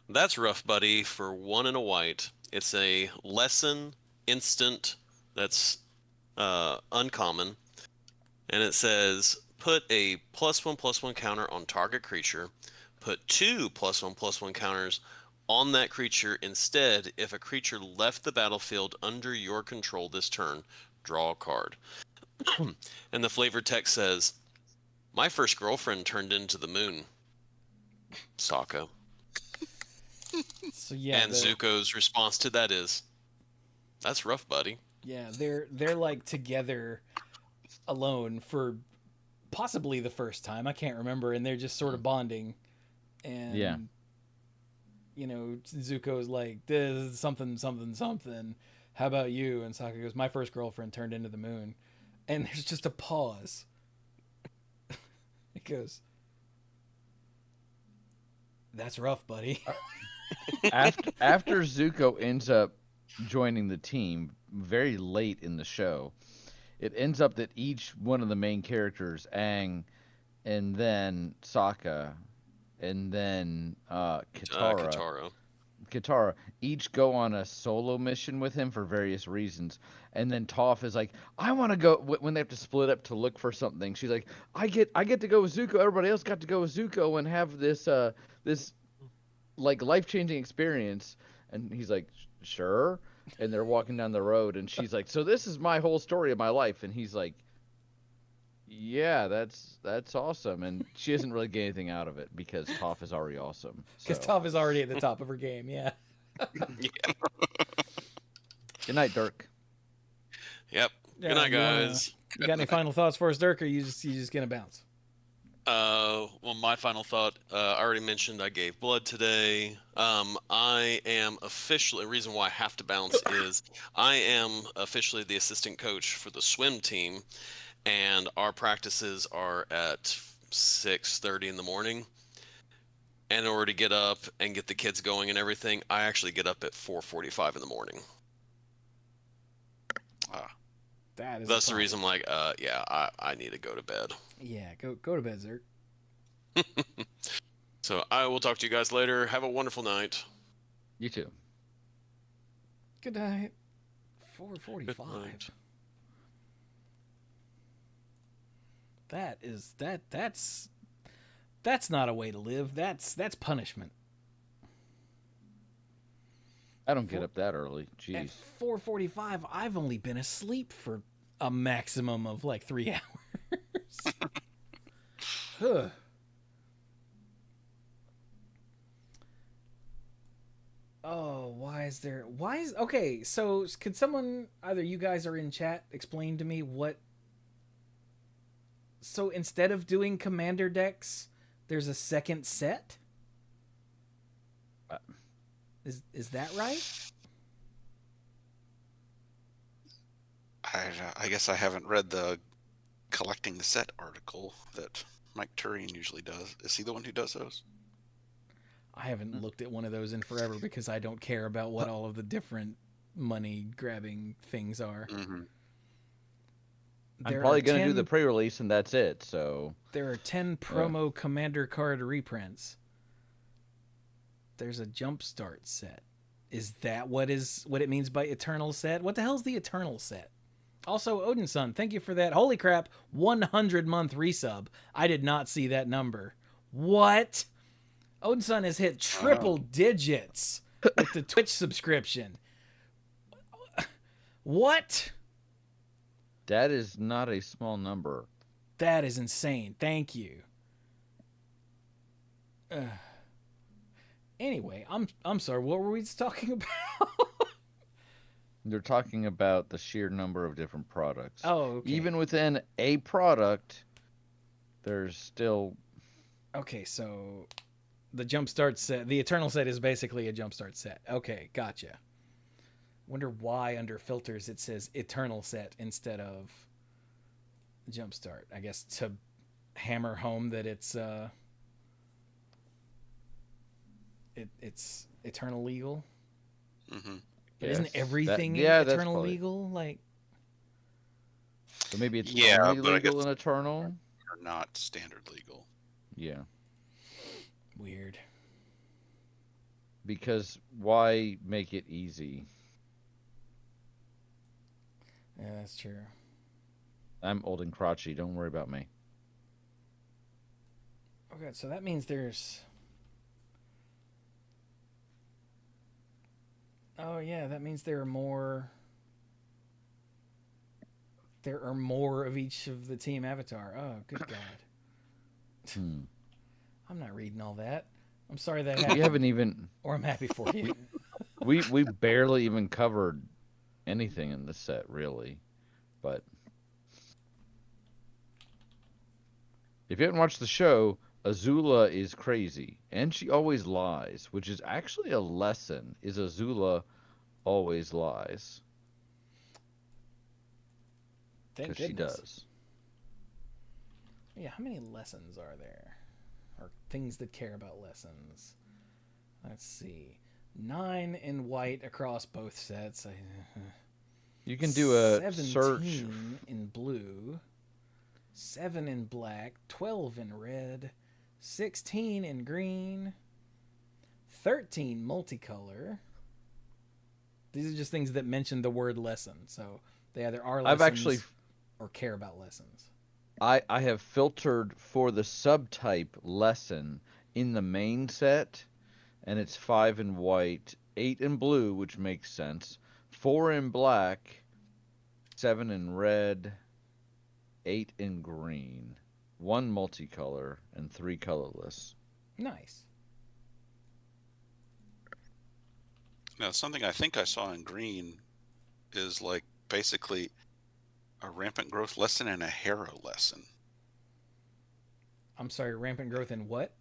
[SPEAKER 4] That's Rough Buddy for 1 and a white. It's a lesson instant that's uncommon. And it says, put a +1/+1 counter on target creature. Put 2 +1/+1 counters on that creature instead if a creature left the battlefield under your control this turn. Draw a card. And the flavor text says, my first girlfriend turned into the moon. Sokka.
[SPEAKER 1] So yeah,
[SPEAKER 4] and Zuko's response to that is, that's rough, buddy.
[SPEAKER 1] Yeah, they're like together alone for possibly the first time. I can't remember, and they're just sort of bonding. And you know, Zuko's like, this is something. How about you? And Sokka goes, my first girlfriend turned into the moon. And there's just a pause. It goes, that's rough, buddy.
[SPEAKER 2] After Zuko ends up joining the team very late in the show, it ends up that each one of the main characters, Aang, and then Sokka, and then Katara, each go on a solo mission with him for various reasons. And then Toph is like, I want to go, when they have to split up to look for something, she's like, I get to go with Zuko. Everybody else got to go with Zuko and have this like life-changing experience. And he's like, sure. And they're walking down the road and she's like, so this is my whole story of my life. And he's like, yeah, that's awesome. And she doesn't really get anything out of it because Toph is already awesome.
[SPEAKER 1] Because Toph is already at the top of her game, yeah.
[SPEAKER 4] Yeah.
[SPEAKER 2] Good night, Dirk.
[SPEAKER 4] Yep. Good night, guys.
[SPEAKER 1] You got any final thoughts for us, Dirk, or you just gonna bounce?
[SPEAKER 4] Well, my final thought, I already mentioned I gave blood today. I am officially, the reason why I have to bounce is I am officially the assistant coach for the swim team, and our practices are at 6:30 in the morning. And in order to get up and get the kids going and everything, I actually get up at 4:45 in the morning. That's the reason I'm like, I need to go to bed.
[SPEAKER 1] Yeah, go to bed, Zerk.
[SPEAKER 4] So I will talk to you guys later. Have a wonderful night.
[SPEAKER 2] You too.
[SPEAKER 1] Good night. 4:45. That's not a way to live. That's punishment.
[SPEAKER 2] I don't get up that early. Jeez.
[SPEAKER 1] At 4:45, I've only been asleep for a maximum of like 3 hours. Huh. Oh, okay, so could someone, either you guys or in chat, explain to me what, so instead of doing commander decks, there's a second set? Is that right?
[SPEAKER 5] I guess I haven't read the collecting the set article that Mike Turian usually does. Is he the one who does those?
[SPEAKER 1] I haven't looked at one of those in forever because I don't care about what all of the different money grabbing things are.
[SPEAKER 5] Mm-hmm.
[SPEAKER 2] I'm probably going to do the pre-release and that's it. So
[SPEAKER 1] there are 10 promo commander card reprints. There's a jumpstart set. Is that what it means by eternal set? What the hell's the eternal set? Also, Odinson, thank you for that. Holy crap, 100-month resub. I did not see that number. What? Odinson has hit triple digits with the Twitch subscription. What?
[SPEAKER 2] That is not a small number.
[SPEAKER 1] That is insane. Thank you. Anyway, I'm sorry. What were we just talking about?
[SPEAKER 2] They're talking about the sheer number of different products.
[SPEAKER 1] Oh, okay.
[SPEAKER 2] Even within a product, there's still...
[SPEAKER 1] Okay, so the Jumpstart set, the Eternal set is basically a Jumpstart set. Okay, gotcha. Wonder why under filters it says Eternal set instead of Jumpstart. I guess to hammer home that it's Eternal legal.
[SPEAKER 5] Mm-hmm.
[SPEAKER 1] But isn't
[SPEAKER 2] Yes.
[SPEAKER 1] everything
[SPEAKER 2] that's
[SPEAKER 1] Eternal
[SPEAKER 2] probably...
[SPEAKER 1] legal? Like,
[SPEAKER 2] So maybe it's
[SPEAKER 5] Yeah,
[SPEAKER 2] only
[SPEAKER 5] but I
[SPEAKER 2] legal
[SPEAKER 5] guess-
[SPEAKER 2] in Eternal?
[SPEAKER 5] Are not standard legal.
[SPEAKER 2] Yeah.
[SPEAKER 1] weird.
[SPEAKER 2] Because why make it easy?
[SPEAKER 1] Yeah, that's true.
[SPEAKER 2] I'm old and crotchety. Don't worry about me.
[SPEAKER 1] Okay, so that means there's... Oh yeah, that means there are more. There are more of each of the team avatar. Oh, good God! I'm not reading all that. I'm sorry that happened.
[SPEAKER 2] We haven't even...
[SPEAKER 1] Or I'm happy for you.
[SPEAKER 2] We barely even covered anything in this set, really. But if you haven't watched the show, Azula is crazy, and she always lies, which is actually a lesson. Is Azula always lies?
[SPEAKER 1] Thank
[SPEAKER 2] Because she
[SPEAKER 1] goodness.
[SPEAKER 2] does.
[SPEAKER 1] Yeah, how many lessons are there? Or things that care about lessons? Let's see. 9 in white across both sets.
[SPEAKER 2] You can do a
[SPEAKER 1] 17
[SPEAKER 2] search.
[SPEAKER 1] in blue. 7 in black. 12 in red. 16 in green. 13 multicolor. These are just things that mention the word lesson. So they either are lessons or care about lessons.
[SPEAKER 2] I have filtered for the subtype lesson in the main set, and it's 5 in white, 8 in blue, which makes sense, 4 in black, 7 in red, 8 in green, 1 multicolor, and 3 colorless.
[SPEAKER 1] Nice.
[SPEAKER 5] Now, something I think I saw in green is like basically a rampant growth lesson and a harrow lesson.
[SPEAKER 1] I'm sorry, rampant growth in what?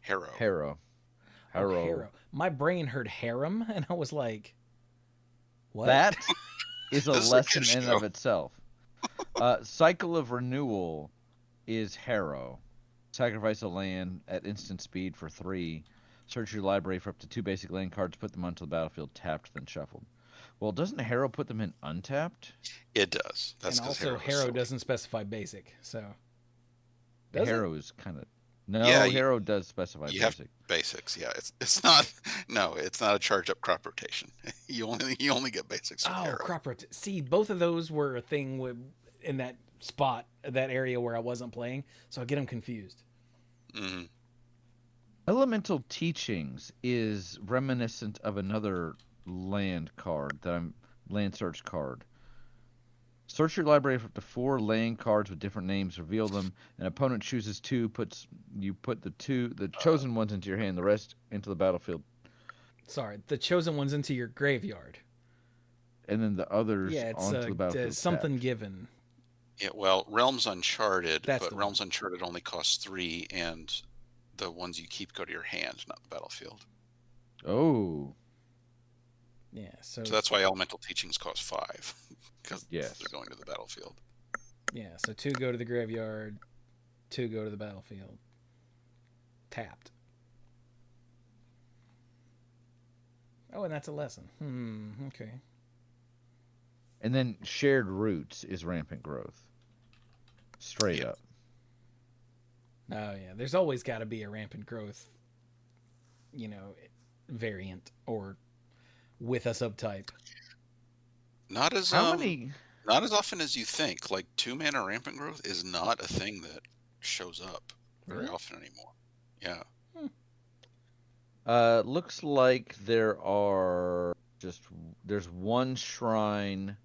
[SPEAKER 5] Harrow.
[SPEAKER 2] Harrow.
[SPEAKER 1] Oh, harrow. My brain heard harem, and I was like, what?
[SPEAKER 2] That is a
[SPEAKER 5] This is a
[SPEAKER 2] lesson
[SPEAKER 5] kid
[SPEAKER 2] in and
[SPEAKER 5] show.
[SPEAKER 2] of itself. Cycle of Renewal is Harrow. Sacrifice a land at instant speed for 3. Search your library for up to 2 basic land cards. Put them onto the battlefield tapped, then shuffled. Well, doesn't Harrow put them in untapped?
[SPEAKER 5] It does. That's
[SPEAKER 1] And
[SPEAKER 5] 'cause
[SPEAKER 1] also,
[SPEAKER 5] is
[SPEAKER 1] harrow
[SPEAKER 5] silly.
[SPEAKER 1] doesn't specify basic, so. Does it?
[SPEAKER 2] Harrow is kind of... No,
[SPEAKER 5] Yeah,
[SPEAKER 2] Harrow does specify
[SPEAKER 5] you have
[SPEAKER 2] basic.
[SPEAKER 5] basics. Yeah, it's not. No, it's not a charge up crop rotation. You only get basics with
[SPEAKER 1] Oh,
[SPEAKER 5] harrow.
[SPEAKER 1] crop rotation. See, both of those were a thing in that spot, that area where I wasn't playing, so I get them confused.
[SPEAKER 5] Mm-hmm.
[SPEAKER 2] Elemental Teachings is reminiscent of another land card land search card. Search your library for up to 4 land cards with different names. Reveal them. An opponent chooses 2. You put the chosen ones into your hand. The rest into the battlefield.
[SPEAKER 1] Sorry, the chosen ones into your graveyard.
[SPEAKER 2] And then the others
[SPEAKER 1] Yeah, it's
[SPEAKER 2] onto the battlefield.
[SPEAKER 1] something
[SPEAKER 2] tapped.
[SPEAKER 1] given.
[SPEAKER 5] Yeah, well, Realms Uncharted,
[SPEAKER 1] That's
[SPEAKER 5] but
[SPEAKER 1] the
[SPEAKER 5] Realms Uncharted only costs 3, and the ones you keep go to your hand, not the battlefield.
[SPEAKER 2] Oh,
[SPEAKER 1] Yeah, so
[SPEAKER 5] So that's why Elemental Teachings cost 5, because
[SPEAKER 2] yes.
[SPEAKER 5] they're going to the battlefield.
[SPEAKER 1] yeah, so 2 go to the graveyard, 2 go to the battlefield. Tapped. Oh, and that's a lesson. Okay.
[SPEAKER 2] And then Shared Roots is rampant growth. Straight
[SPEAKER 5] Yeah.
[SPEAKER 2] up.
[SPEAKER 1] Oh yeah, there's always got to be a rampant growth, variant or with a subtype.
[SPEAKER 5] Not as
[SPEAKER 2] How many?
[SPEAKER 5] not as often as you think. Like 2-mana rampant growth is not a thing that shows up very
[SPEAKER 1] Really?
[SPEAKER 5] often anymore. Yeah.
[SPEAKER 2] Looks like there's 1 shrine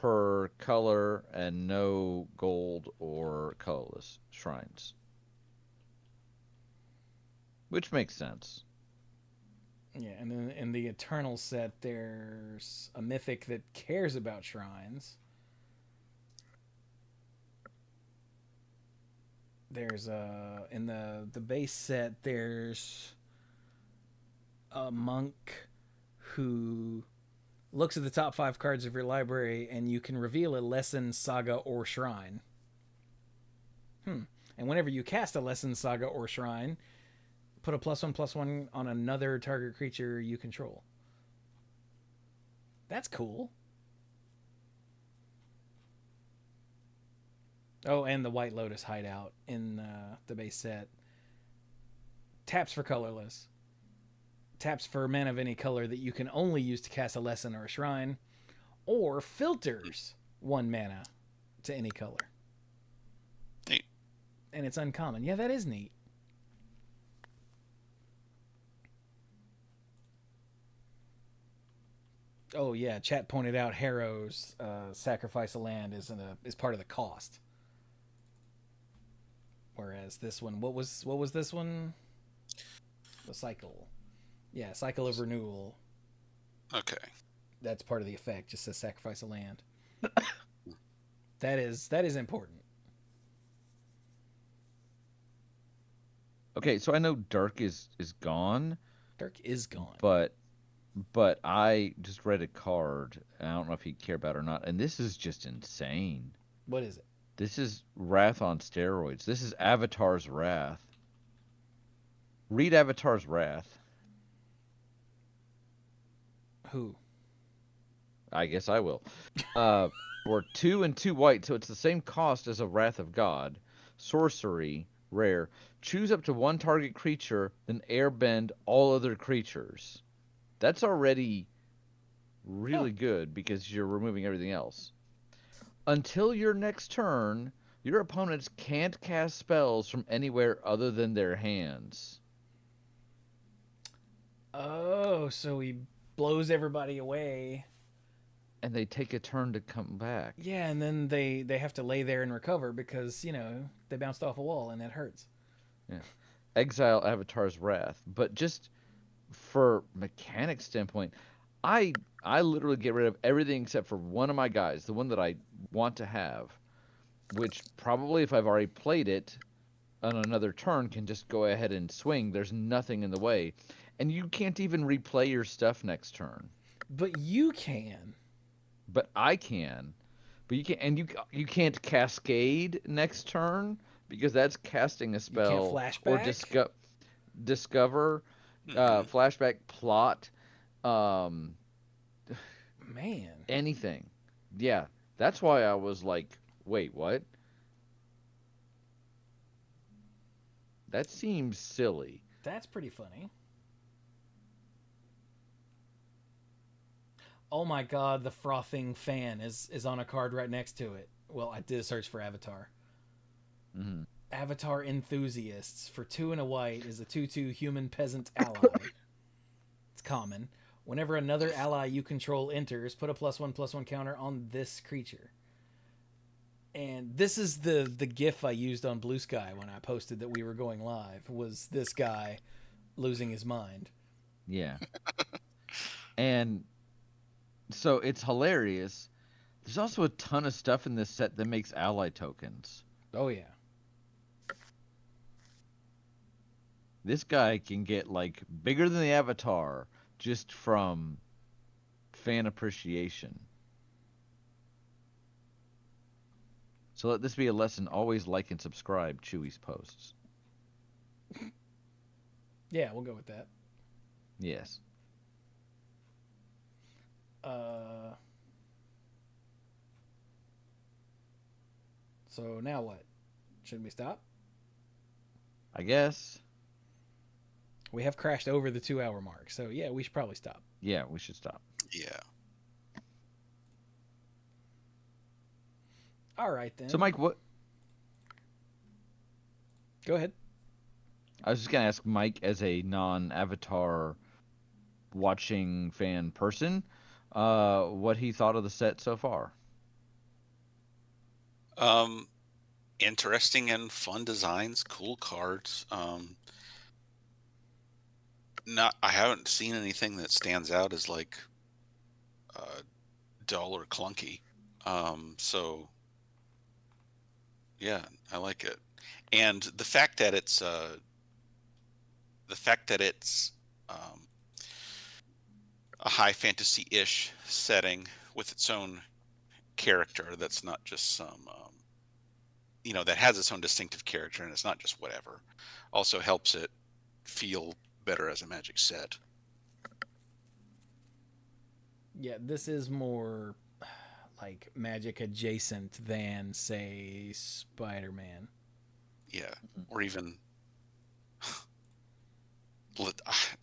[SPEAKER 2] per color and no gold or colorless shrines. Which makes sense.
[SPEAKER 1] Yeah, and then in the Eternal set, there's a mythic that cares about shrines. There's in the base set, there's a monk who looks at the top 5 cards of your library, and you can reveal a lesson, saga, or shrine. And whenever you cast a lesson, saga, or shrine, put a +1/+1 on another target creature you control. That's cool. Oh, and the White Lotus hideout in the base set. Taps for colorless. Taps for mana of any color that you can only use to cast a lesson or a shrine. Or filters 1 mana to any color.
[SPEAKER 5] Neat.
[SPEAKER 1] And it's uncommon. Yeah, that is neat. Oh yeah, chat pointed out Harrow's sacrifice of land is part of the cost. Whereas this one, what was this one? The cycle. Yeah, cycle of renewal.
[SPEAKER 5] Okay.
[SPEAKER 1] That's part of the effect. Just says sacrifice of land. that is important.
[SPEAKER 2] Okay, so I know Dirk is gone,
[SPEAKER 1] Dirk is gone.
[SPEAKER 2] but I just read a card, and I don't know if he'd care about it or not, and this is just insane.
[SPEAKER 1] What is it?
[SPEAKER 2] This is Wrath on steroids. This is Avatar's Wrath. Read Avatar's Wrath.
[SPEAKER 1] Who?
[SPEAKER 2] I guess I will. For 2 and 2 white, so it's the same cost as a Wrath of God. Sorcery, rare. Choose up to 1 target creature, then airbend all other creatures. That's already really good because you're removing everything else. Until your next turn, your opponents can't cast spells from anywhere other than their hands.
[SPEAKER 1] Oh, so he blows everybody away.
[SPEAKER 2] And they take a turn to come back.
[SPEAKER 1] Yeah, and then they have to lay there and recover because, they bounced off a wall and that hurts.
[SPEAKER 2] Yeah. Exile Avatar's Wrath. But just for mechanic standpoint, I literally get rid of everything except for one of my guys, the one that I want to have, which probably if I've already played it on another turn can just go ahead and swing. There's nothing in the way. And you can't even replay your stuff next turn.
[SPEAKER 1] But you can.
[SPEAKER 2] But I can. But you can't, and you can't cascade next turn because that's casting a spell.
[SPEAKER 1] You can't
[SPEAKER 2] or
[SPEAKER 1] flashback?
[SPEAKER 2] discover flashback, plot,
[SPEAKER 1] Man.
[SPEAKER 2] anything. Yeah, that's why I was like, wait, what? That seems silly.
[SPEAKER 1] That's pretty funny. Oh my god, the frothing fan is on a card right next to it. Well, I did a search for Avatar.
[SPEAKER 2] Mm-hmm.
[SPEAKER 1] Avatar Enthusiasts for 2 and a white is a 2/2 human peasant ally. It's common. Whenever another ally you control enters, put a +1/+1 counter on this creature. And this is the GIF I used on BlueSky when I posted that we were going live, was this guy losing his mind.
[SPEAKER 2] Yeah. And so it's hilarious. There's also a ton of stuff in this set that makes ally tokens.
[SPEAKER 1] Oh, yeah.
[SPEAKER 2] This guy can get, like, bigger than the Avatar just from fan appreciation. So let this be a lesson. Always like and subscribe Chewy's posts.
[SPEAKER 1] Yeah, we'll go with that.
[SPEAKER 2] Yes.
[SPEAKER 1] So now what? Should we stop?
[SPEAKER 2] I guess.
[SPEAKER 1] We have crashed over the 2-hour mark, so yeah, we should probably stop.
[SPEAKER 2] Yeah, we should stop.
[SPEAKER 5] Yeah.
[SPEAKER 1] All right, then.
[SPEAKER 2] So, Mike, what...
[SPEAKER 1] Go ahead.
[SPEAKER 2] I was just going to ask Mike, as a non-Avatar watching fan person, what he thought of the set so far.
[SPEAKER 5] Interesting and fun designs, cool cards. I haven't seen anything that stands out as like dull or clunky. So yeah, I like it. And the fact that it's a high fantasy-ish setting with its own character that's not just some that has its own distinctive character, and it's not just whatever, also helps it feel better as a Magic set.
[SPEAKER 1] Yeah, this is more like Magic adjacent than, say, Spider-Man.
[SPEAKER 5] Yeah, or even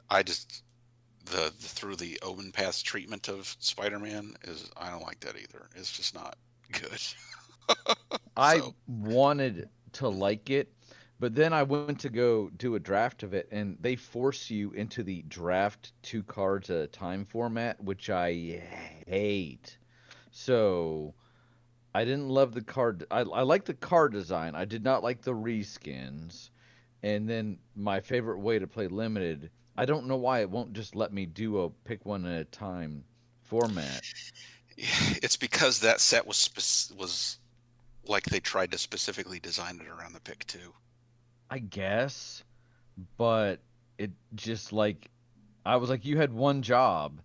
[SPEAKER 5] I just the through the Omen Paths treatment of Spider-Man is, I don't like that either. It's just not good.
[SPEAKER 2] I
[SPEAKER 5] So,
[SPEAKER 2] wanted to like it, but then I went to go do a draft of it, and they force you into the draft 2 cards at a time format, which I hate. So I didn't love the card. I like the card design. I did not like the reskins. And then my favorite way to play limited, I don't know why it won't just let me do a pick one at a time format.
[SPEAKER 5] it's because that set was like they tried to specifically design it around the pick 2.
[SPEAKER 2] I guess, but it just like I was like, you had one job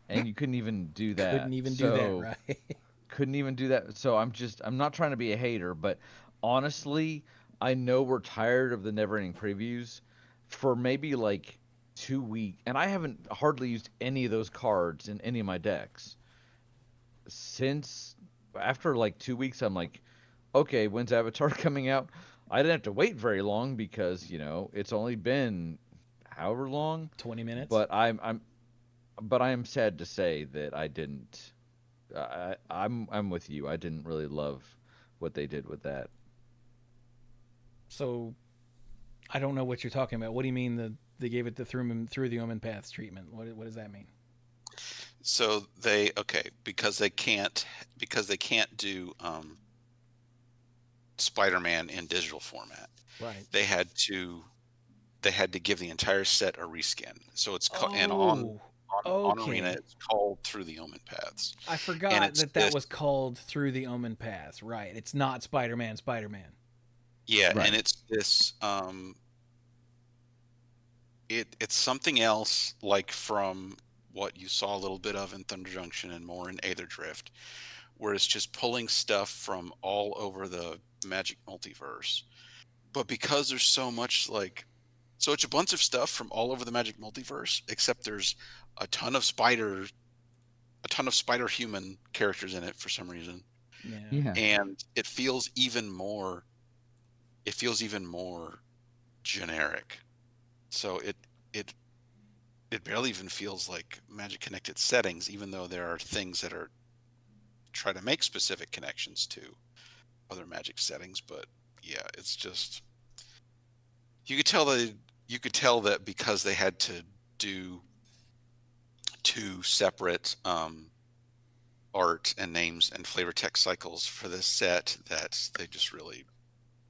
[SPEAKER 2] and you couldn't even do that.
[SPEAKER 1] Couldn't even do that,
[SPEAKER 2] So
[SPEAKER 1] right?
[SPEAKER 2] couldn't even do that. So I'm not trying to be a hater, but honestly, I know we're tired of the never ending previews for maybe like 2 weeks, and I haven't hardly used any of those cards in any of my decks. Since after like 2 weeks, I'm like, okay, when's Avatar coming out? I didn't have to wait very long because, it's only been however long,
[SPEAKER 1] 20 minutes.
[SPEAKER 2] but I am sad to say that I didn't. I'm with you. I didn't really love what they did with that.
[SPEAKER 1] So I don't know what you're talking about. What do you mean they gave it the through the Omen Paths treatment? What does that mean?
[SPEAKER 5] So because they can't do Spider-Man in digital format.
[SPEAKER 1] Right.
[SPEAKER 5] They had to give the entire set a reskin. So it's and
[SPEAKER 1] Oh,
[SPEAKER 5] on
[SPEAKER 1] okay.
[SPEAKER 5] Arena it's called Through the Omen Paths.
[SPEAKER 1] I
[SPEAKER 5] And
[SPEAKER 1] forgot
[SPEAKER 5] it's
[SPEAKER 1] that was called Through the Omen Paths. Right. It's not Spider-Man.
[SPEAKER 5] Yeah,
[SPEAKER 2] Right.
[SPEAKER 5] and it's this it's something else, like from what you saw a little bit of in Thunder Junction and more in Aether Drift, where it's just pulling stuff from all over the Magic multiverse. But because there's so much so it's a bunch of stuff from all over the Magic multiverse, except there's a ton of spider human characters in it for some reason.
[SPEAKER 1] Yeah.
[SPEAKER 2] Yeah.
[SPEAKER 5] And it feels even more generic. So it barely even feels like Magic connected settings, even though there are things that are try to make specific connections to other Magic settings. But yeah, it's just, you could tell that because they had to do 2 separate art and names and flavor text cycles for this set, that they just really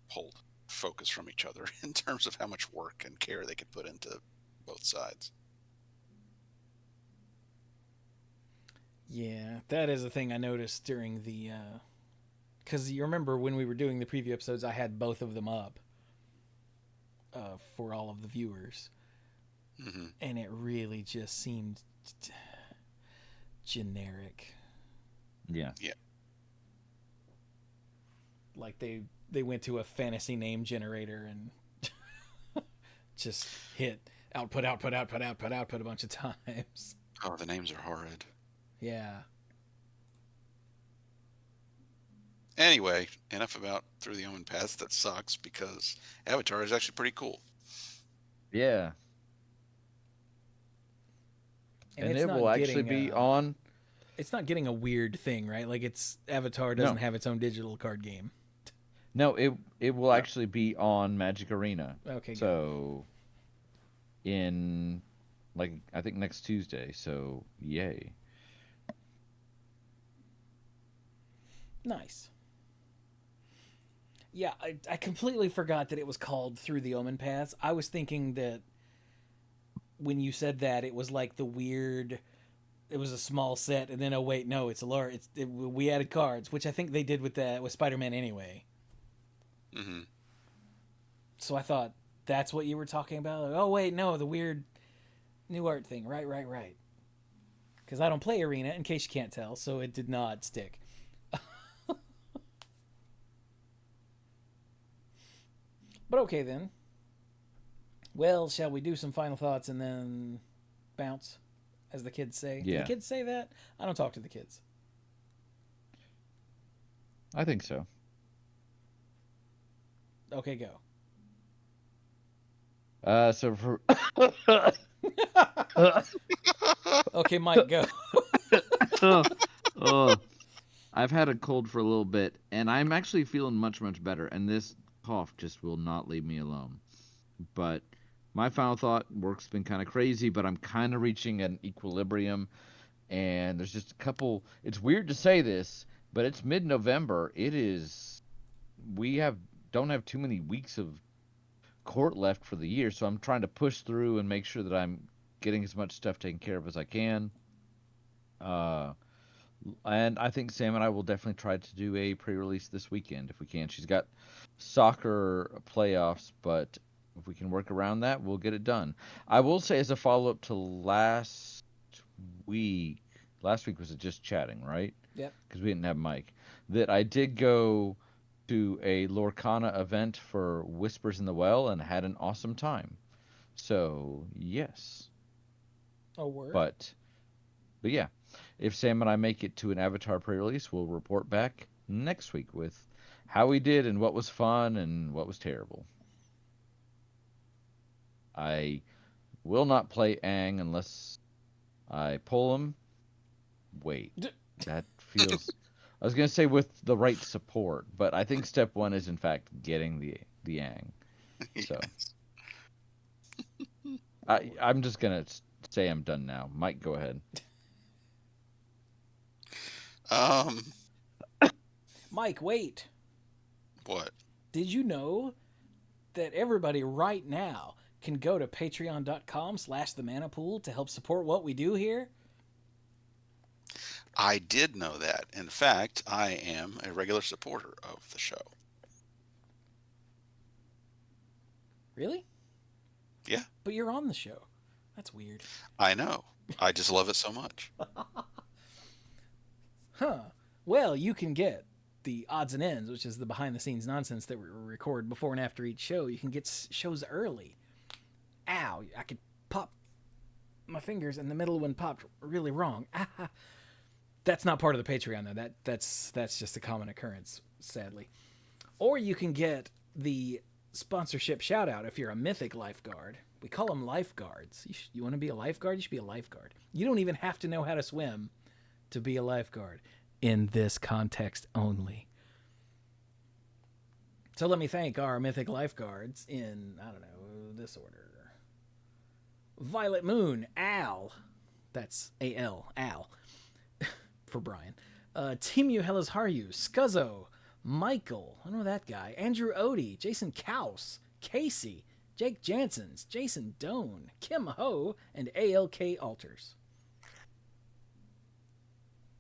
[SPEAKER 5] pulled focus from each other in terms of how much work and care they could put into both sides.
[SPEAKER 1] Yeah, that is a thing I noticed during the because you remember when we were doing the preview episodes, I had both of them up for all of the viewers, and it really just seemed generic.
[SPEAKER 2] Yeah.
[SPEAKER 5] Yeah.
[SPEAKER 1] Like they went to a fantasy name generator and just hit output a bunch of times.
[SPEAKER 5] Oh, the names are horrid.
[SPEAKER 1] Yeah.
[SPEAKER 5] Anyway, enough about Through the Omen Paths. That sucks, because Avatar is actually pretty cool.
[SPEAKER 2] Yeah. And
[SPEAKER 1] it's
[SPEAKER 2] it will actually be on.
[SPEAKER 1] It's not getting a weird thing, right? Like Avatar doesn't have its own digital card game.
[SPEAKER 2] No, it will actually be on Magic Arena.
[SPEAKER 1] Okay,
[SPEAKER 2] so in I think next Tuesday. So yay.
[SPEAKER 1] Nice. Yeah, I completely forgot that it was called Through the Omen Paths. I was thinking that when you said that, it was like the weird. It was a small set, and then oh wait, no, it's a large. We added cards, which I think they did with Spider-Man anyway.
[SPEAKER 5] Mm-hmm.
[SPEAKER 1] So I thought that's what you were talking about. Like, oh wait, no, the weird new art thing. Right. Because I don't play Arena, in case you can't tell, so it did not stick. But okay then. Well, shall we do some final thoughts and then bounce, as the kids say?
[SPEAKER 2] Yeah.
[SPEAKER 1] Do the kids say that? I don't talk to the kids.
[SPEAKER 2] I think so.
[SPEAKER 1] Okay, go.
[SPEAKER 2] So for
[SPEAKER 1] Okay, Mike, go.
[SPEAKER 2] oh, I've had a cold for a little bit, and I'm actually feeling much, much better. And this cough just will not leave me alone. But my final thought, work's been kind of crazy, but I'm kind of reaching an equilibrium. And there's just a couple. It's weird to say this, but it's mid-November. It is. Don't have too many weeks of court left for the year, so I'm trying to push through and make sure that I'm getting as much stuff taken care of as I can. And I think Sam and I will definitely try to do a pre-release this weekend if we can. She's got soccer playoffs, but if we can work around that, we'll get it done. I will say as a follow-up to last week was it just chatting, right?
[SPEAKER 1] Yep.
[SPEAKER 2] Because we didn't have Mike. That I did go to a Lorcana event for Whispers in the Well and had an awesome time. So, yes.
[SPEAKER 1] Oh, word.
[SPEAKER 2] But yeah, if Sam and I make it to an Avatar pre-release, we'll report back next week with how we did and what was fun and what was terrible. I will not play Aang unless I pull him. Wait, that feels... I was going to say with the right support, but I think step one is, in fact, getting the Aang. So, I'm just going to say I'm done now. Mike, go ahead.
[SPEAKER 1] Mike, wait.
[SPEAKER 5] What?
[SPEAKER 1] Did you know that everybody right now can go to patreon.com/themanapool to help support what we do here?
[SPEAKER 5] I did know that. In fact, I am a regular supporter of the show.
[SPEAKER 1] Really?
[SPEAKER 5] Yeah.
[SPEAKER 1] But you're on the show. That's weird.
[SPEAKER 5] I know. I just love it so much.
[SPEAKER 1] Huh. Well, you can get the odds and ends, which is the behind-the-scenes nonsense that we record before and after each show. You can get shows early. Ow, I could pop my fingers and the middle one popped really wrong. That's not part of the Patreon, though. That's just a common occurrence, sadly. Or you can get the sponsorship shout-out if you're a mythic lifeguard. We call them lifeguards. You want to be a lifeguard? You should be a lifeguard. You don't even have to know how to swim to be a lifeguard. In this context only. So let me thank our mythic lifeguards in, I don't know, this order. Violet Moon, Al. That's A-L, Al. For Brian. Team Hellas Haryu, Scuzzo, Michael, I know that guy, Andrew Odie, Jason Kaus, Casey, Jake Jansons, Jason Doan, Kim Ho, and ALK Alters.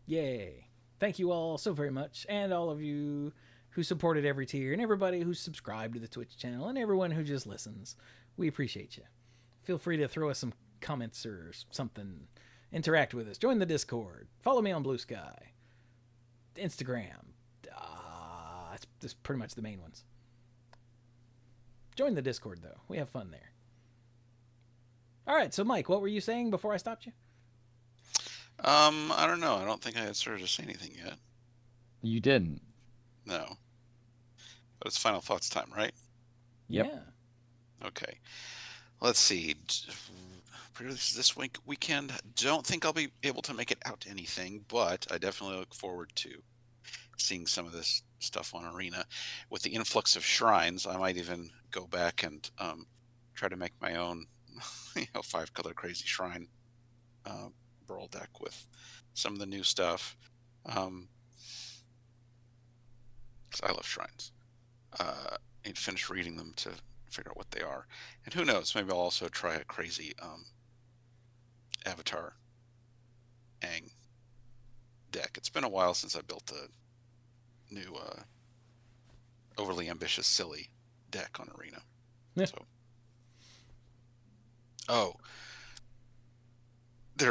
[SPEAKER 1] Yay. Thank you all so very much, and all of you who supported every tier, and everybody who's subscribed to the Twitch channel, and everyone who just listens. We appreciate you. Feel free to throw us some comments or something. Interact with us. Join the Discord. Follow me on BlueSky. Instagram. That's pretty much the main ones. Join the Discord, though. We have fun there. All right, so Mike, what were you saying before I stopped you?
[SPEAKER 5] I don't know. I don't think I had started to say anything yet.
[SPEAKER 2] You didn't.
[SPEAKER 5] No. But it's final thoughts time, right?
[SPEAKER 2] Yep.
[SPEAKER 1] Yeah.
[SPEAKER 5] Okay. Let's see. Pre-release this weekend. Don't think I'll be able to make it out to anything, but I definitely look forward to seeing some of this stuff on Arena. With the influx of shrines, I might even go back and try to make my own 5-color crazy shrine brawl deck with some of the new stuff. 'Cause I love shrines. Need to finish reading them to figure out what they are. And who knows, maybe I'll also try a crazy Avatar Aang deck. It's been a while since I built a new overly ambitious, silly deck on Arena.
[SPEAKER 1] Yeah.
[SPEAKER 5] So, oh, they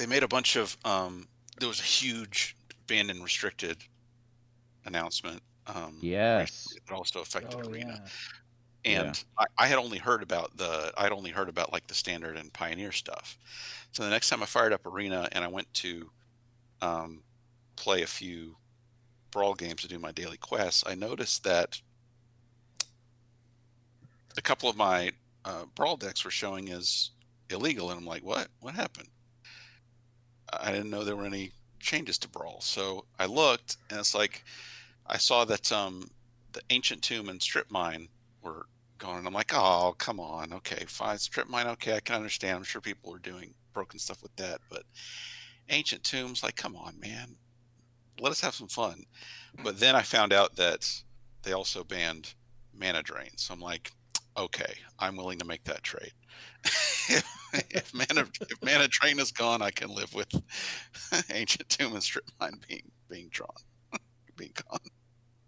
[SPEAKER 5] made a bunch of there was a huge banned and restricted announcement.
[SPEAKER 2] Yes.
[SPEAKER 5] It also affected
[SPEAKER 1] Oh,
[SPEAKER 5] Arena.
[SPEAKER 1] yeah.
[SPEAKER 5] And I had only heard about like the standard and pioneer stuff. So the next time I fired up Arena and I went to play a few brawl games to do my daily quests, I noticed that a couple of my brawl decks were showing as illegal, and I'm like, what happened? I didn't know there were any changes to brawl. So I looked, and it's like I saw that the Ancient Tomb and Strip Mine were going, and I'm like, oh, come on. Okay, fine. Strip Mine, okay, I can understand. I'm sure people were doing broken stuff with that, but Ancient Tomb's like, come on, man. Let us have some fun. But then I found out that they also banned Mana Drain. So I'm like, okay, I'm willing to make that trade. if Mana Drain is gone, I can live with Ancient Tomb and Strip Mine being gone.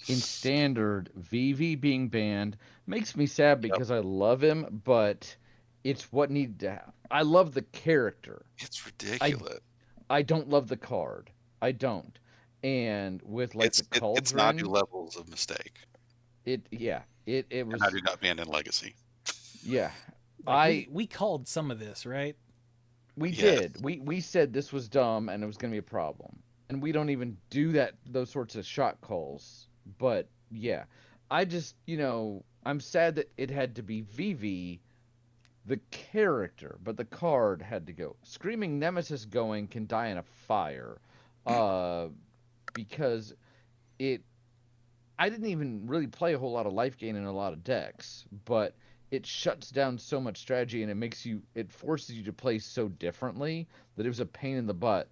[SPEAKER 2] In standard, Vivi being banned makes me sad because I love him, but it's what needed to happen. I love the character.
[SPEAKER 5] It's ridiculous.
[SPEAKER 2] I don't love the card. I don't. And with like the Cauldron,
[SPEAKER 5] it's Nadu levels of mistake.
[SPEAKER 2] it was.
[SPEAKER 5] Nadu got banned in Legacy.
[SPEAKER 2] Yeah,
[SPEAKER 1] Like we called some of this, right?
[SPEAKER 2] we
[SPEAKER 5] Yeah.
[SPEAKER 2] did. We said this was dumb and it was going to be a problem, and we don't even do those sorts of shot calls. But yeah, I just I'm sad that it had to be Vivi, the character, but the card had to go. Screaming Nemesis going can die in a fire, because I didn't even really play a whole lot of life gain in a lot of decks, but it shuts down so much strategy and it forces you to play so differently that it was a pain in the butt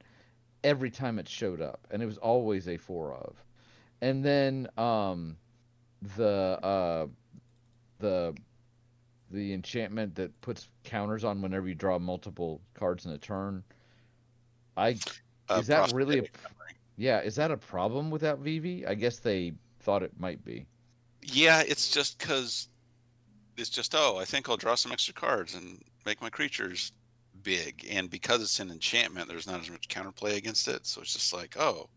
[SPEAKER 2] every time it showed up, and it was always a 4 of. And then the the enchantment that puts counters on whenever you draw multiple cards in a turn. Is that really is that a problem without Vivi? I guess they thought it might be.
[SPEAKER 5] Yeah, it's just because I think I'll draw some extra cards and make my creatures big, and because it's an enchantment, there's not as much counterplay against it, so it's just like, oh,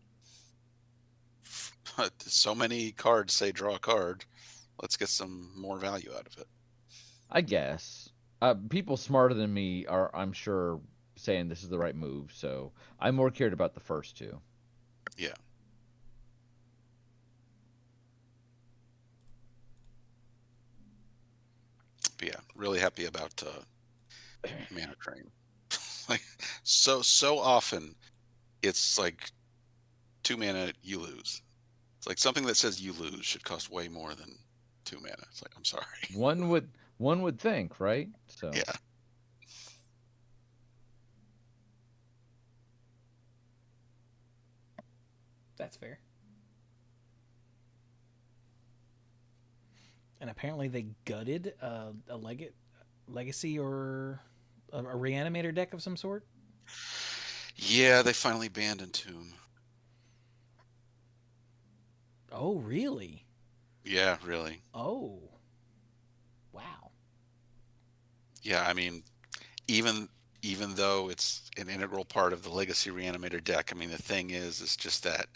[SPEAKER 5] so many cards say draw a card, let's get some more value out of it.
[SPEAKER 2] I guess people smarter than me are, I'm sure, saying this is the right move, so I'm more cared about the first two.
[SPEAKER 5] Yeah. But yeah, really happy about Mana Drain. Like so often it's like 2 mana you lose. It's like something that says you lose should cost way more than 2 mana. It's like, I'm sorry.
[SPEAKER 2] One would think, right? So
[SPEAKER 5] Yeah.
[SPEAKER 1] That's fair. And apparently they gutted a legacy or a reanimator deck of some sort.
[SPEAKER 5] Yeah, they finally banned Entomb.
[SPEAKER 1] Oh, really?
[SPEAKER 5] Yeah, really.
[SPEAKER 1] Oh. Wow.
[SPEAKER 5] Yeah, I mean, even though it's an integral part of the Legacy Reanimator deck, I mean, the thing is just that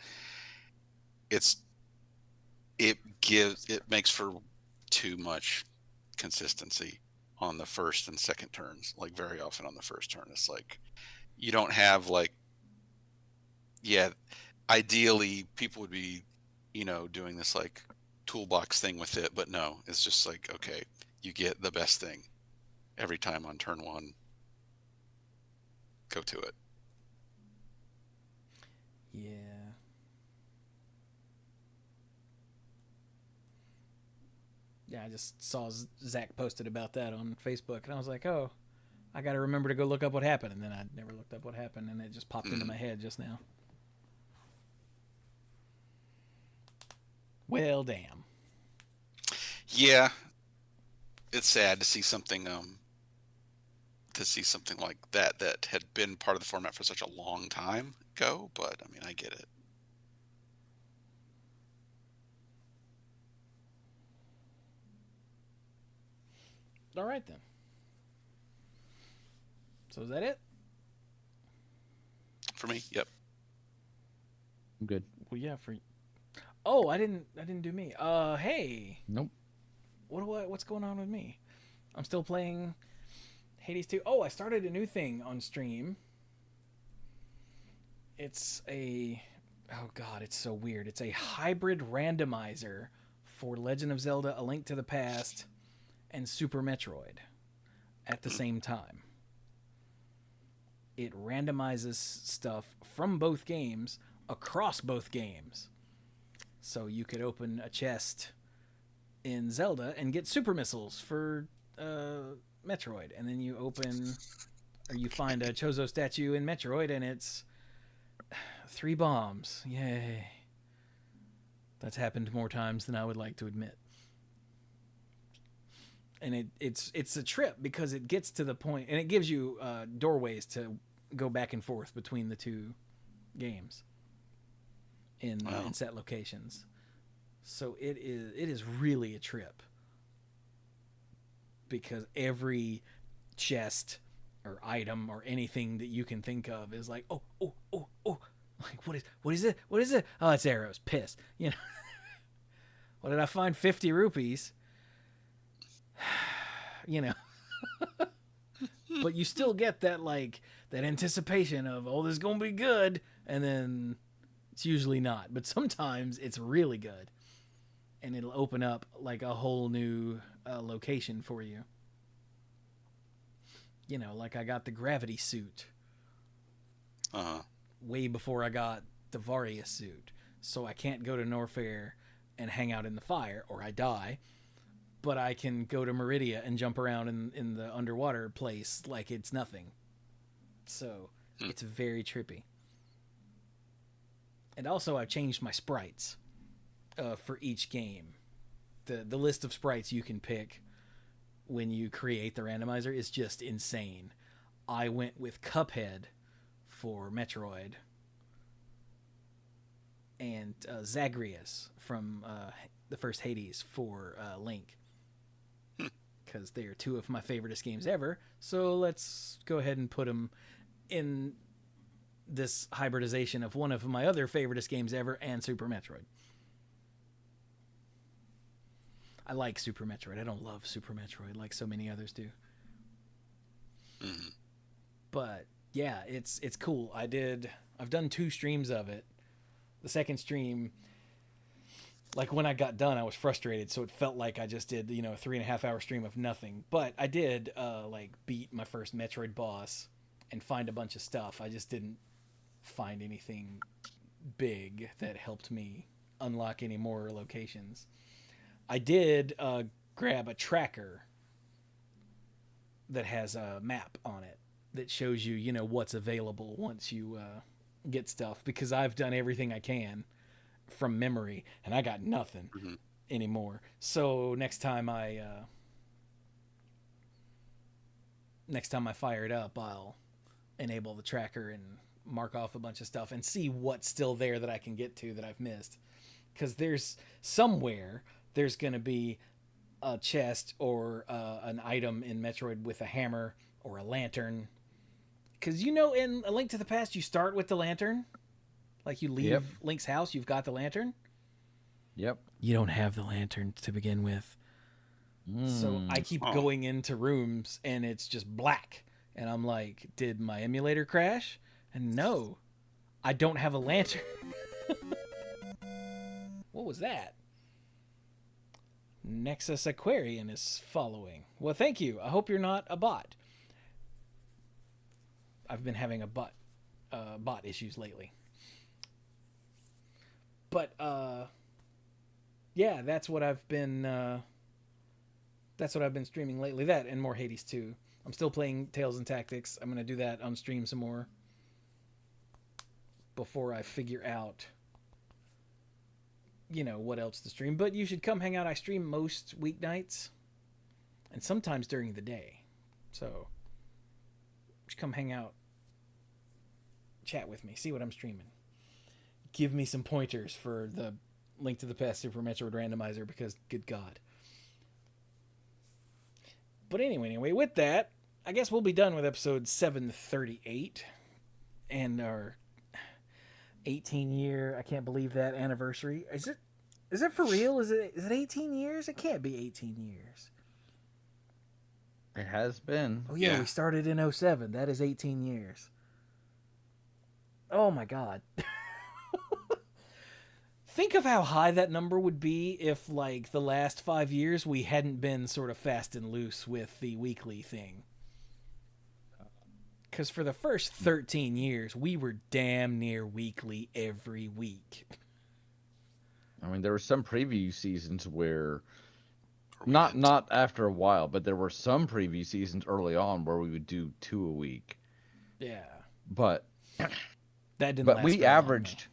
[SPEAKER 5] it makes for too much consistency on the first and second turns. Like very often on the first turn, it's like you don't have like, yeah, ideally people would be, doing this like toolbox thing with it, but no, it's just like, okay, you get the best thing every time on turn one. Go to it.
[SPEAKER 1] Yeah. Yeah, I just saw Zach posted about that on Facebook, and I was like, oh, I got to remember to go look up what happened. And then I never looked up what happened, and it just popped into my head just now. Well, damn.
[SPEAKER 5] Yeah, it's sad to see something like that had been part of the format for such a long time go, but I mean, I get it.
[SPEAKER 1] All right, then. So is that it?
[SPEAKER 5] For me, yep.
[SPEAKER 2] I'm good.
[SPEAKER 1] Well, yeah. Oh, I didn't do me. Hey.
[SPEAKER 2] Nope.
[SPEAKER 1] What's going on with me? I'm still playing Hades 2. Oh, I started a new thing on stream. It's oh god, it's so weird. It's a hybrid randomizer for Legend of Zelda: A Link to the Past and Super Metroid at the same time. It randomizes stuff from both games across both games. So you could open a chest in Zelda and get super missiles for Metroid, and then you find a Chozo statue in Metroid and it's 3 bombs. Yay. That's happened more times than I would like to admit. And it's a trip because it gets to the point, and it gives you doorways to go back and forth between the two games in set locations. So it is really a trip because every chest or item or anything that you can think of is like, oh, like what is it? Oh, it's arrows. Piss. You know. What did I find? 50 rupees. You know. But you still get that anticipation of, oh, this is gonna be good, and then it's usually not. But sometimes it's really good, and it'll open up like a whole new location for you. You know, like I got the gravity suit way before I got the Varia suit, so I can't go to Norfair and hang out in the fire or I die. But I can go to Meridia and jump around in the underwater place like it's nothing. So it's very trippy. And also I've changed my sprites for each game. The list of sprites you can pick when you create the randomizer is just insane. I went with Cuphead for Metroid and Zagreus from the first Hades for Link. Because they are 2 of my favoriteest games ever. So let's go ahead and put them in this hybridization of one of my other favoriteest games ever and Super Metroid. I like Super Metroid. I don't love Super Metroid like so many others do.
[SPEAKER 5] Mm-hmm.
[SPEAKER 1] But yeah, it's cool. I've done 2 streams of it. The second stream, like when I got done, I was frustrated, so it felt like I just did, a 3.5 hour stream of nothing. But I did beat my first Metroid boss and find a bunch of stuff. I just didn't find anything big that helped me unlock any more locations. I did grab a tracker that has a map on it that shows you, what's available once you get stuff, because I've done everything I can from memory and I got nothing anymore. So next time I fire it up, I'll enable the tracker and mark off a bunch of stuff and see what's still there that I can get to that I've missed. Because there's going to be a chest or an item in Metroid with a hammer or a lantern. Because in A Link to the Past, you start with the lantern. Like you leave Link's house, you've got the lantern.
[SPEAKER 2] Yep.
[SPEAKER 1] You don't have the lantern to begin with. So I keep going into rooms and it's just black. And I'm like, did my emulator crash? And no, I don't have a lantern. What was that? Nexus Aquarian is following. Well, thank you. I hope you're not a bot. I've been having a bot issues lately. But yeah, that's what I've been streaming lately. That and more Hades 2. I'm still playing Tales and Tactics. I'm gonna do that on stream some more before I figure out, what else to stream. But you should come hang out. I stream most weeknights and sometimes during the day. So you should come hang out, chat with me, see what I'm streaming. Give me some pointers for the Link to the Past Super Metroid Randomizer, because good God. But anyway, with that, I guess we'll be done with episode 738 and our 18-year, I can't believe that, anniversary. Is it for real? Is it 18 years? It can't be 18 years.
[SPEAKER 2] It has been.
[SPEAKER 1] Oh yeah,
[SPEAKER 5] Yeah.
[SPEAKER 1] we started in 07. That is 18 years. Oh my God. Think of how high that number would be if, like, the last 5 years we hadn't been sort of fast and loose with the weekly thing. Because for the first 13 years, we were damn near weekly every week.
[SPEAKER 2] I mean, there were some preview seasons where,
[SPEAKER 5] we
[SPEAKER 2] not
[SPEAKER 5] didn't.
[SPEAKER 2] after a while, but there were some preview seasons early on where we would do 2 a week.
[SPEAKER 1] Yeah.
[SPEAKER 2] But
[SPEAKER 1] That didn't
[SPEAKER 2] but
[SPEAKER 1] last
[SPEAKER 2] we
[SPEAKER 1] very long,
[SPEAKER 2] averaged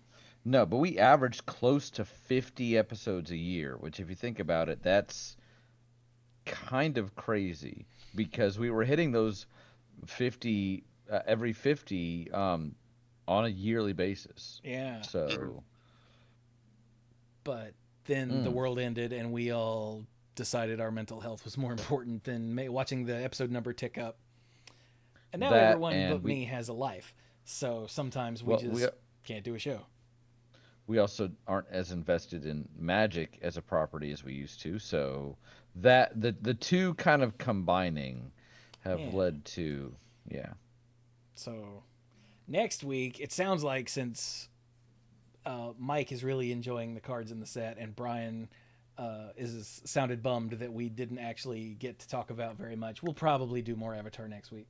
[SPEAKER 2] no, but we averaged close to 50 episodes a year, which, if you think about it, that's kind of crazy, because we were hitting those 50 every 50 on a yearly basis.
[SPEAKER 1] though. Yeah.
[SPEAKER 2] So
[SPEAKER 1] But then the world ended and we all decided our mental health was more important than watching the episode number tick up. And now
[SPEAKER 2] That,
[SPEAKER 1] everyone
[SPEAKER 2] and
[SPEAKER 1] but me has a life. So sometimes we
[SPEAKER 2] Well,
[SPEAKER 1] just can't do a show.
[SPEAKER 2] we also aren't as invested in Magic as a property as we used to. So that the two kind of combining have
[SPEAKER 1] Yeah.
[SPEAKER 2] led to
[SPEAKER 1] So next week, it sounds like, since Mike is really enjoying the cards in the set and Brian sounded bummed that we didn't actually get to talk about very much, we'll probably do more Avatar next week.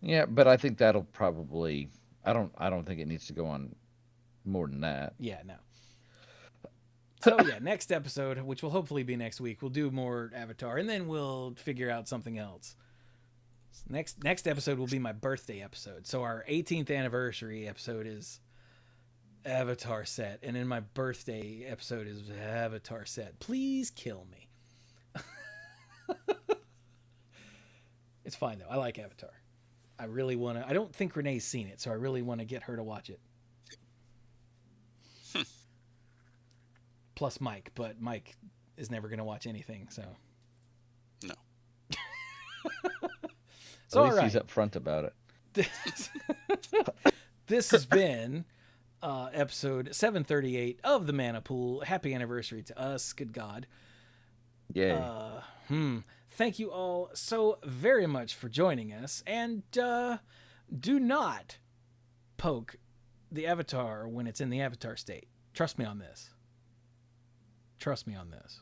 [SPEAKER 2] Yeah, but I think that'll probably I don't think it needs to go on more than that.
[SPEAKER 1] Yeah, no. So yeah, next episode, which will hopefully be next week, we'll do more Avatar, and then we'll figure out something else. Next episode will be my birthday episode. So our 18th anniversary episode is Avatar set, and then my birthday episode is Avatar set. Please kill me. It's fine though. I like Avatar. I really want to. I don't think Renee's seen it, so I really want to get her to watch it. Plus Mike, but Mike is never going to watch anything, so.
[SPEAKER 5] No.
[SPEAKER 1] So,
[SPEAKER 2] At least
[SPEAKER 1] all
[SPEAKER 2] he's
[SPEAKER 1] right.
[SPEAKER 2] upfront about it.
[SPEAKER 1] This has been episode 738 of the Mana Pool. Happy anniversary to us. Good God.
[SPEAKER 2] Yay.
[SPEAKER 1] Thank you all so very much for joining us. And do not poke the Avatar when it's in the Avatar state. Trust me on this. Trust me on this.